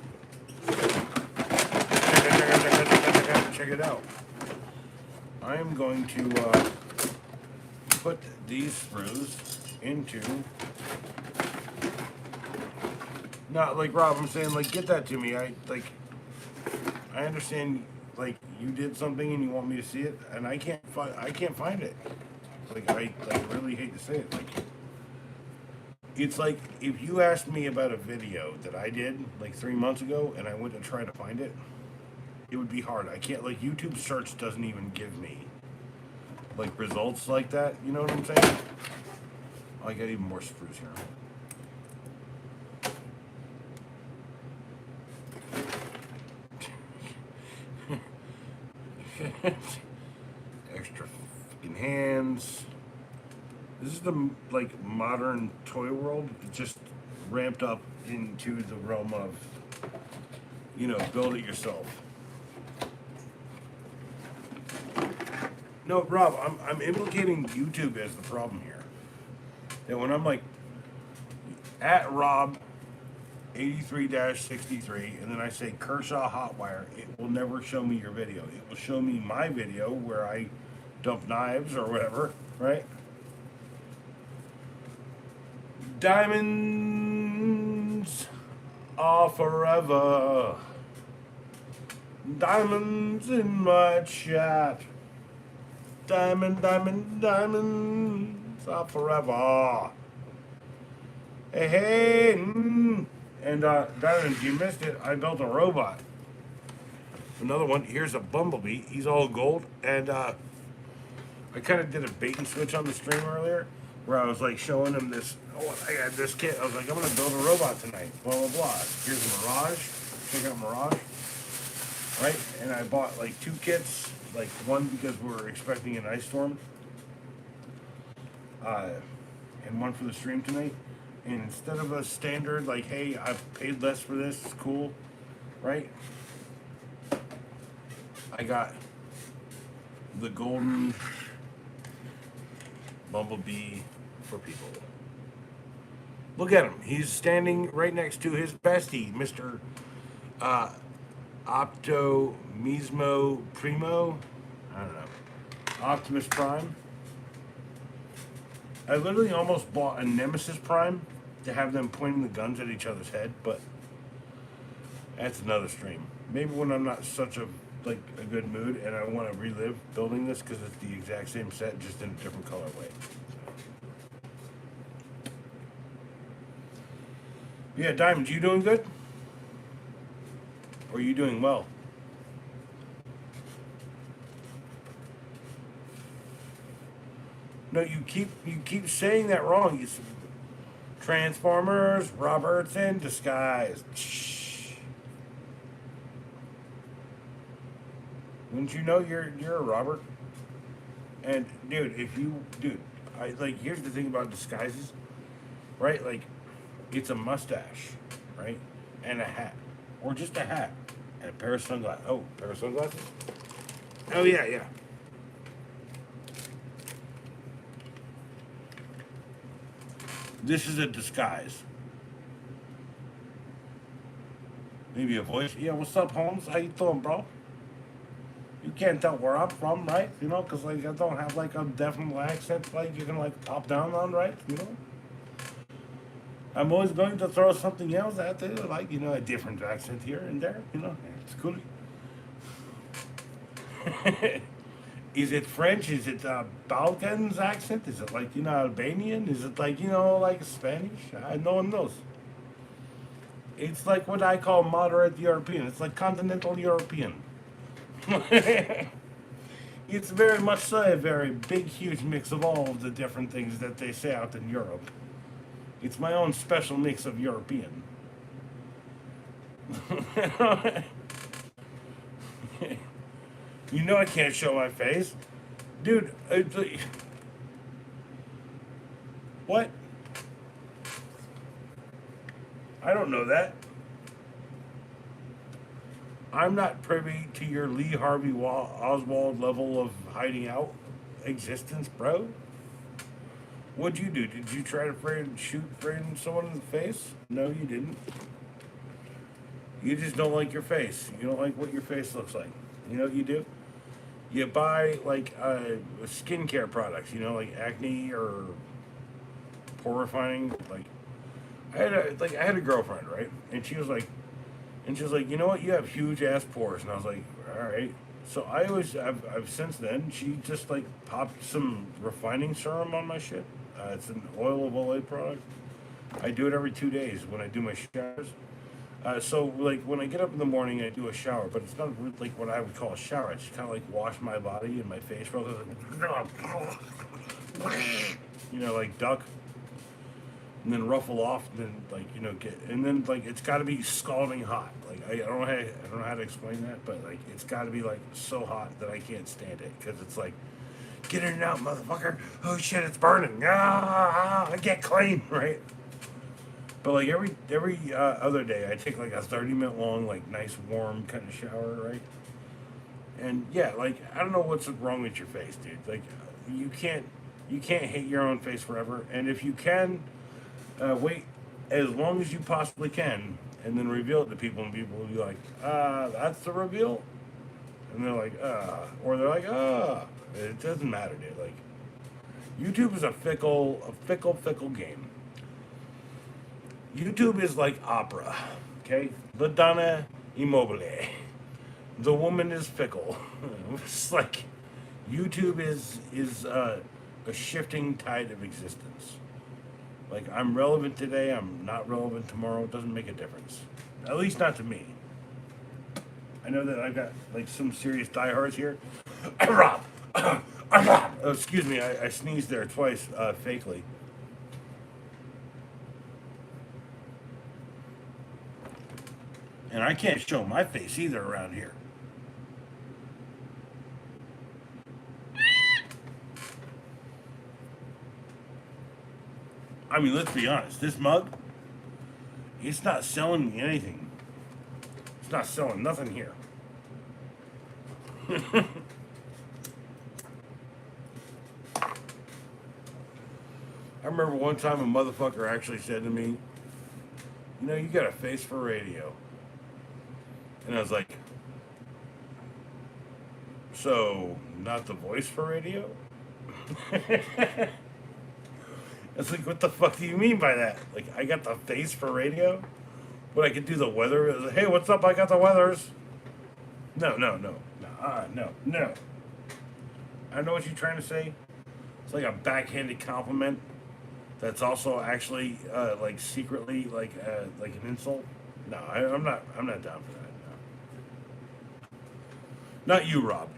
S1: check it out. I am going to put these screws into. Not like Rob. I'm saying like get that to me. I understand like you did something and you want me to see it, and I can't find it. Like I really hate to say it. Like it's like if you asked me about a video that I did like 3 months ago and I went to try to find it, it would be hard. I can't like YouTube search doesn't even give me like results like that. You know what I'm saying? Oh, I got even more screws here. Extra fucking hands. This is the like modern toy world, just ramped up into the realm of, build it yourself. No, Rob, I'm implicating YouTube as the problem here. And when I'm like at Rob 83-63, and then I say Kershaw Hotwire, it will never show me your video. It will show me my video where I dump knives or whatever, right? Diamonds are forever. Diamonds in my chat. Diamonds are forever. Hey. And Diamond, you missed it. I built a robot. Another one. Here's a bumblebee. He's all gold. And I kind of did a bait and switch on the stream earlier, where I was like showing him this. Oh, I got this kit. I was like, I'm gonna build a robot tonight. Blah blah blah. Here's Mirage. Check out Mirage. Right. And I bought like 2 kits. Like one because we were expecting an ice storm. And one for the stream tonight. And instead of a standard, like, hey, I've paid less for this, it's cool, right? I got the golden bumblebee for people. Look at him. He's standing right next to his bestie, Mr. Optimismo Primo. I don't know. Optimus Prime. I literally almost bought a Nemesis Prime to have them pointing the guns at each other's head, but that's another stream. Maybe when I'm not such a good mood and I want to relive building this because it's the exact same set, just in a different colorway. Yeah, Diamond, you doing good? Or are you doing well? No, you keep saying that wrong. You Transformers, Roberts in disguise. Shh. Wouldn't you know you're a Robert? And dude, here's the thing about disguises, right? Like, it's a mustache, right, and a hat, or just a hat and a pair of sunglasses. Oh, pair of sunglasses. Oh yeah. This is a disguise. Maybe a voice. Yeah, what's up, Holmes? How you doing, bro? You can't tell where I'm from, right? You know, because like I don't have like a definite accent like you can like top down on, right? You know. I'm always going to throw something else at there, like a different accent here and there. You know, it's cool. Is it French? Is it Balkans accent? Is it like, Albanian? Is it like, like Spanish? No one knows. It's like what I call moderate European. It's like continental European. It's very much so a very big, huge mix of all of the different things that they say out in Europe. It's my own special mix of European. You know I can't show my face. Dude, what? I don't know that. I'm not privy to your Lee Harvey Oswald level of hiding out existence, bro. What'd you do? Did you try to shoot someone in the face? No, you didn't. You just don't like your face. You don't like what your face looks like. You know what you do? You buy like skincare products. You know, like acne or pore refining. Like I had a girlfriend, right? And she was like, you know what? You have huge ass pores. And I was like, all right. So I've since then, she just like popped some refining serum on my shit. It's an oil of Olay product. I do it every 2 days when I do my showers. So like when I get up in the morning, I do a shower, but it's not like what I would call a shower. I just kind of like wash my body and my face real quick, you know, like duck, and then ruffle off, and then like get, and then like it's got to be scalding hot. Like I don't know how to explain that, but like it's got to be like so hot that I can't stand it because it's like get in and out, motherfucker. Oh shit, it's burning. I get clean, right? But like every other day, I take like a 30-minute long, like nice warm kind of shower, right? And yeah, like I don't know what's wrong with your face, dude. Like you can't hate your own face forever. And if you can, wait as long as you possibly can, and then reveal it to people, and people will be like, that's the reveal, and they're like, or they're like, it doesn't matter, dude. Like YouTube is a fickle game. YouTube is like opera, okay? La Donna Immobile. The woman is fickle. It's like YouTube is a shifting tide of existence. Like I'm relevant today, I'm not relevant tomorrow. It doesn't make a difference, at least not to me. I know that I've got like some serious diehards here. Rob, oh, excuse me, I sneezed there twice, fakely. And I can't show my face either around here. I mean, let's be honest. This mug, it's not selling me anything. It's not selling nothing here. I remember one time a motherfucker actually said to me, you know, you got a face for radio. And I was like, so, not the voice for radio? I was like, what the fuck do you mean by that? Like, I got the face for radio? But I could do the weather? Hey, what's up? I got the weathers. No. No. I know what you're trying to say. It's like a backhanded compliment that's also actually, like, secretly, like an insult. No, I'm not down for that. Not you, Rob.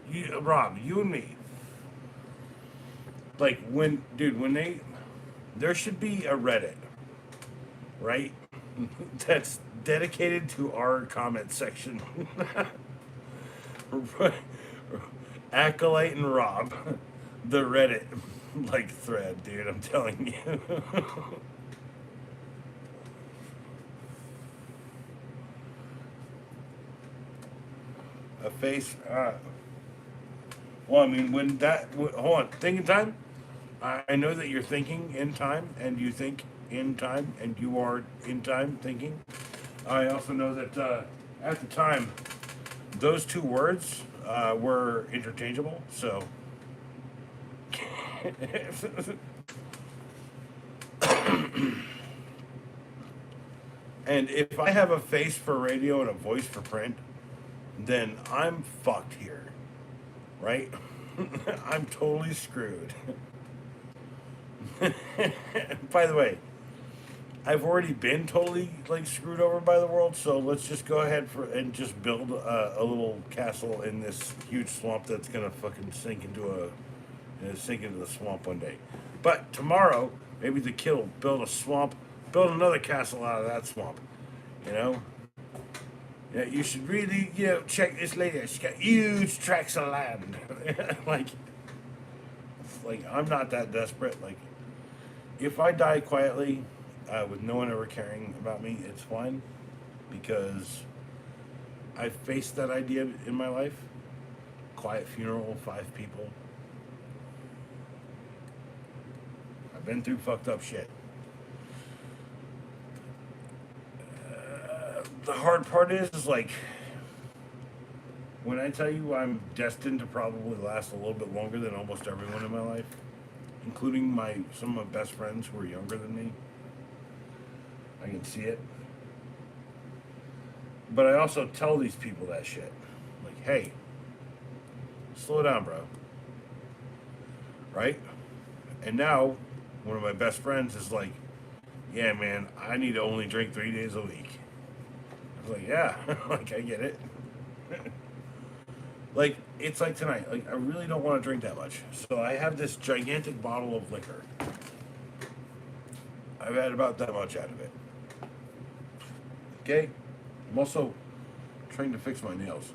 S1: Rob, you and me. Like when there should be a Reddit, right? That's dedicated to our comment section. Acolyte and Rob, the Reddit like thread, dude. I'm telling you. A face. Well, I mean, when that. Hold on. Thinking time? I know that you're thinking in time, and you think in time, and you are in time thinking. I also know that at the time, those two words were interchangeable, so. And if I have a face for radio and a voice for print, then I'm fucked here, right? I'm totally screwed. By the way, I've already been totally like screwed over by the world, so let's just go ahead and just build a little castle in this huge swamp that's gonna fucking sink into the swamp one day. But tomorrow, maybe the kid will build another castle out of that swamp, you know? Yeah, you should really, check this lady. She's got huge tracts of land. like I'm not that desperate. Like, if I die quietly, with no one ever caring about me, it's fine, because I faced that idea in my life. Quiet funeral, 5 people. I've been through fucked up shit. The hard part is like, when I tell you I'm destined to probably last a little bit longer than almost everyone in my life, including some of my best friends who are younger than me. I can see it. But I also tell these people that shit. Like, hey, slow down, bro. Right? And now, one of my best friends is like, yeah, man, I need to only drink 3 days a week. I was like, yeah, like, I get it. Like, it's like tonight. Like, I really don't want to drink that much. So I have this gigantic bottle of liquor. I've had about that much out of it. Okay? I'm also trying to fix my nails.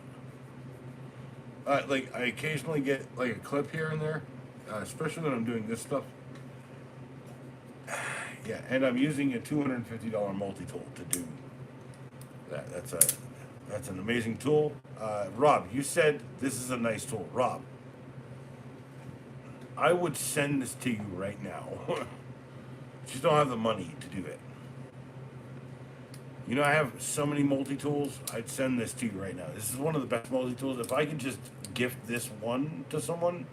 S1: Like, I occasionally get, like, a clip here and there. Especially when I'm doing this stuff. Yeah, and I'm using a $250 multi-tool to do that. That's an amazing tool. Rob, you said this is a nice tool. Rob, I would send this to you right now. Just don't have the money to do it. You know, I have so many multi-tools. I'd send this to you right now. This is one of the best multi-tools. If I could just gift this one to someone,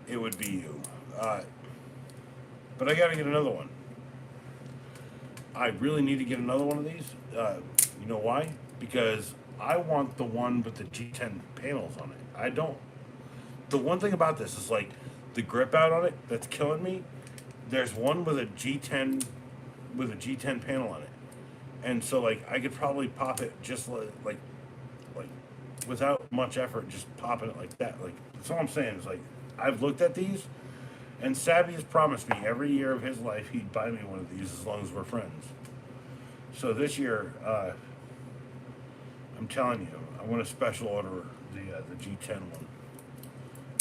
S1: it would be you. But I gotta get another one. I really need to get another one of these. You know why? Because I want the one with the G10 panels on it. I don't. The one thing about this is like the grip out on it that's killing me. There's one with a G10 panel on it, and so like I could probably pop it just like without much effort, just popping it like that. Like that's all I'm saying is like I've looked at these, and Savvy has promised me every year of his life he'd buy me one of these as long as we're friends. So this year, I'm telling you, I want to special order the G10 one.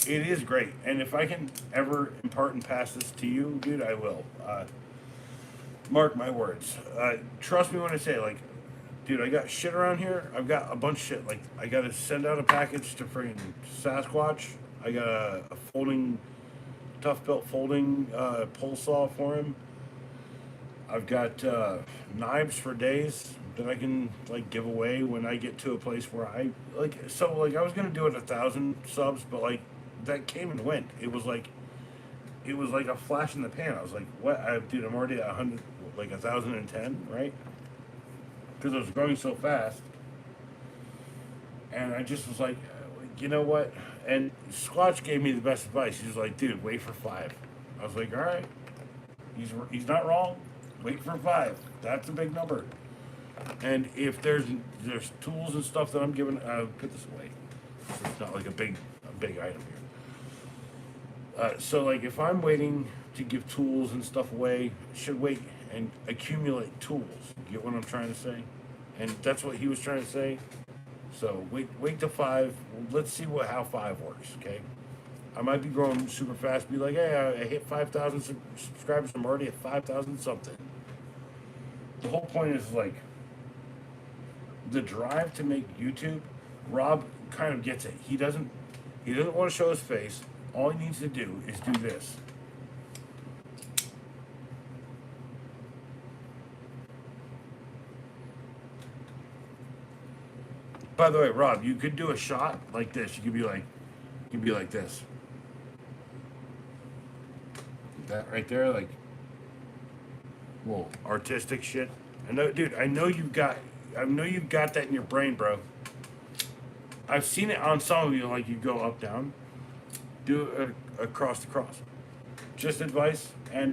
S1: It is great, and if I can ever impart and pass this to you, dude, I will. Mark my words. Trust me when I say, like, dude, I got shit around here. I've got a bunch of shit. Like, I got to send out a package to friggin' Sasquatch. I got a folding, tough belt folding pole saw for him. I've got knives for days that I can like give away when I get to a place where I like. So like I was gonna do it 1,000 subs, but like that came and went. It was like a flash in the pan. I was like, what? Dude, I'm already at 100, like 1,010, right? Because I was growing so fast, and I just was like, you know what? And Squatch gave me the best advice. He was like, dude, wait for 5. I was like, all right. He's not wrong. Wait for 5. That's a big number. And if there's tools and stuff that I'm giving, put this away. It's not like a big item here. So like if I'm waiting to give tools and stuff away, I should wait and accumulate tools. You get what I'm trying to say? And that's what he was trying to say. So wait to 5. Let's see how 5 works. Okay. I might be growing super fast. Be like, hey, I hit 5,000 subscribers. I'm already at 5,000 something. The whole point is like the drive to make YouTube. Rob kind of gets it. He doesn't want to show his face. All he needs to do is do this. By the way, Rob, you could do a shot like this. You could be like this. That right there, like, whoa, artistic shit. I know, dude. I know you've got that in your brain, bro. I've seen it on some of you. Like you go up, down, do it across the cross. Just advice, and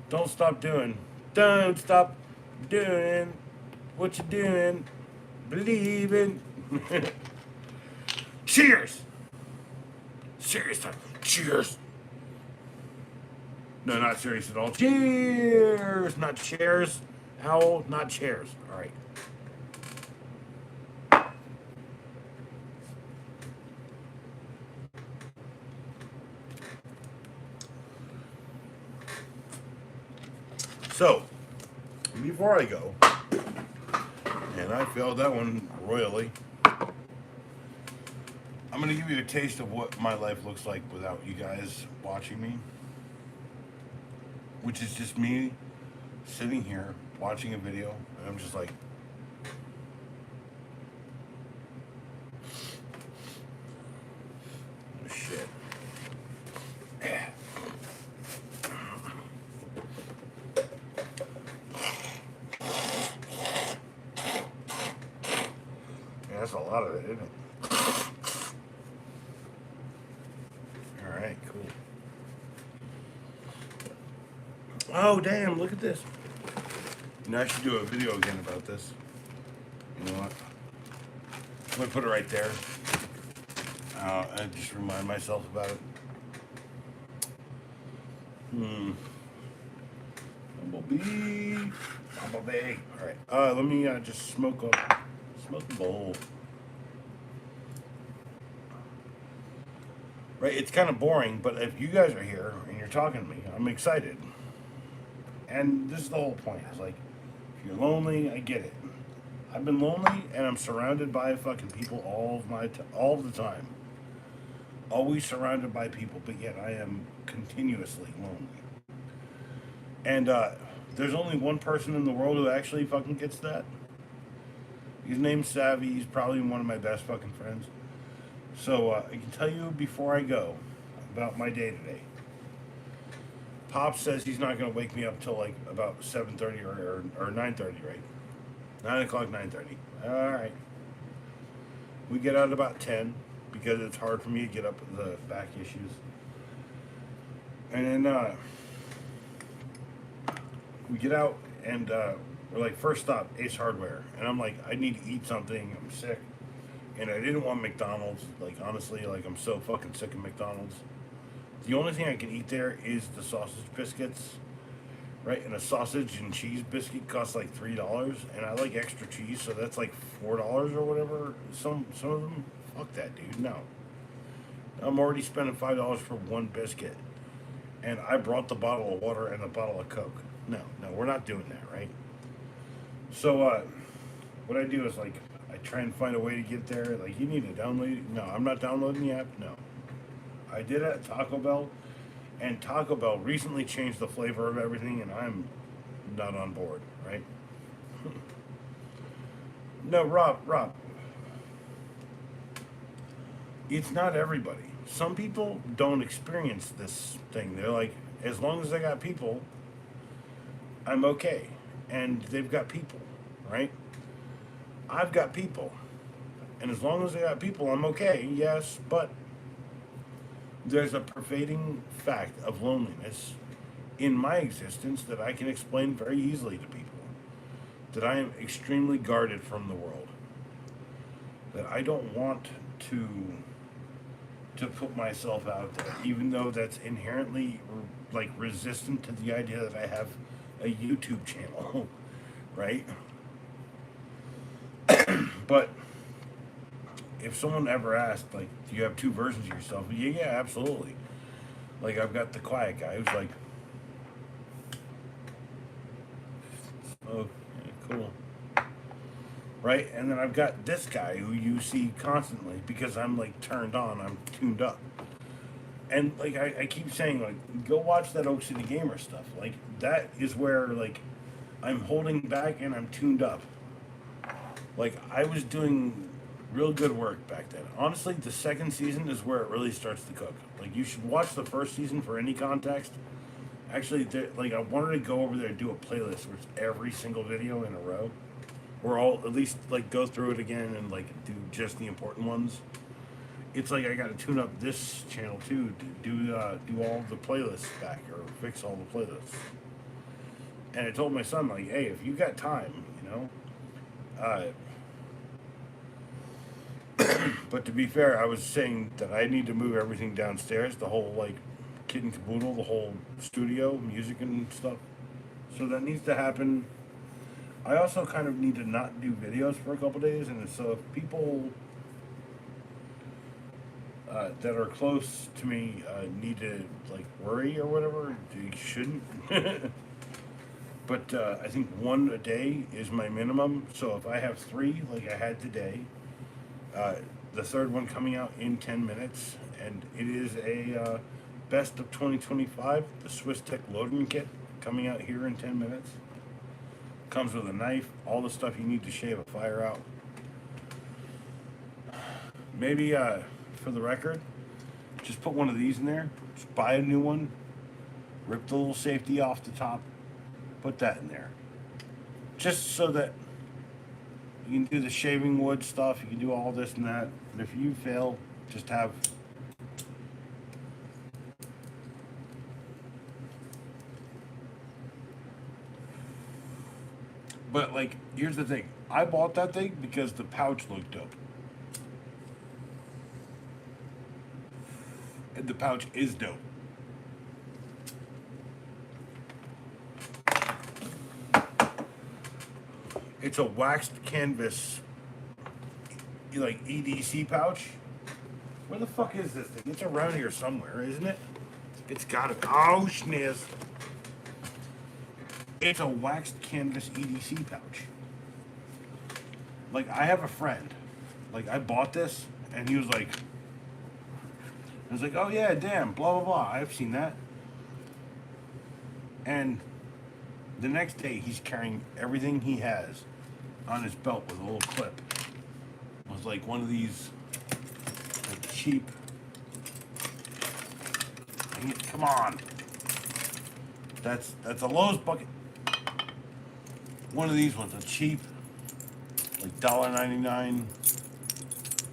S1: don't stop doing. Don't stop doing what you're doing. Believing. Cheers. Serious time. Cheers. No, not serious at all. Cheers! Not chairs. Owl, not chairs. All right. So, before I go, and And I failed that one royally. I'm going to give you a taste of what my life looks like without you guys watching me. Which is just me sitting here watching a video. And I'm just like, oh, shit. Yeah, that's a lot of it, isn't it? Alright, cool. Oh, damn, look at this. You know, I should do a video again about this. You know what? I'm going to put it right there. And just remind myself about it. Bumblebee. Bumblebee. Alright, let me just smoke a bowl. Right, it's kind of boring, but if you guys are here and you're talking to me, I'm excited. And this is the whole point. It's like, if you're lonely, I get it. I've been lonely, and I'm surrounded by fucking people all the time. Always surrounded by people, but yet I am continuously lonely. And there's only one person in the world who actually fucking gets that. His name's Savvy. He's probably one of my best fucking friends. So I can tell you before I go about my day today. Pop says he's not going to wake me up till like about 7:30 or 9:30, right? 9 o'clock, 9:30. All right. We get out at about 10 because it's hard for me to get up with the back issues. And then we get out and we're like, first stop, Ace Hardware. And I'm like, I need to eat something. I'm sick. And I didn't want McDonald's. Like, honestly, like, I'm so fucking sick of McDonald's. The only thing I can eat there is the sausage biscuits, right? And a sausage and cheese biscuit costs like $3, and I like extra cheese, so that's like $4 or whatever. Some of them, fuck that, dude. No, I'm already spending $5 for one biscuit, and I brought the bottle of water and the bottle of Coke. No, we're not doing that, right? So what I do is like I try and find a way to get there. Like, you need to download it. No, I'm not downloading the app. No. I did it at Taco Bell, and Taco Bell recently changed the flavor of everything, and I'm not on board, right? No, Rob. It's not everybody. Some people don't experience this thing. They're like, as long as I got people, I'm okay. And they've got people, right? I've got people. And as long as I got people, I'm okay, yes, but there's a pervading fact of loneliness in my existence that I can explain very easily to people. That I am extremely guarded from the world. That I don't want to put myself out there, even though that's inherently like resistant to the idea that I have a YouTube channel, right? But if someone ever asked, like, do you have two versions of yourself? Yeah, absolutely. Like, I've got the quiet guy who's like, oh, yeah, cool. Right? And then I've got this guy who you see constantly because I'm, like, turned on. I'm tuned up. And, like, I keep saying, like, go watch that Oak City Gamer stuff. Like, that is where, like, I'm holding back and I'm tuned up. Like, I was doing real good work back then. Honestly, the second season is where it really starts to cook. Like, you should watch the first season for any context. Actually, like, I wanted to go over there and do a playlist where it's every single video in a row. Or I'll at least, like, go through it again and, like, do just the important ones. It's like I got to tune up this channel, too, to do all the playlists back, or fix all the playlists. And I told my son, like, hey, if you got time, you know, but to be fair, I was saying that I need to move everything downstairs, the whole, like, kit and caboodle, the whole studio, music and stuff. So that needs to happen. I also kind of need to not do videos for a couple days, and so if people that are close to me need to, like, worry or whatever, you shouldn't. But I think one a day is my minimum. So if I have 3, like I had today, the third one coming out in 10 minutes, and it is a best of 2025, the Swiss Tech loading kit coming out here in 10 minutes. Comes with a knife, all the stuff you need to shave a fire out. Maybe for the record, just put one of these in there. Just buy a new one. Rip the little safety off the top. Put that in there. Just so that you can do the shaving wood stuff. You can do all this and that. But if you fail, just have... But, like, here's the thing. I bought that thing because the pouch looked dope. And the pouch is dope. It's a waxed canvas, like, EDC pouch. Where the fuck is this thing? It's around here somewhere, isn't it? It's gotta be. Oh, schniz. It's a waxed canvas EDC pouch. Like, I have a friend. Like, I bought this, and he was like, I was like, oh yeah, damn, blah, blah, blah. I've seen that. And the next day, he's carrying everything he has on his belt with a little clip. It was like one of these, like, cheap. Come on. That's a Lowe's bucket. One of these ones, a cheap, like $1.99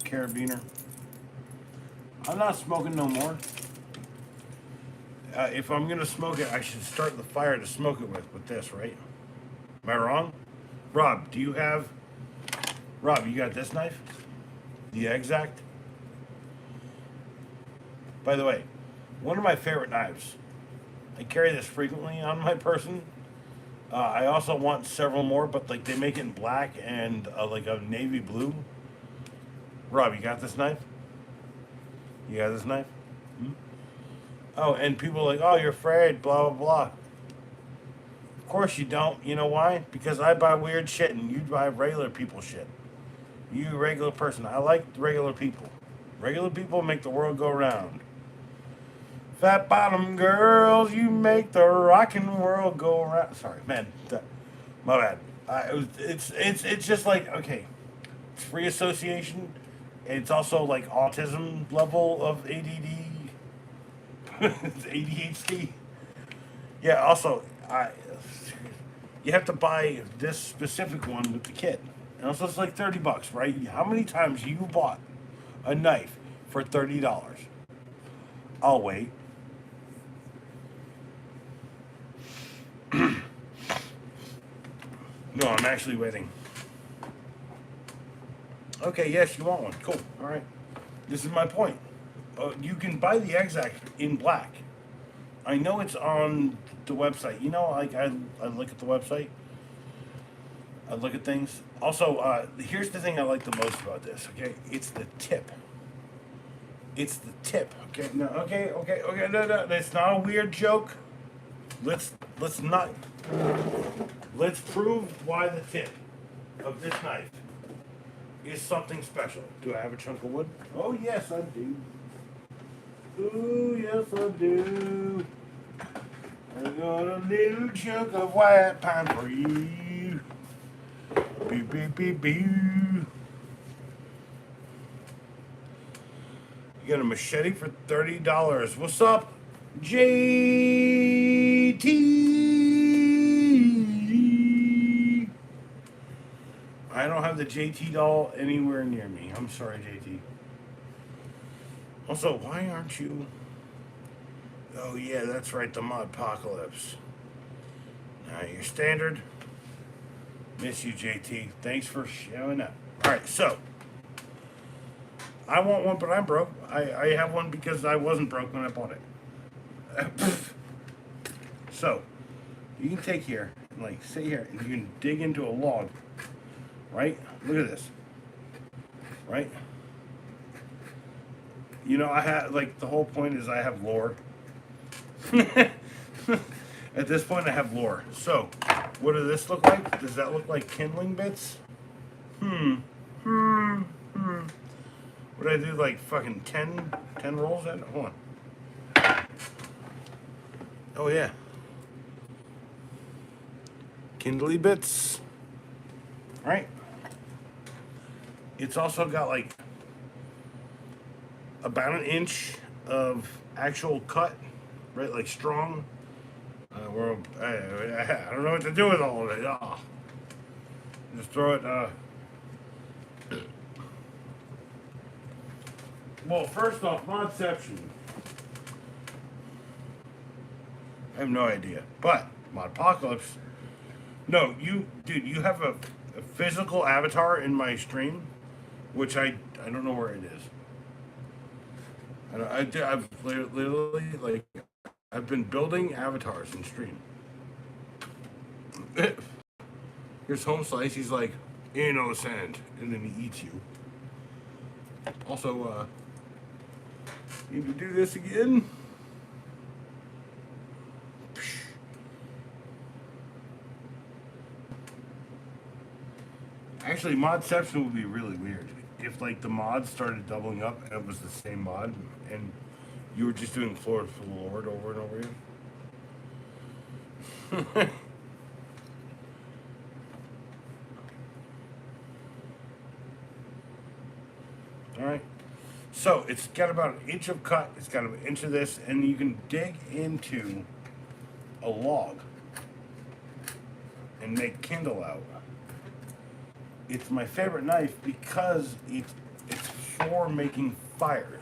S1: carabiner. I'm not smoking no more. If I'm gonna smoke it, I should start the fire to smoke it with this, right? Am I wrong? Rob, do you have... Rob, you got this knife? The Exact? By the way, one of my favorite knives. I carry this frequently on my person. I also want several more, but like they make it in black and like a navy blue. Rob, you got this knife? You got this knife? Hmm? Oh, and people are like, oh, you're afraid, blah, blah, blah. Of course you don't. You know why? Because I buy weird shit and you buy regular people shit. You regular person. I like regular people. Regular people make the world go round. Fat bottom girls, you make the rockin' world go round. Sorry, man. My bad. It's just like, okay, it's free association. It's also like autism level of ADD. It's ADHD. Yeah, also, you have to buy this specific one with the kit. And also it's like $30, right? How many times you bought a knife for $30? I'll wait. No, I'm actually waiting. Okay, yes, you want one. Cool. All right. This is my point. You can buy the Exact in black. I know it's on the website. You know, like I look at the website. I look at things. Also, here's the thing I like the most about this. Okay, it's the tip. It's the tip. Okay, no, okay. No. That's not a weird joke. Let's not. Let's prove why the tip of this knife is something special. Do I have a chunk of wood? Oh yes, I do. Oh yes, I do. I got a little chunk of white pine for you. Beep beep beep beep. You got a machete for $30. What's up, JT? I don't have the JT doll anywhere near me. I'm sorry, JT. Also, why aren't you... Oh, yeah, that's right, the Modpocalypse. You're standard. Miss you, JT. Thanks for showing up. Alright, so. I want one, but I'm broke. I have one because I wasn't broke when I bought it. So, you can take here, and like, sit here, and you can dig into a log. Right? Look at this. Right? You know, I have, like, the whole point is I have lore. At this point, I have lore. So, What does this look like? Does that look like kindling bits? What did I do, like fucking 10 rolls in? Hold on. Oh yeah. Kindly bits. Right? It's also got like about an inch of actual cut, right? Like strong. I don't know what to do with all of it. Oh. Just throw it. Well, first off, Modception. I have no idea. But Modpocalypse. No, dude, you have a physical avatar in my stream, which I don't know where it is. I've literally like I've been building avatars in stream. Here's Home Slice. He's like, innocent, and then he eats you. Also, need to do this again. Actually, Modception would be really weird if like the mods started doubling up and it was the same mod, and you were just doing Floor for the Lord over and over again. All right. So it's got about an inch of cut. It's got an inch of this, and you can dig into a log and make kindle out. It's my favorite knife because it's for making fire,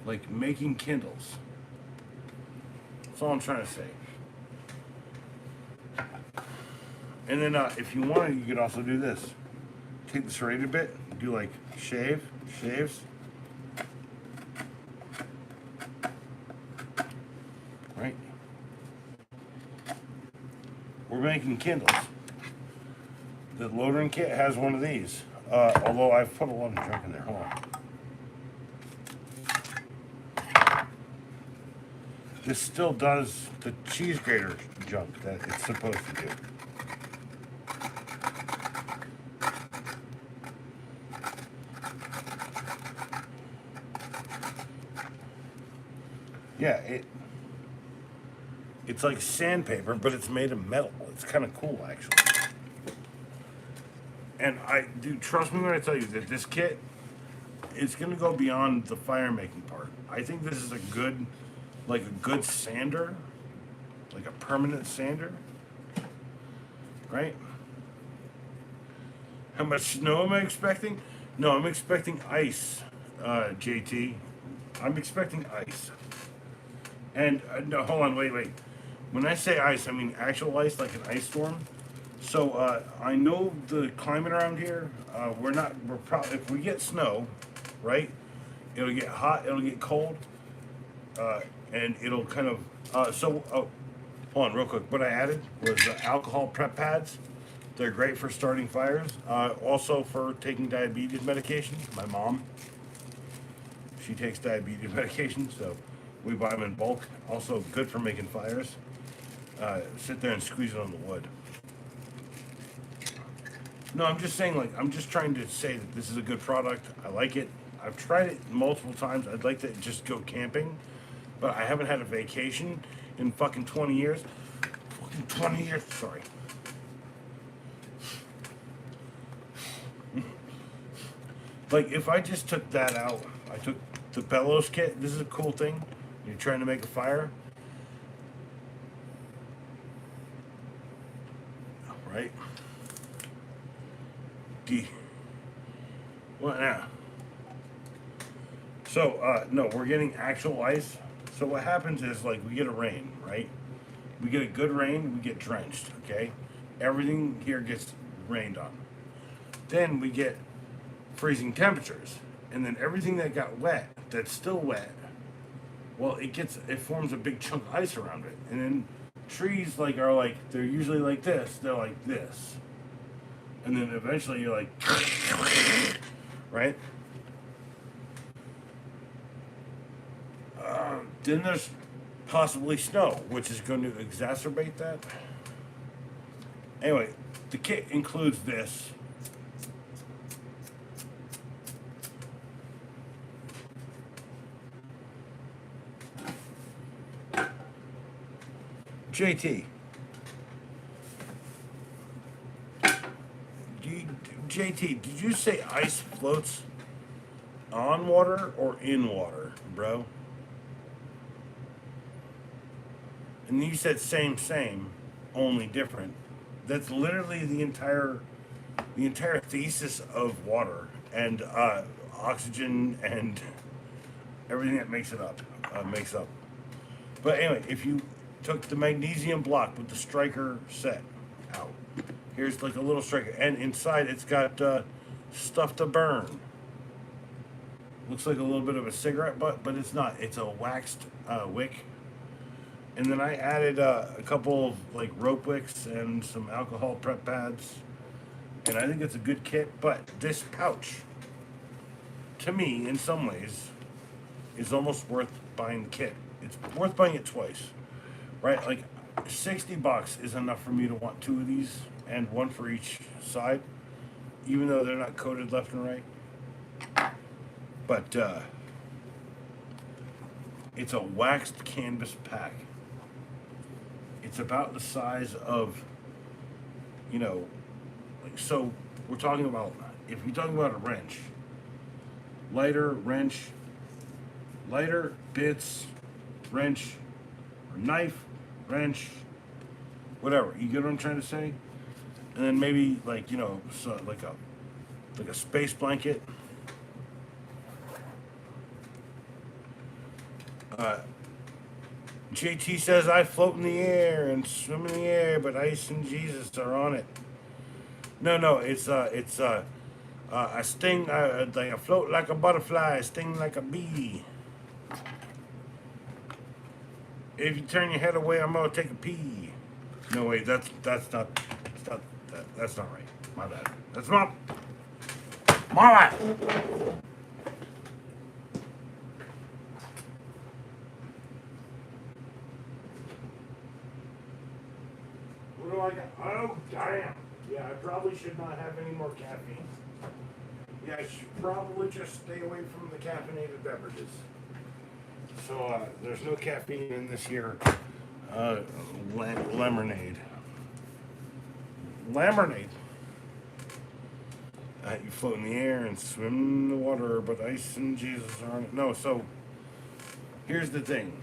S1: like making kindles. That's all I'm trying to say. And then if you wanted, you could also do this. Take the serrated bit, do like shaves. Right? We're making kindles. The loadering kit has one of these. Although I've put a lot of junk in there. Hold on. This still does the cheese grater junk that it's supposed to do. Yeah, it's like sandpaper, but it's made of metal. It's kind of cool, actually. And trust me when I tell you that this kit, it's gonna go beyond the fire making part. I think this is a good sander, like a permanent sander, right? How much snow am I expecting? No, I'm expecting ice, JT. I'm expecting ice. And no, hold on, wait. When I say ice, I mean actual ice, like an ice storm. So I know the climate around here. We're probably, if we get snow, right? It'll get hot. It'll get cold, and it'll kind of. Hold on, real quick. What I added was alcohol prep pads. They're great for starting fires. Also for taking diabetes medication. My mom, she takes diabetes medication, so we buy them in bulk. Also good for making fires. Sit there and squeeze it on the wood. No, I'm just saying, I'm just trying to say that this is a good product. I like it. I've tried it multiple times. I'd like to just go camping, but I haven't had a vacation in fucking 20 years. Fucking 20 years, sorry. Like, if I just took that out, I took the bellows kit. This is a cool thing. You're trying to make a fire. Right? What now? So, no, we're getting actual ice. So what happens is, we get a rain, right? We get a good rain, we get drenched, okay? Everything here gets rained on. Then we get freezing temperatures. And then everything that got wet, that's still wet, well, it forms a big chunk of ice around it. And then trees, they're usually like this. They're like this. And then eventually you're like, right? Then there's possibly snow, which is going to exacerbate that. Anyway, the kit includes this. JT. JT, did you say ice floats on water or in water, bro? And you said same, only different. That's literally the entire thesis of water and oxygen and everything that makes it up, makes up. But anyway, if you took the magnesium block with the striker set out, here's like a little striker, and inside it's got stuff to burn. Looks like a little bit of a cigarette butt, but it's not. It's a waxed wick. And then I added a couple of like rope wicks and some alcohol prep pads. And I think it's a good kit, but this pouch, to me, in some ways, is almost worth buying the kit. It's worth buying it twice, right? Like $60 is enough for me to want 2 of these and 1 for each side, even though they're not coated left and right. But it's a waxed canvas pack. It's about the size of, you know, like, so we're talking about, if you're talking about a wrench, lighter bits, wrench, or knife, wrench, whatever. You get what I'm trying to say? And then maybe like, you know, so like a space blanket. JT says I float in the air and swim in the air, but ice and Jesus are on it. No, it's I sting, like I float like a butterfly, I sting like a bee. If you turn your head away, I'm gonna take a pee. No wait, that's not right. My bad. That's my bad. What do I got? Oh damn. Yeah, I probably should not have any more caffeine. Yeah, I should probably just stay away from the caffeinated beverages. So there's no caffeine in this here lemonade. Lemonade. You float in the air and swim in the water, but ice and Jesus are on it. No, so here's the thing.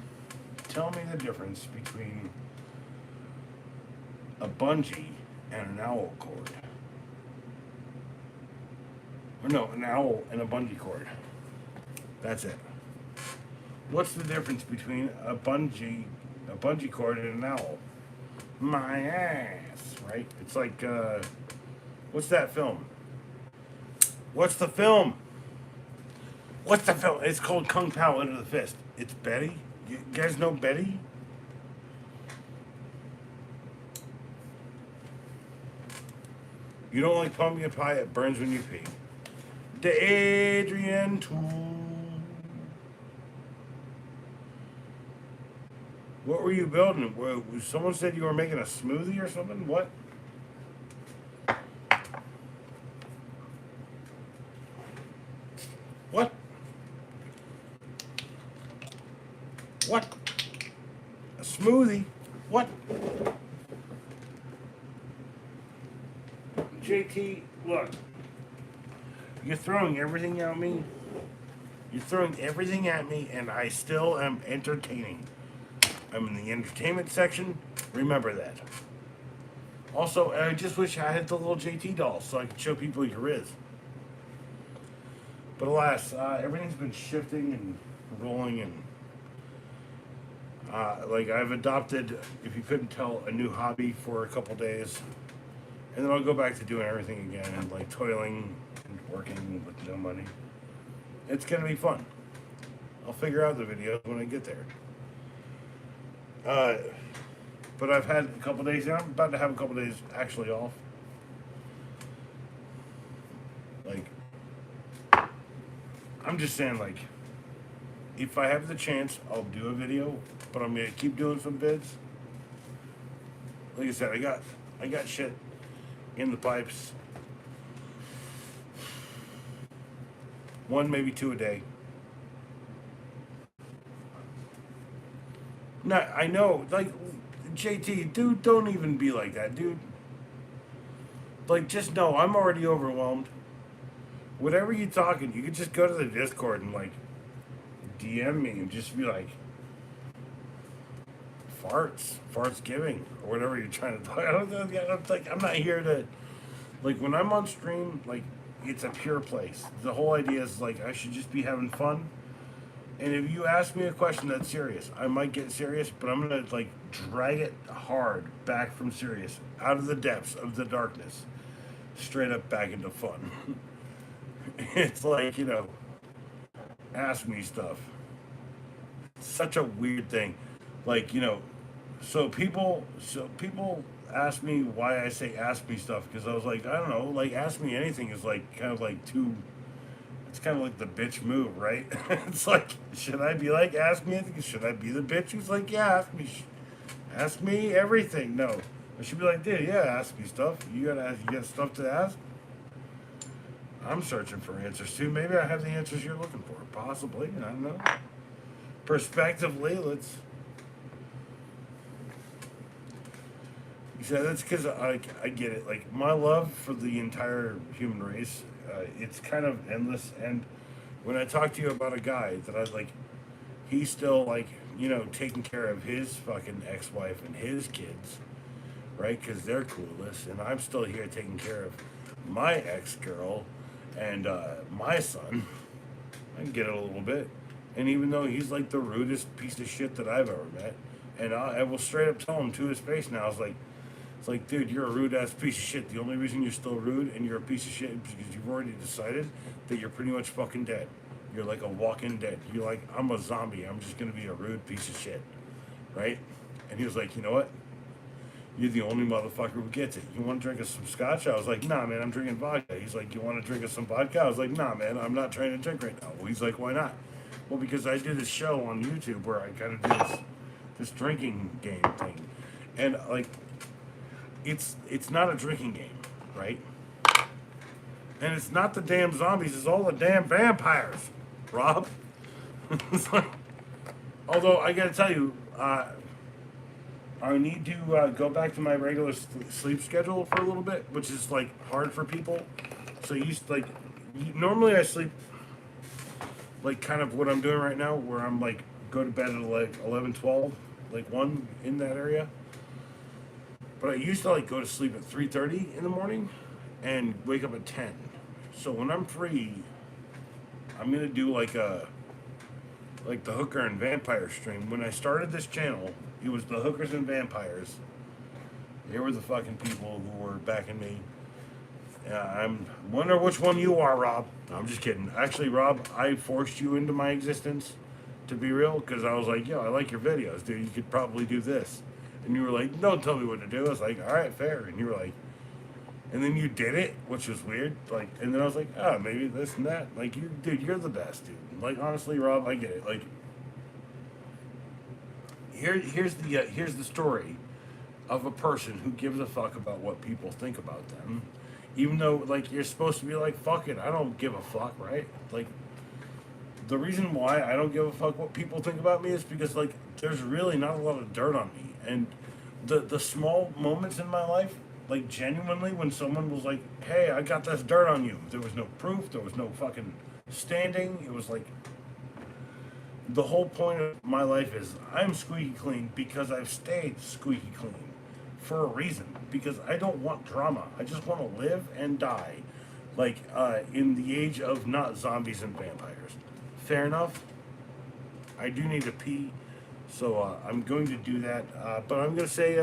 S1: Tell me the difference between a bungee and an owl cord. Or no, an owl and a bungee cord. That's it. What's the difference between a bungee cord and an owl? My ass, right? It's like, what's that film? What's the film? It's called Kung Pao Under the Fist. It's Betty. You guys know Betty? You don't like pumpkin pie? It burns when you pee. The Adrian Tool. What were you building? Someone said you were making a smoothie or something? What? What? What? A smoothie? What? JT, look. You're throwing everything at me. You're throwing everything at me, and I still am entertaining. I'm in the entertainment section. Remember that. Also, I just wish I had the little JT doll so I could show people your is. But alas, everything's been shifting and rolling, and like I've adopted, if you couldn't tell, a new hobby for a couple days, and then I'll go back to doing everything again and like toiling and working with no money. It's gonna be fun. I'll figure out the videos when I get there. But I've had a couple days, and I'm about to have a couple days actually off. Like, I'm just saying, like, if I have the chance, I'll do a video, but I'm gonna keep doing some vids. Like I said, I got shit in the pipes. 1, maybe 2 a day. No, I know, like, JT, dude, don't even be like that, dude. Like, just know, I'm already overwhelmed. Whatever you talking, you could just go to the Discord and, like, DM me and just be like, farts giving, or whatever you're trying to talk. I don't like, I'm not here to, like, when I'm on stream, like, it's a pure place. The whole idea is, like, I should just be having fun. And if you ask me a question that's serious, I might get serious, but I'm gonna, like, drag it hard back from serious, out of the depths of the darkness, straight up back into fun. It's like, ask me stuff. Such a weird thing. Like, so people ask me why I say ask me stuff, because I was like, I don't know, like, ask me anything is like kind of like too, it's kind of like the bitch move, right? It's like, should I be like, ask me anything? Should I be the bitch who's like, yeah, ask me everything? No, I should be like, dude, yeah, ask me stuff. You got stuff to ask. I'm searching for answers too. Maybe I have the answers you're looking for. Possibly, I don't know. Prospectively, let's. You said that's because I get it. Like, my love for the entire human race, it's kind of endless. And when I talk to you about a guy that I like, he's still like, taking care of his fucking ex-wife and his kids, right? Because they're clueless, and I'm still here taking care of my ex-girl and my son. I can get it a little bit. And even though he's like the rudest piece of shit that I've ever met, and I will straight up tell him to his face now, it's like, dude, you're a rude ass piece of shit. The only reason you're still rude and you're a piece of shit is because you've already decided that you're pretty much fucking dead. You're like a walking dead. You're like, I'm a zombie. I'm just gonna be a rude piece of shit, right? And he was like, you know what? You're the only motherfucker who gets it. You want to drink us some scotch? I was like, nah, man, I'm drinking vodka. He's like, you want to drink us some vodka? I was like, nah, man, I'm not trying to drink right now. Well, he's like, why not? Well, because I do this show on YouTube where I kind of do this drinking game thing, and like, it's not a drinking game, right? And it's not the damn zombies. It's all the damn vampires, Rob. It's like, although I gotta tell you, I need to go back to my regular sleep schedule for a little bit, which is like hard for people. So normally I sleep like kind of what I'm doing right now, where I'm like go to bed at like 11, 12, like 1 in that area. But I used to like go to sleep at 3:30 in the morning and wake up at 10. So when I'm free, I'm gonna do like the hooker and vampire stream. When I started this channel, it was the hookers and vampires. They were the fucking people who were backing me. I'm wonder which one you are, Rob. No, I'm just kidding. Actually, Rob, I forced you into my existence, to be real, because I was like, yo, I like your videos, dude. You could probably do this. And you were like, don't tell me what to do. I was like, all right, fair. And you were like, and then you did it, which was weird. Like, and then I was like, oh, maybe this and that. Like, dude, you're the best, dude. Like, honestly, Rob, I get it. Like, here's the story of a person who gives a fuck about what people think about them, even though like you're supposed to be like, fuck it, I don't give a fuck, right? Like, the reason why I don't give a fuck what people think about me is because like there's really not a lot of dirt on me, and the small moments in my life, like genuinely when someone was like, hey, I got this dirt on you, there was no proof, there was no fucking standing, it was like, the whole point of my life is I'm squeaky clean because I've stayed squeaky clean for a reason, because I don't want drama. I just want to live and die like in the age of not zombies and vampires. Fair enough. I do need to pee, so I'm going to do that, but I'm going to say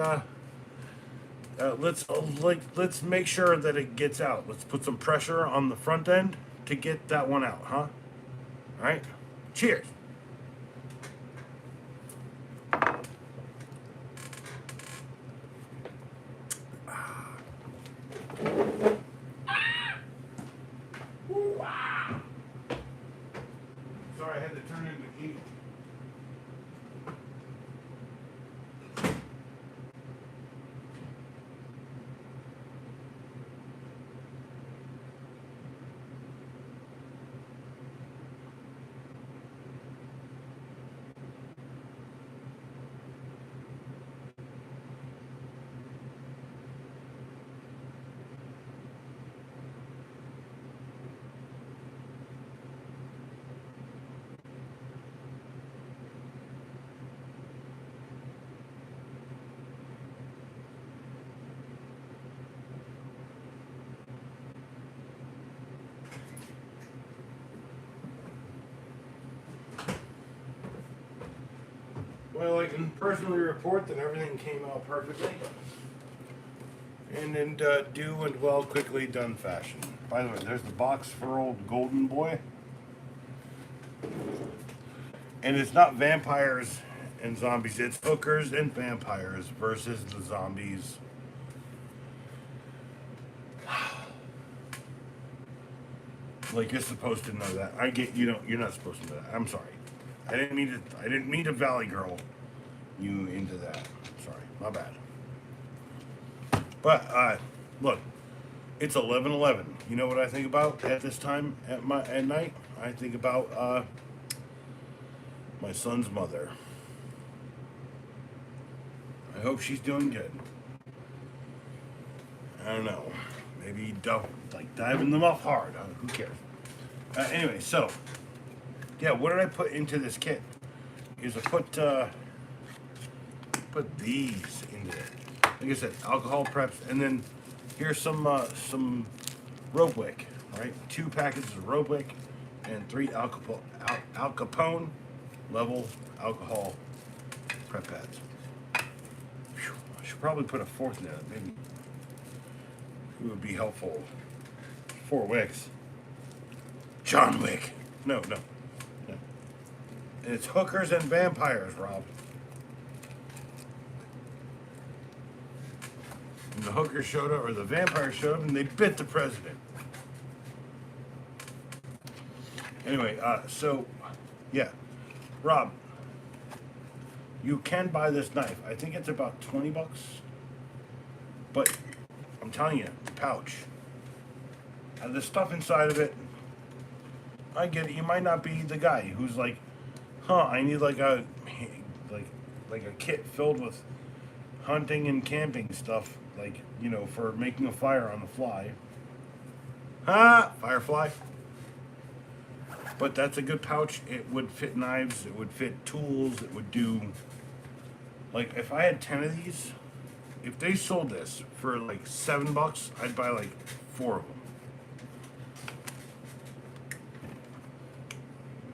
S1: let's make sure that it gets out. Let's put some pressure on the front end to get that one out, huh? All right, cheers. Sorry, I had to turn into Edie. Well, I can personally report that everything came out perfectly. And in due and well quickly done fashion. By the way, there's the box for old Golden Boy. And it's not vampires and zombies, it's hookers and vampires versus the zombies. Like you're supposed to know that. I get you don't you're not supposed to know that. I'm sorry. I didn't mean to Valley Girl you into that. Sorry, my bad. But look, it's 11:11. You know what I think about at this time at night? I think about my son's mother. I hope she's doing good. I don't know. Maybe diving them off hard. Who cares? Anyway, so yeah, what did I put into this kit? Is I put these into it. Like I said, alcohol preps, and then here's some rope wick. Right, 2 packets of rope wick and 3 Al Capone level alcohol prep pads. Whew, I should probably put a 4th in it. Maybe it would be helpful. 4 wicks. John Wick. No. And it's hookers and vampires, Rob. And the hookers showed up, or the vampires showed up, and they bit the president. Anyway, so, yeah. Rob, you can buy this knife. I think it's about 20 bucks. But I'm telling you, the pouch. And the stuff inside of it, I get it. You might not be the guy who's like, I need like a kit filled with hunting and camping stuff, like, you know, for making a fire on the fly. Firefly. But that's a good pouch. It would fit knives, it would fit tools, it would do, like, if I had 10 of these, if they sold this for like $7, I'd buy like 4 of them.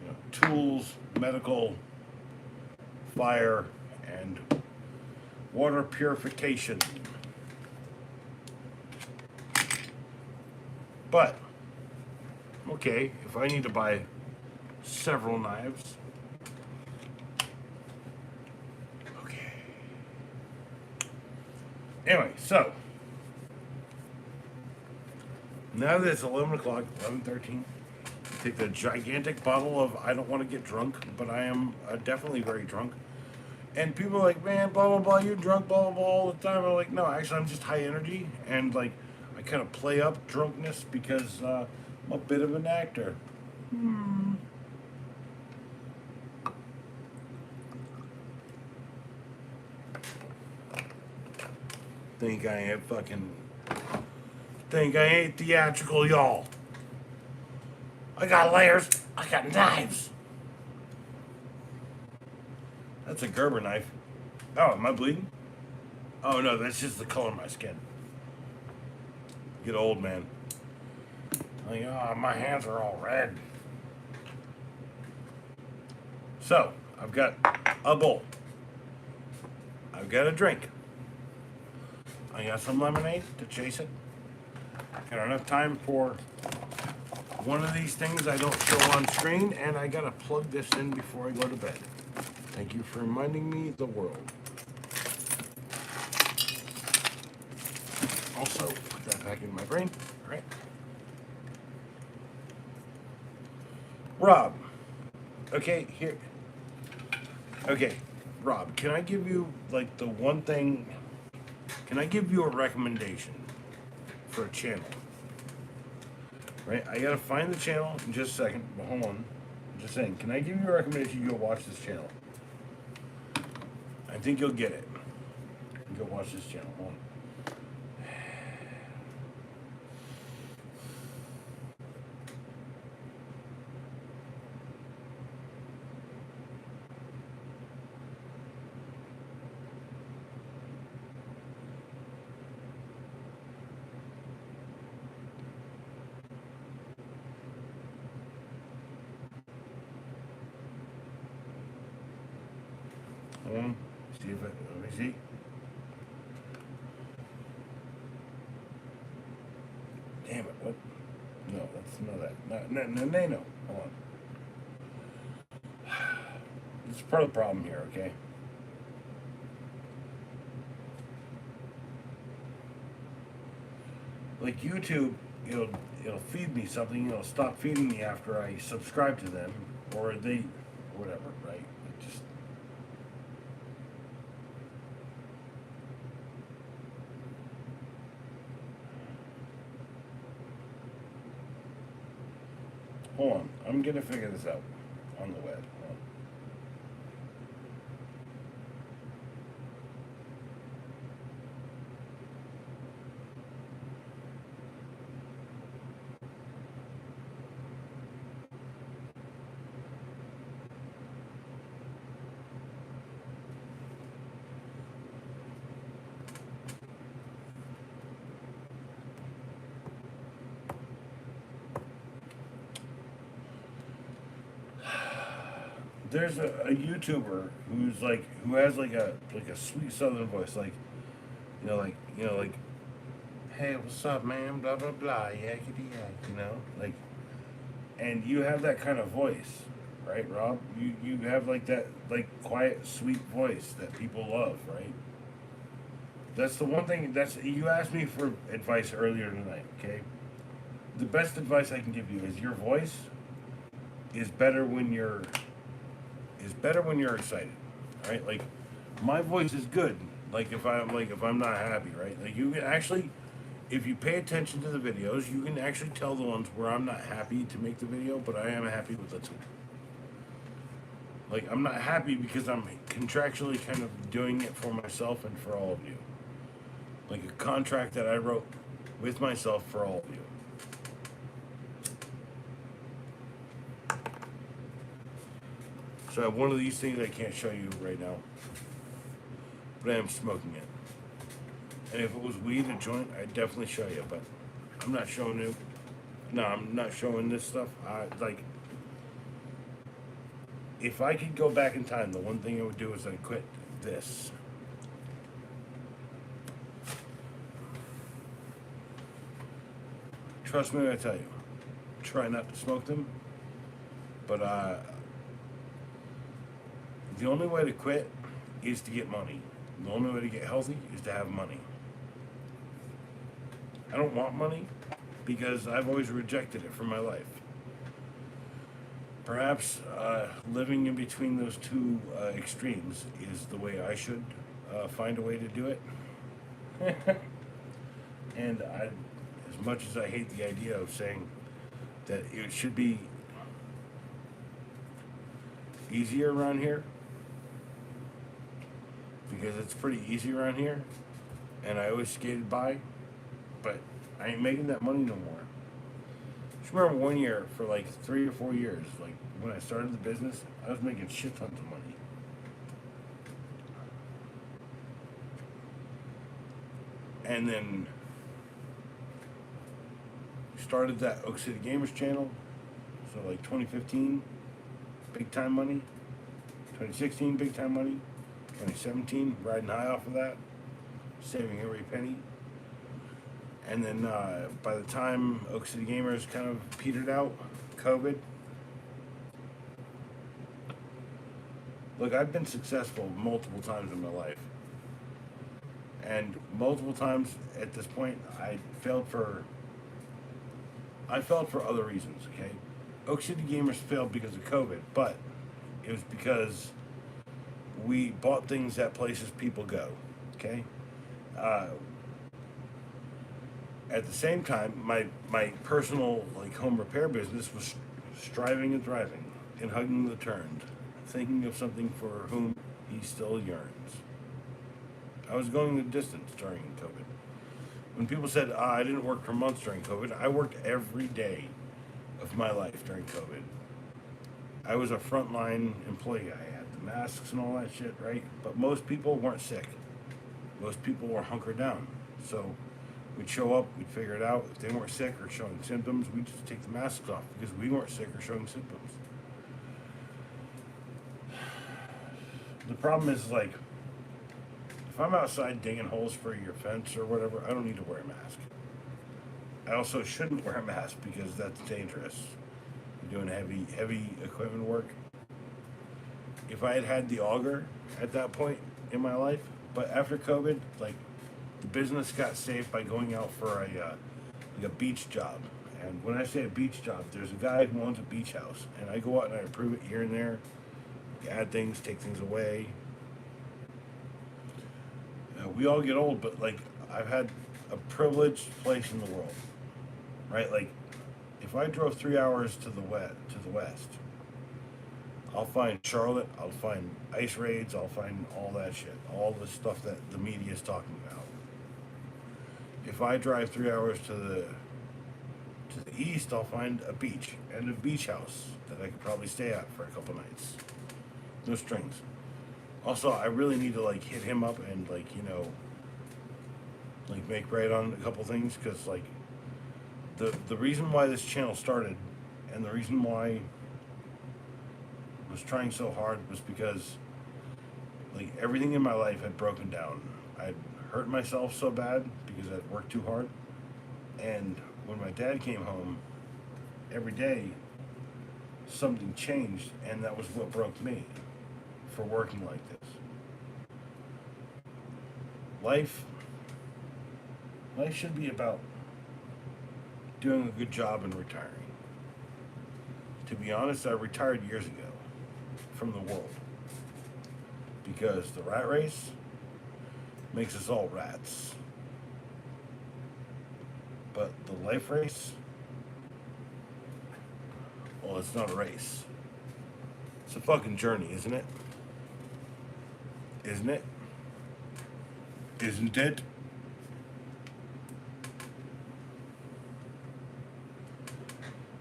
S1: You know, tools, medical, fire, and water purification. But, okay, if I need to buy several knives, okay. Anyway, so, now that it's 11 o'clock, 11:13, take the gigantic bottle of I don't want to get drunk, but I am definitely very drunk. And people are like, man, blah, blah, blah, you're drunk, blah, blah, blah, all the time. I'm like, no, actually, I'm just high energy. And, like, I kind of play up drunkenness because I'm a bit of an actor. Think I ain't theatrical, y'all. I got layers. I got knives. That's a Gerber knife. Oh, am I bleeding? Oh no, that's just the color of my skin. Get old, man. Like, oh, my hands are all red. So, I've got a bowl. I've got a drink. I got some lemonade to chase it. Got enough time for one of these things I don't show on screen, and I gotta plug this in before I go to bed. Thank you for reminding me the world. Also, put that back in my brain. All right. Rob. Okay, here. Okay, Rob, can I give you, like, the one thing... Can I give you a recommendation for a channel? Right? I gotta find the channel in just a second, but hold on. I'm just saying, can I give you a recommendation you go watch this channel? I think you'll get it. You go watch this channel. Hold on. Hold on. See if it. Let me see. Damn it! What? No, that's not that. No. Hold on. This is part of the problem here. Okay. Like YouTube, it'll feed me something. It'll stop feeding me after I subscribe to them, or they, whatever. Right? It just. Hold on. I'm gonna figure this out on the web. Hold on. There's a YouTuber who has like a sweet Southern voice, like, hey, what's up, man? Blah blah blah, yakety yak, like, and you have that kind of voice, right, Rob? You have like that quiet, sweet voice that people love, right? That's the one thing. You asked me for advice earlier tonight, okay? The best advice I can give you is your voice is better when you're excited, right? Like, my voice is good. Like if I'm not happy, right? Like you can actually, if you pay attention to the videos, you can actually tell the ones where I'm not happy to make the video, but I am happy with the two. Like, I'm not happy because I'm contractually kind of doing it for myself and for all of you. Like a contract that I wrote with myself for all of you. So I have one of these things I can't show you right now, but I am smoking it. And if it was weed, a joint, I'd definitely show you, but I'm not showing you. No, I'm not showing this stuff. If I could go back in time, the one thing I would do is I'd quit this. Trust me when I tell you, try not to smoke them, but the only way to quit is to get money. The only way to get healthy is to have money. I don't want money because I've always rejected it from my life. Perhaps living in between those two extremes is the way I should find a way to do it. And as much as I hate the idea of saying that it should be easier around here, because it's pretty easy around here, and I always skated by, but I ain't making that money no more. Just remember one year, for like 3 or 4 years, like when I started the business, I was making shit tons of money. And then started that Oak City Gamers channel, so like 2015, big time money. 2016, big time money. 2017, riding high off of that, saving every penny. And then by the time Oak City Gamers kind of petered out, COVID. Look, I've been successful multiple times in my life. And multiple times at this point, I failed for other reasons, okay? Oak City Gamers failed because of COVID, but it was because we bought things at places people go, okay? At the same time, my personal home repair business was striving and thriving and hugging the turned, thinking of something for whom he still yearns. I was going the distance during COVID. When people said, I didn't work for months during COVID, I worked every day of my life during COVID. I was a frontline employee. I had the masks and all that shit, right? But most people weren't sick. Most people were hunkered down. So we'd show up, we'd figure it out. If they weren't sick or showing symptoms, we'd just take the masks off because we weren't sick or showing symptoms. the problem is like, if I'm outside digging holes for your fence or whatever, I don't need to wear a mask. I also shouldn't wear a mask because that's dangerous. You're doing heavy equipment work. If I had had the auger at that point in my life, but after COVID, like the business got saved by going out for like a beach job. And when I say a beach job, there's a guy who owns a beach house, and I go out and I approve it here and there, add things, take things away. We all get old, but like I've had a privileged place in the world, right? Like if I drove 3 hours to the west, I'll find Charlotte, I'll find ice raids, I'll find all that shit, all the stuff that the media is talking about. If I drive 3 hours to the east, I'll find a beach and a beach house that I could probably stay at for a couple nights. No strings. Also, I really need to like hit him up and like, you know, like make right on a couple things, because like the reason why this channel started and the reason why I was trying so hard was because like everything in my life had broken down. I'd hurt myself so bad because I'd worked too hard, and when my dad came home, every day something changed, and that was what broke me for working like this. Life should be about doing a good job and retiring. To be honest, I retired years ago from the world because the rat race makes us all rats. But the life race, well, it's not a race. It's a fucking journey, isn't it? Isn't it? Isn't it?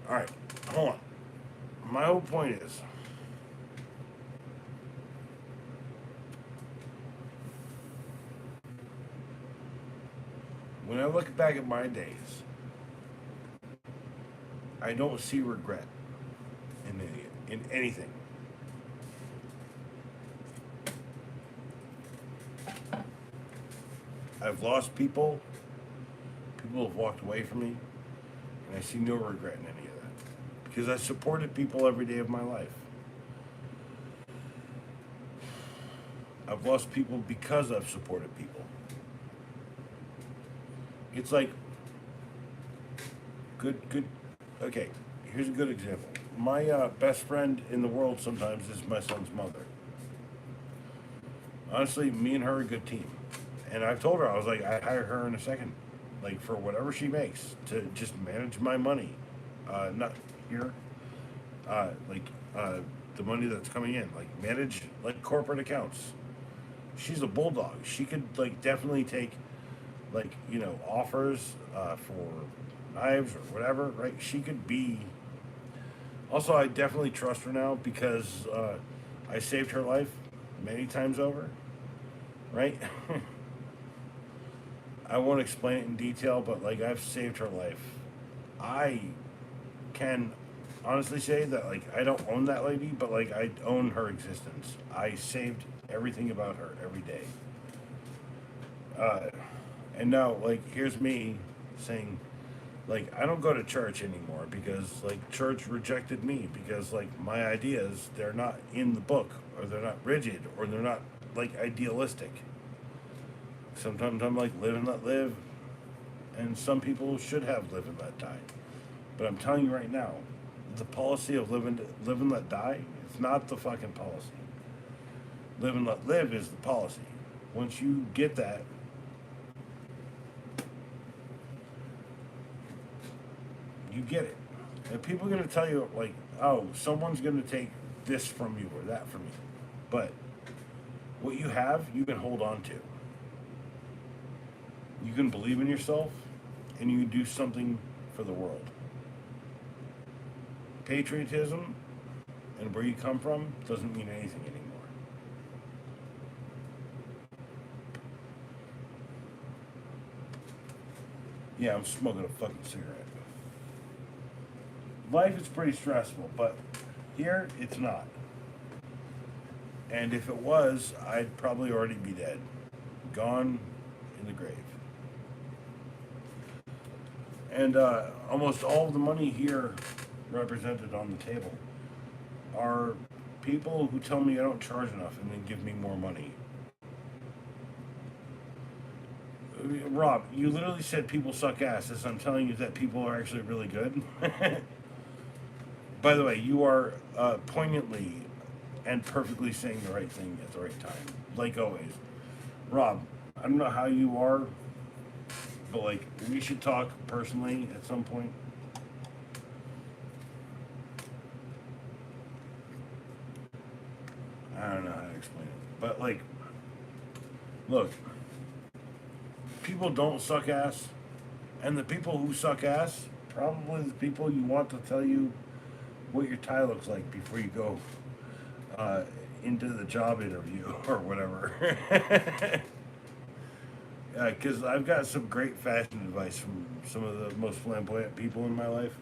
S1: Alright, hold on. My whole point is, when I look back at my days, I don't see regret in anything. I've lost people. People have walked away from me, and I see no regret in any of that because I supported people every day of my life. I've lost people because I've supported people. It's like good. Okay, here's a good example. My best friend in the world sometimes is my son's mother. Honestly, me and her are a good team. And I've told her, I was like, I'd hire her in a second, like for whatever she makes to just manage my money. Not here, the money that's coming in, like manage like corporate accounts. She's a bulldog. She could like definitely take like, you know, offers for knives or whatever, right? She could be. Also, I definitely trust her now because I saved her life many times over, right? I won't explain it in detail, but like I've saved her life. I can honestly say that like I don't own that lady, but like I own her existence. I saved everything about her every day. And now like here's me saying like I don't go to church anymore because like church rejected me because like my ideas, they're not in the book, or they're not rigid, or they're not like idealistic. Sometimes I'm like live and let live, and some people should have live and let die. But I'm telling you right now, the policy of live and let die, it's not the fucking policy. Live and let live is the policy. Once you get that, you get it. And people are going to tell you, like, oh, someone's going to take this from you or that from you. But what you have, you can hold on to. You can believe in yourself, and you can do something for the world. Patriotism and where you come from doesn't mean anything anymore. Yeah, I'm smoking a fucking cigarette. Life is pretty stressful, but here it's not. And if it was, I'd probably already be dead. Gone in the grave. And almost all of the money here represented on the table are people who tell me I don't charge enough and then give me more money. Rob, you literally said people suck ass as I'm telling you that people are actually really good. By the way, you are poignantly and perfectly saying the right thing at the right time, like always. Rob, I don't know how you are, but like we should talk personally at some point. I don't know how to explain it, but like, look, people don't suck ass, and the people who suck ass probably the people you want to tell you what your tie looks like before you go into the job interview or whatever. Because I've got some great fashion advice from some of the most flamboyant people in my life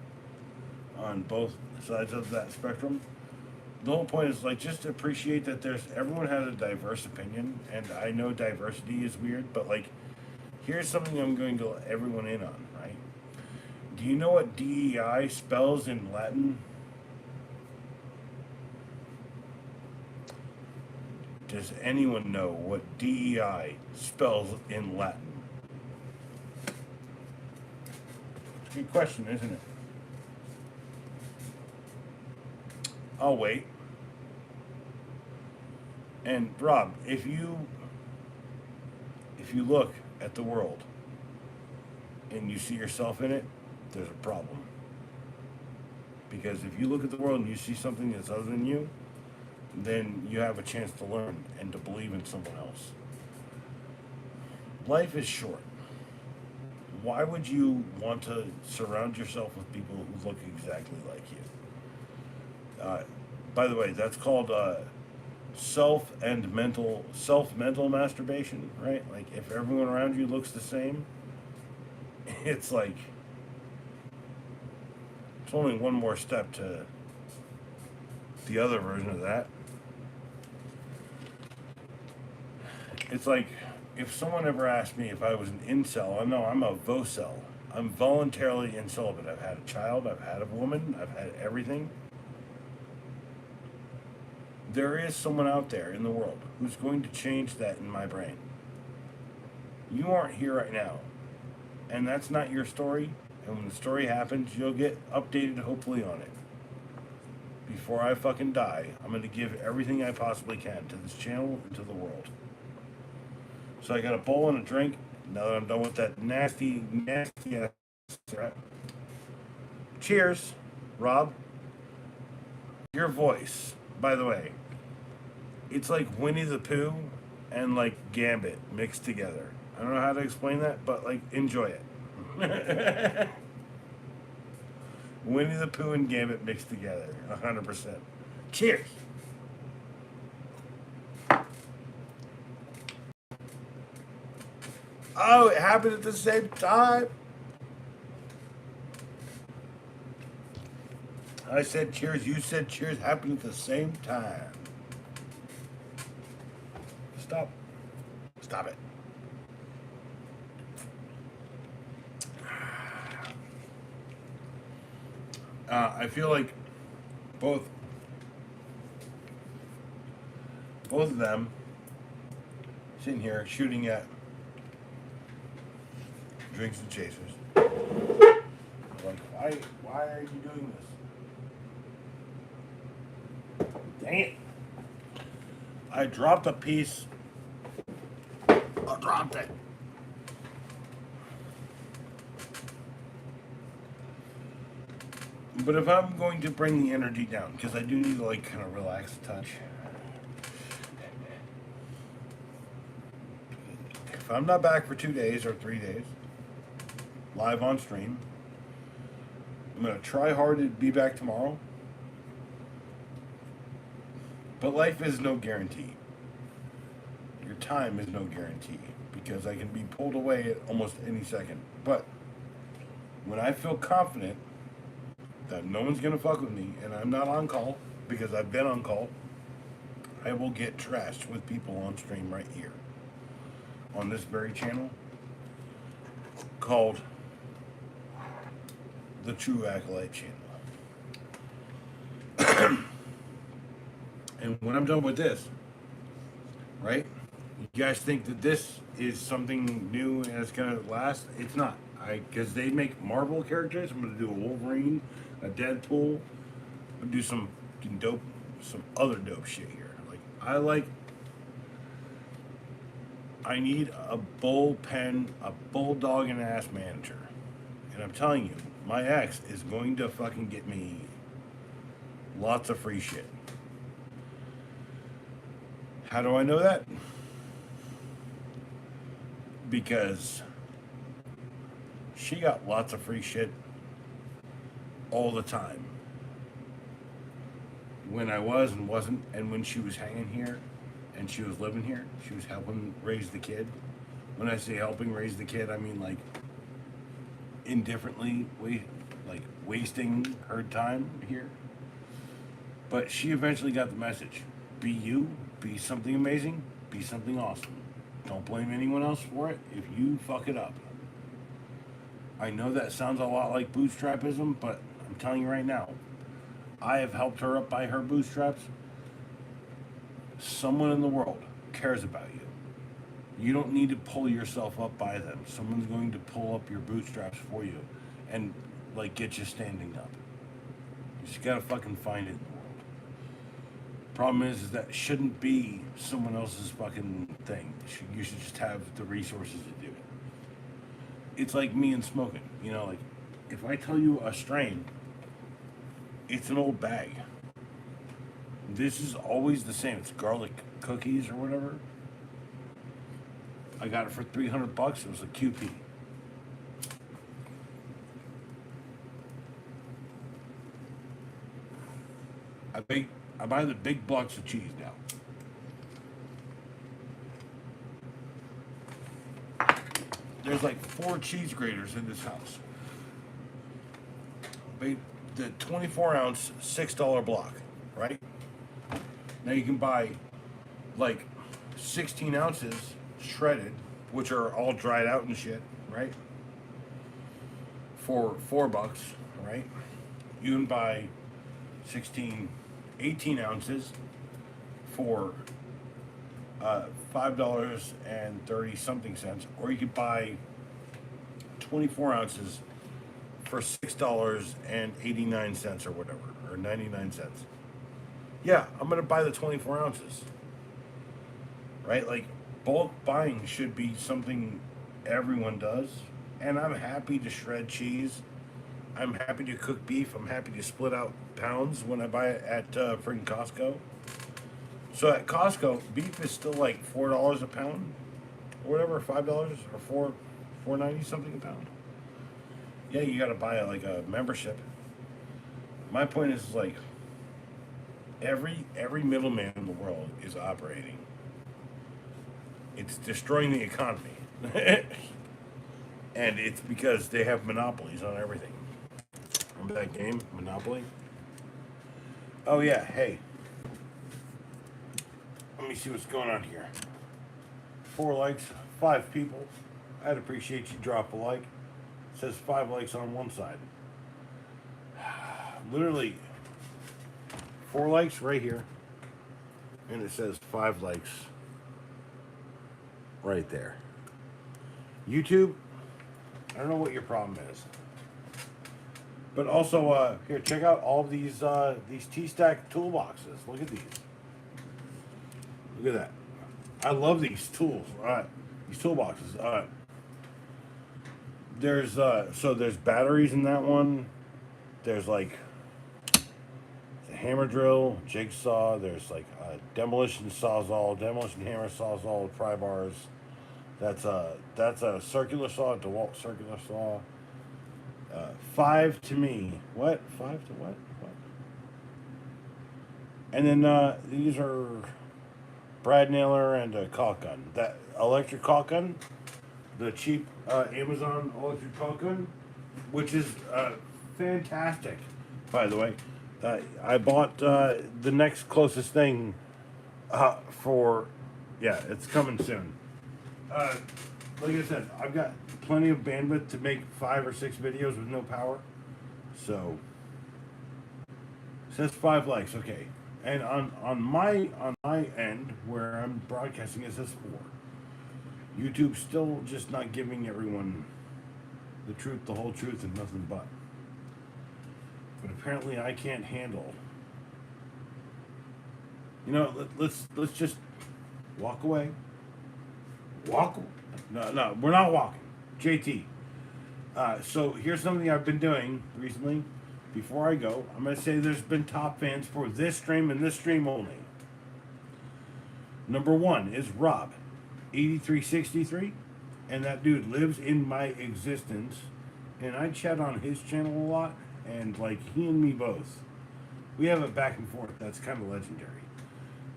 S1: on both sides of that spectrum. The whole point is like just appreciate that everyone has a diverse opinion, and I know diversity is weird, but like here's something I'm going to let everyone in on, right? Do you know what DEI spells in Latin? Does anyone know what DEI spells in Latin? It's a good question, isn't it? I'll wait. And Rob, if you look at the world and you see yourself in it, there's a problem. Because if you look at the world and you see something that's other than you, then you have a chance to learn and to believe in someone else. Life is short. Why would you want to surround yourself with people who look exactly like you? By the way, that's called self-mental masturbation, right? Like if everyone around you looks the same, it's like it's only one more step to the other version of that. It's like if someone ever asked me if I was an incel, no, I'm a vocel. I'm voluntarily incelibate. I've had a child, I've had a woman, I've had everything. There is someone out there in the world who's going to change that in my brain. You aren't here right now. And that's not your story. And when the story happens, you'll get updated hopefully on it. Before I fucking die, I'm going to give everything I possibly can to this channel and to the world. So I got a bowl and a drink. Now that I'm done with that nasty ass threat. Cheers, Rob. Your voice, by the way, it's like Winnie the Pooh and like Gambit mixed together. I don't know how to explain that, but like enjoy it. Winnie the Pooh and Gambit mixed together, 100%. Cheers. Oh, it happened at the same time. I said cheers, you said cheers, happened at the same time. Stop it. I feel like both of them sitting here shooting at drinks and chasers. Like, why are you doing this? Dang it. I dropped a piece. I dropped it. But if I'm going to bring the energy down, because I do need to like kind of relax a touch. If I'm not back for 2 days or 3 days, live on stream, I'm going to try hard to be back tomorrow. But life is no guarantee. Your time is no guarantee, because I can be pulled away at almost any second. But when I feel confident that no one's going to fuck with me and I'm not on call, because I've been on call, I will get trashed with people on stream right here on this very channel called the True Acolyte channel. And when I'm done with this, right? You guys think that this is something new and it's gonna last? It's not. Because they make Marvel characters. I'm gonna do a Wolverine, a Deadpool. I'm gonna do some dope, some other dope shit here. I need a bullpen, a bulldog and ass manager. And I'm telling you, my ex is going to fucking get me lots of free shit. How do I know that? Because she got lots of free shit all the time. When I was and wasn't, and when she was hanging here and she was living here, she was helping raise the kid. When I say helping raise the kid, I mean like indifferently, like wasting her time here. But she eventually got the message. Be you, be something amazing, be something awesome. Don't blame anyone else for it if you fuck it up. I know that sounds a lot like bootstrapism, but I'm telling you right now, I have helped her up by her bootstraps. Someone in the world cares about you. You don't need to pull yourself up by them. Someone's going to pull up your bootstraps for you and like get you standing up. You just gotta fucking find it in the world. Problem is that it shouldn't be someone else's fucking thing. You should just have the resources to do it. It's like me and smoking. You know, like if I tell you a strain, it's an old bag. This is always the same. It's garlic cookies or whatever. I got it for $300. It was a QP. I buy the big blocks of cheese now. There's like 4 cheese graters in this house. The 24-ounce, $6 block, right? Now you can buy like 16 ounces shredded, which are all dried out and shit, right? For $4, right? You can buy 18 ounces for $5.30 something cents, or you could buy 24 ounces for $6.89 or whatever, or 99 cents. Yeah, I'm gonna buy the 24 ounces, right? Like bulk buying should be something everyone does, and I'm happy to shred cheese. I'm happy to cook beef. I'm happy to split out pounds when I buy it at freaking Costco. So at Costco, beef is still like $4 a pound, or whatever, $5 or $4.90 something a pound. Yeah, you gotta buy like a membership. My point is like every middleman in the world is operating. It's destroying the economy, and it's because they have monopolies on everything. Remember that game, Monopoly? Oh yeah, hey. Let me see what's going on here. 4 likes, 5 people. I'd appreciate you drop a like. It says 5 likes on one side. Literally 4 likes right here. And it says 5 likes right there. YouTube, I don't know what your problem is. But also, here, check out all these T-Stack toolboxes. Look at these. Look at that. I love these tools. All right, these toolboxes. All right. There's there's batteries in that one. There's like the hammer drill, jigsaw. There's like a demolition sawzall, demolition hammer sawzall, pry bars. That's a circular saw, DeWalt circular saw. 5 to me. What? 5 to what? What? And then these are brad nailer and a caulk gun. That electric caulk gun, the cheap Amazon electric caulk gun, which is fantastic, by the way. I bought the next closest thing Yeah, it's coming soon. Like I said, I've got plenty of bandwidth to make 5 or 6 videos with no power. So it says 5 likes, okay. And on my end where I'm broadcasting, it says 4. YouTube's still just not giving everyone the truth, the whole truth, and nothing but. But apparently, I can't handle. You know, let's just walk away. Walk. No, we're not walking. JT. So here's something I've been doing recently. Before I go, I'm going to say there's been top fans for this stream and this stream only. Number 1 is Rob, 8363, and that dude lives in my existence, and I chat on his channel a lot, and like he and me both, we have a back and forth that's kind of legendary.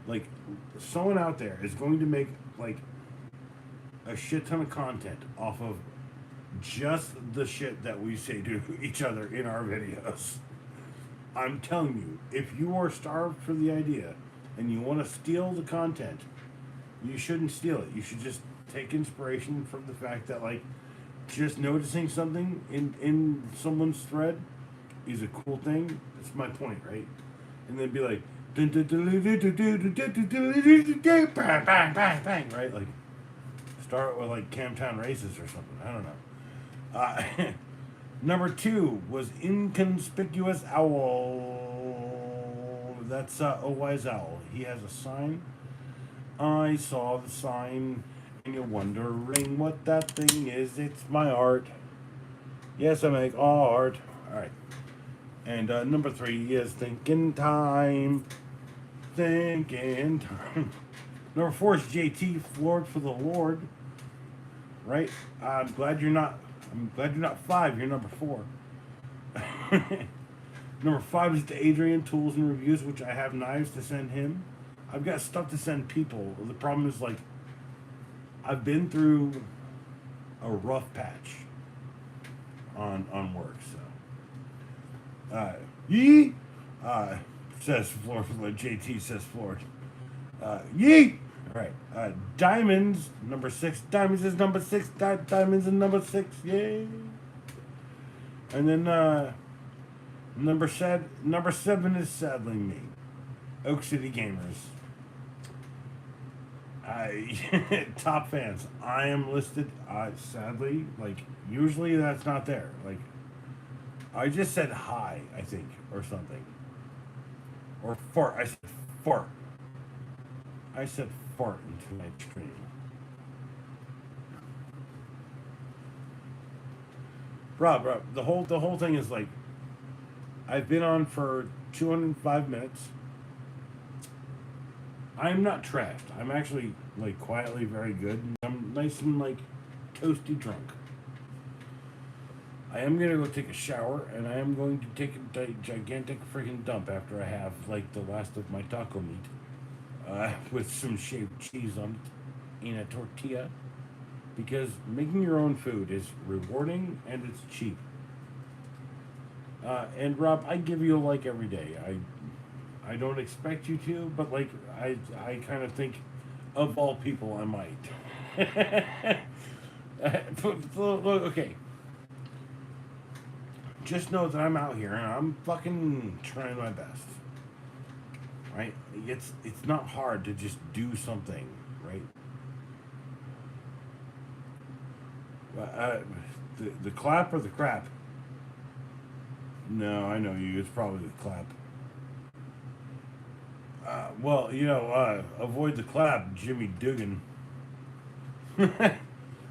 S1: Like, someone out there is going to make like a shit ton of content off of just the shit that we say to each other in our videos. I'm telling you, if you are starved for the idea and you want to steal the content, you shouldn't steal it. You should just take inspiration from the fact that, like, just noticing something in someone's thread is a cool thing. That's my point, right? And then be like, bang, bang, bang, right? Like, start with like Camtown Races or something. I don't know. Number 2 was Inconspicuous Owl. That's a wise owl. He has a sign. I saw the sign, and you're wondering what that thing is. It's my art. Yes, I make art. All right. And number 3 is Thinking Time. Thinking Time. Number 4 is JT, Floored for the Lord. Right? I'm glad you're not 5. You're number 4. Number 5 is to Adrian, Tools and Reviews, which I have knives to send him. I've got stuff to send people. The problem is, like, I've been through a rough patch on work, so. Says Floor, JT says Floor. Yeet! All right. Diamonds, number 6. Diamonds is number 6. Diamonds is number 6. Yay! And then number 7 is sadly me. Oak City Gamers. Top fans. I am listed. Sadly, like, usually that's not there. Like, I just said hi, I think, or something. Or fart. I said fart. I said fart into my stream. Rob, the whole thing is like, I've been on for 205 minutes. I'm not trashed. I'm actually, like, quietly very good. I'm nice and, like, toasty drunk. I am gonna go take a shower, and I am going to take a gigantic freaking dump after I have, like, the last of my taco meat. With some shaved cheese on it in a tortilla, because making your own food is rewarding and it's cheap. And Rob, I give you a like every day. I don't expect you to, but like I kind of think, of all people, I might. Okay. Just know that I'm out here and I'm fucking trying my best. Right? It's not hard to just do something, right? The clap or the crap? No, I know you. It's probably the clap. Well, you know, avoid the clap, Jimmy Dugan. A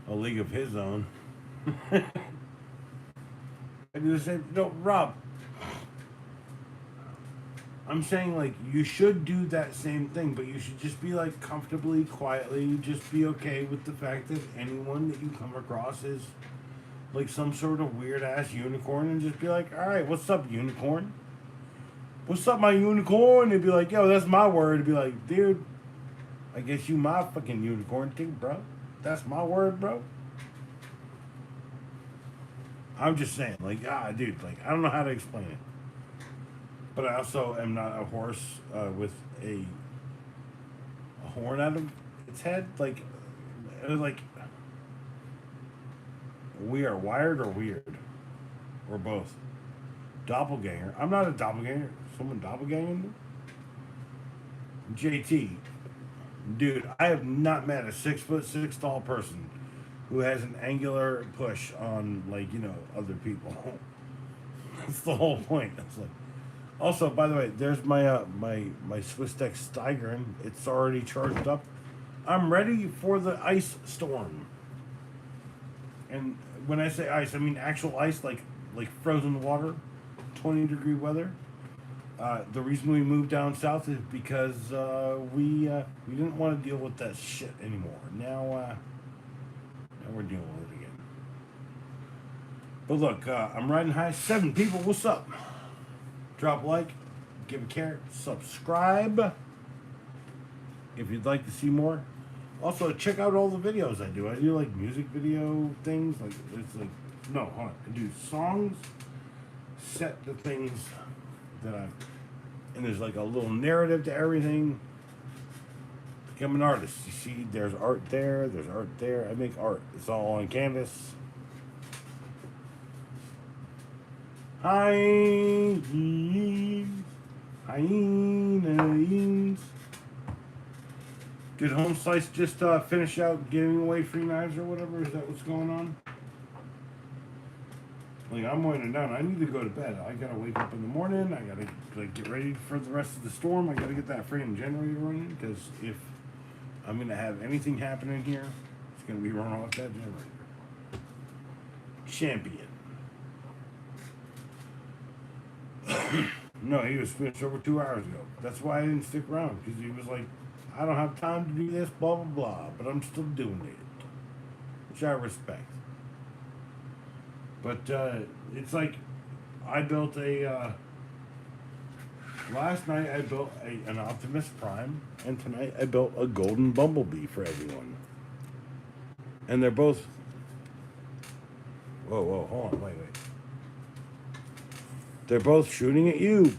S1: league of his own. I do the same. No, Rob. I'm saying, like, you should do that same thing, but you should just be, like, comfortably, quietly, just be okay with the fact that anyone that you come across is, like, some sort of weird-ass unicorn, and just be like, alright, what's up, unicorn? What's up, my unicorn? And be like, yo, that's my word. And be like, dude, I guess you my fucking unicorn too, bro. That's my word, bro. I'm just saying, like, dude, like, I don't know how to explain it. But I also am not a horse with a
S5: horn out of its head. Like, it was like, we are wired or weird, or both. Doppelganger. I'm not a doppelganger. Someone doppelganging me? JT, dude, I have not met a 6'6" tall person who has an angular push on, like, you know, other people. That's the whole point. It's like, also, by the way, there's my my Swiss Tech Steigern. It's already charged up. I'm ready for the ice storm. And when I say ice, I mean actual ice, like frozen water, 20-degree weather. The reason we moved down south is because we didn't want to deal with that shit anymore. Now we're dealing with it again. But look, I'm riding high. 7 people, what's up? Drop a like, give a care, subscribe if you'd like to see more. Also, check out all the videos I do. I do like music video things. Like, it's like, no, hold on. I do songs, set the things that I've, and there's like a little narrative to everything. Become an artist. You see, there's art there, there's art there. I make art. It's all on canvas. Hyenas. Did Home Slice just finish out giving away free knives or whatever? Is that what's going on? Like, I'm winding down. I need to go to bed. I gotta wake up in the morning. I gotta like get ready for the rest of the storm. I gotta get that freaking generator running, because if I'm gonna have anything happening here, it's gonna be running off that generator. Champion. No, he was finished over 2 hours ago. That's why I didn't stick around, because he was like, I don't have time to do this, blah, blah, blah, but I'm still doing it, which I respect. But it's like, I built a, last night I built an Optimus Prime, and tonight I built a Golden Bumblebee for everyone. And they're both, whoa, hold on, wait. They're both shooting at you.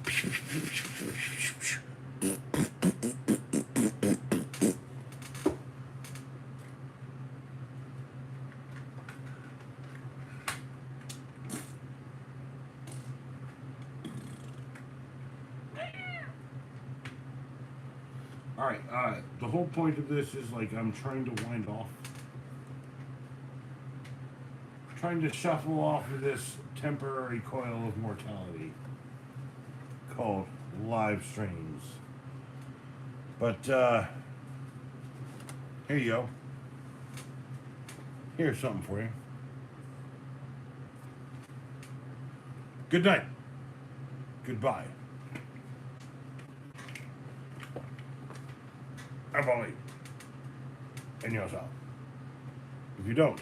S5: Alright, the whole point of this is like I'm trying to wind off. Trying to shuffle off of this temporary coil of mortality called live streams. But here you go. Here's something for you. Good night. Goodbye. Aboli. And yourself. If you don't,